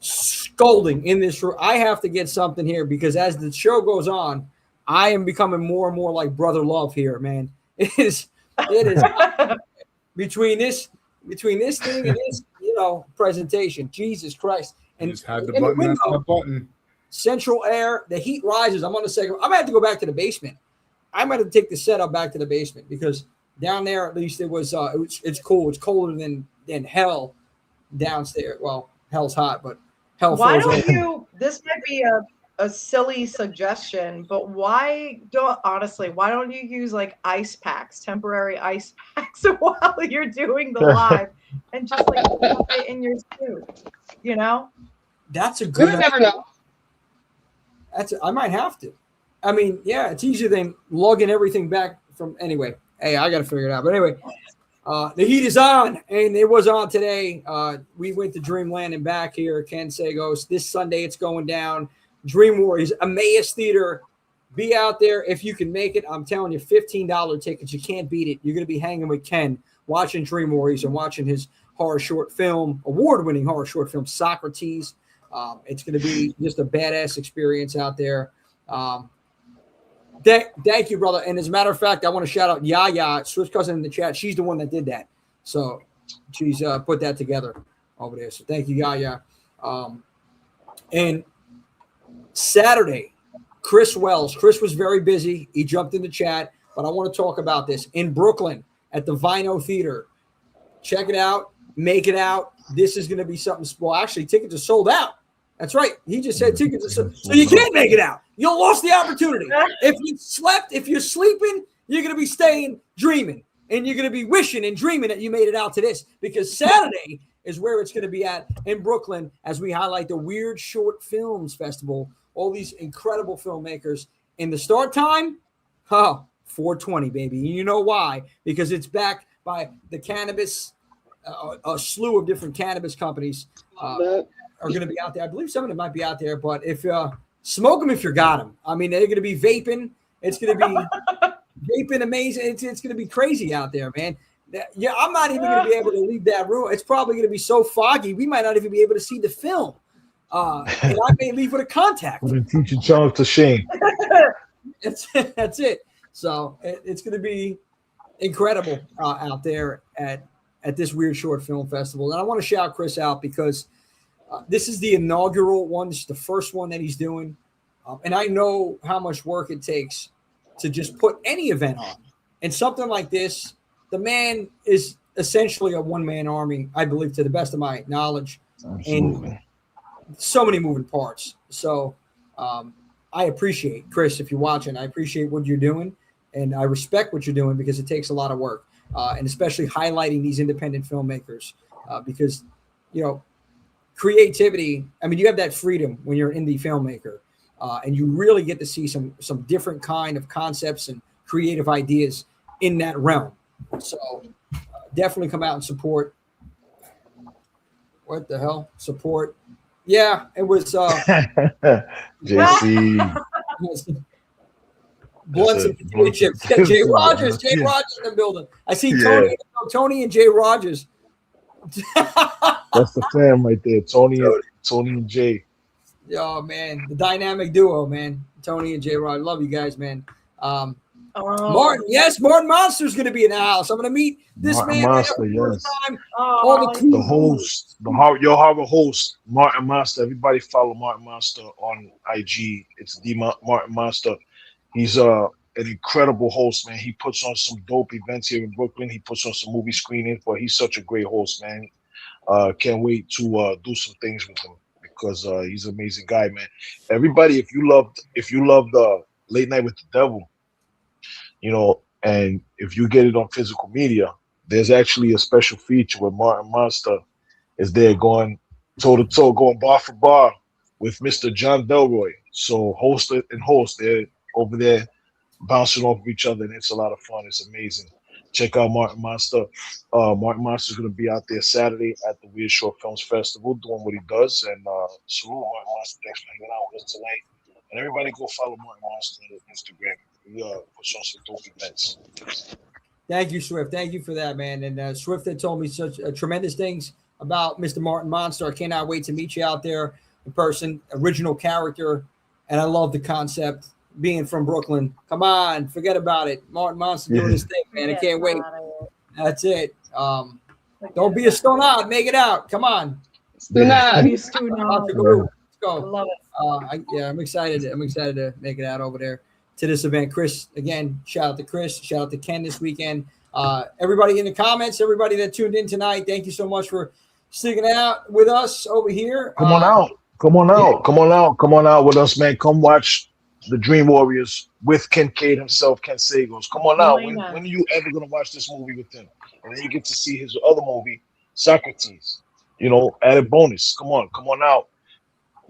scolding in this room. I have to get something here because as the show goes on, I am becoming more and more like Brother Love here, man. It is between this thing and this, you know, presentation. Jesus Christ. And Just had the in button. That's window, the button. central air, the heat rises. I'm on the second. I'm gonna have to go back to the basement. I'm gonna take the setup back to the basement because down there at least it's cool. It's colder than hell downstairs. Well, hell's hot, but hell. Why flows don't over. you? This might be a silly suggestion, but why don't you use like ice packs, temporary ice packs while you're doing the live and just like put it in your suit, you know? That's a good. You never know. I might have to. I mean, yeah, it's easier than lugging everything back from. Anyway, hey, I got to figure it out. But anyway, the heat is on, and it was on today. We went to Dreamland and back here at Ken Sagoes. This Sunday, it's going down. Dream Warriors, Emmaus Theatre. Be out there if you can make it. I'm telling you, $15 tickets. You can't beat it. You're going to be hanging with Ken, watching Dream Warriors and watching his horror short film, award-winning horror short film, Socrates. It's going to be just a badass experience out there. Thank you, brother. And as a matter of fact, I want to shout out Yaya, Swiss cousin in the chat. She's the one that did that. So she's put that together over there. So thank you, Yaya. And Saturday, Chris Wells. Chris was very busy. He jumped in the chat, but I want to talk about this. In Brooklyn at the Vino Theater. Check it out. Make it out. This is going to be something. Well, actually, tickets are sold out. That's right. He just said tickets are sold. So you can't make it out. You lost the opportunity. If you're sleeping, you're going to be staying dreaming. And you're going to be wishing and dreaming that you made it out to this. Because Saturday is where it's going to be at in Brooklyn as we highlight the Weird Short Films Festival. All these incredible filmmakers. In the start time, 4:20, baby. And you know why? Because it's backed by the cannabis, a slew of different cannabis companies are going to be out there. I believe some of them might be out there, but if smoke them if you got them. I mean, they're going to be vaping. It's going to be vaping amazing. It's going to be crazy out there, man. Yeah, I'm not even going to be able to leave that room. It's probably going to be so foggy, we might not even be able to see the film. And I may leave with a contact. We're teaching Charles to shame. That's it. So it's going to be incredible out there at this Weird Short Film Festival. And I want to shout Chris out because this is the inaugural one. This is the first one that he's doing. And I know how much work it takes to just put any event on. And something like this, the man is essentially a one-man army, I believe, to the best of my knowledge. Absolutely. And so many moving parts. So I appreciate, Chris, if you're watching, I appreciate what you're doing. And I respect what you're doing because it takes a lot of work. And especially highlighting these independent filmmakers because, you know, creativity, I mean, you have that freedom when you're an indie filmmaker and you really get to see some different kind of concepts and creative ideas in that realm. So definitely come out and support. What the hell? Support. Yeah, it was JC. Blunts and potato chips. Jay Rogers in the building. I see Tony and Jay Rogers. That's the fam right there. Tony and Jay. Oh man, the dynamic duo, man. Tony and Jay Rogers. Love you guys, man. Martin, yes, Martin Monster's going to be in the house. I'm going to meet this Martin man Monster, right now for the yes. first time. All the The host, your horror host, Martin Monster. Everybody follow Martin Monster on IG. It's the Martin Monster. He's an incredible host, man. He puts on some dope events here in Brooklyn. He puts on some movie screenings, but he's such a great host, man. Can't wait to do some things with him because he's an amazing guy, man. Everybody, if you loved Late Night with the Devil, you know, and if you get it on physical media, there's actually a special feature where Martin Monster is there going toe to toe, going bar for bar with Mr. John Delroy. So host and host, they're over there bouncing off of each other, and it's a lot of fun. It's amazing. Check out Martin Monster. Martin Monster's going to be out there Saturday at the Weird Short Films Festival doing what he does. And salute Martin Monster. Thanks for hanging out with us tonight. And everybody go follow Martin Monster on Instagram. We push on some dope events. Thank you, Swift. Thank you for that, man. And Swift had told me such tremendous things about Mr. Martin Monster. I cannot wait to meet you out there in person. Original character, and I love the concept. Being from Brooklyn, come on, forget about it. Martin Monster doing his thing, man. I can't wait. That's it. Don't be a stone out. Make it out. Come on. Stone out. Let's go. Love it. I'm excited. I'm excited to make it out over there to this event. Chris, again, shout out to Chris. Shout out to Ken this weekend. Everybody in the comments, everybody that tuned in tonight, thank you so much for sticking out with us over here. Come on out with us, man. Come watch the Dream Warriors with Kincaid himself, Ken Sagoes. Come on out. When are you ever going to watch this movie with him? And then you get to see his other movie, Socrates. You know, added bonus. Come on out.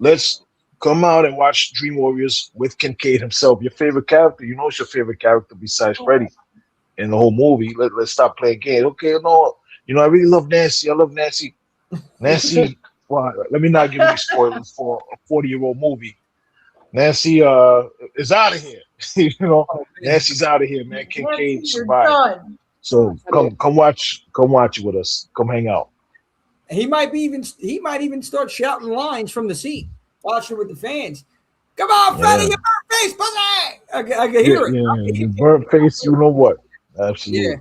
Let's come out and watch Dream Warriors with Kincaid himself. Your favorite character. You know it's your favorite character besides Freddy in the whole movie. Let's stop playing games. Okay, no. You know, I really love Nancy. I love Nancy. Nancy, well, let me not give you spoilers for a 40-year-old movie. Nancy is out of here. You know, Nancy's out of here, man. Kincaid survived. So come watch it with us. Come hang out. He might even start shouting lines from the seat, watching with the fans. Come on, Freddie, your burnt face, pussy! I can hear it. Yeah, your burnt face, you know what? Absolutely. Yeah.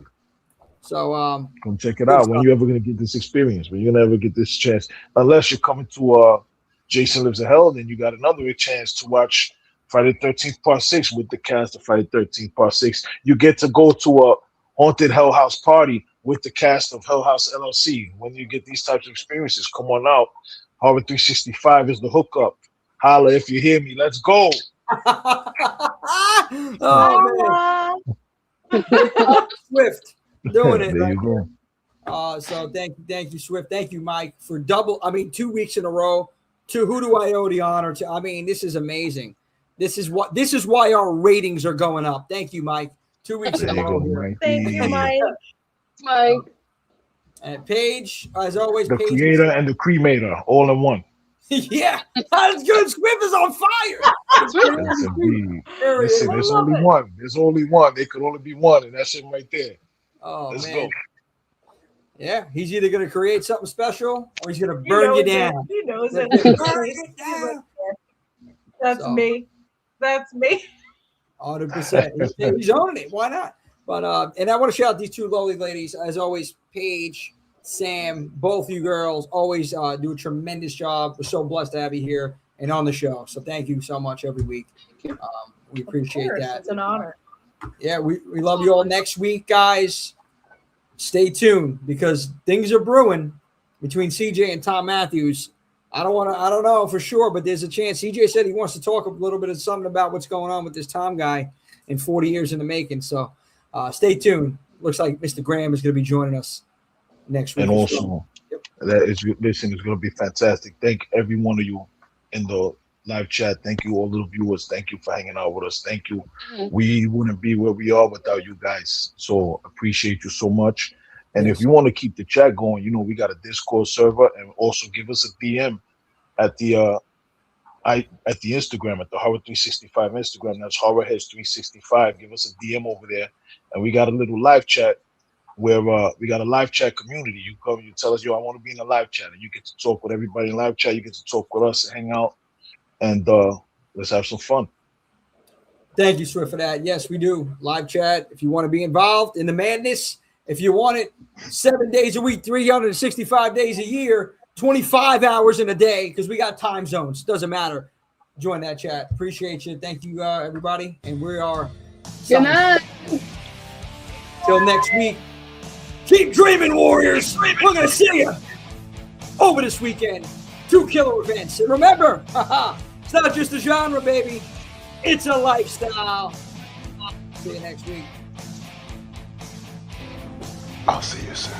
So come check it out. When you ever gonna get this experience? When you gonna ever get this chance? Unless you're coming to Jason Lives in Hell, then you got another chance to watch Friday the 13th Part 6 with the cast of Friday the 13th Part 6. You get to go to a haunted Hell House party with the cast of Hell House LLC. When you get these types of experiences, come on out. Horror 365 is the hookup. Holla if you hear me. Let's go. Oh man, Swift doing it. There you go. So thank you, Swift. Thank you, Mike, for 2 weeks in a row. To who do I owe the honor to? I mean, this is amazing. This is why our ratings are going up. Thank you, Mike. 2 weeks in a row. Thank you, Mike. Mike. And Paige, as always, The Paige creator and the cremator, all in one. Yeah, that's good. Swift is on fire. Yes, indeed. Listen, there's only one. There's only one. There could only be one, and that's him right there. Oh, Let's man. go. Yeah, he's either going to create something special or he's going to burn you down. He knows it. Burn it down. That's me. That's me. 100%. He's owning it. Why not? But and I want to shout out these two lovely ladies. As always, Paige, Sam, both you girls always do a tremendous job. We're so blessed to have you here and on the show. So thank you so much every week. We appreciate that. It's an honor. Yeah, we love you all. Next week, guys, stay tuned because things are brewing between CJ and Tom Matthews. I don't know for sure, but there's a chance. CJ said he wants to talk a little bit of something about what's going on with this Tom guy in 40 years in the making. So stay tuned. Looks like Mr. Graham is going to be joining us next week. And also, it's going to be fantastic. Thank every one of you in the live chat. Thank you, all the viewers. Thank you for hanging out with us. Thank you. We wouldn't be where we are without you guys. So appreciate you so much. And if you want to keep the chat going, we got a Discord server, and also give us a DM at the Instagram, at the Horror 365 Instagram. That's Horrorheads 365. Give us a DM over there, and we got a little live chat where we got a live chat community. You come, you tell us, I want to be in a live chat, and you get to talk with everybody in live chat. You get to talk with us and hang out, and let's have some fun. Thank you, Swift, for that. Yes, we do. Live chat. If you want to be involved in the madness, if you want it 7 days a week, 365 days a year, 25 hours in a day, because we got time zones. Doesn't matter. Join that chat. Appreciate you. Thank you, everybody. And we are Good night. Till next week. Keep dreaming, Warriors. We're going to see you over this weekend. 2 killer events. And remember, it's not just a genre, baby. It's a lifestyle. See you next week. I'll see you soon.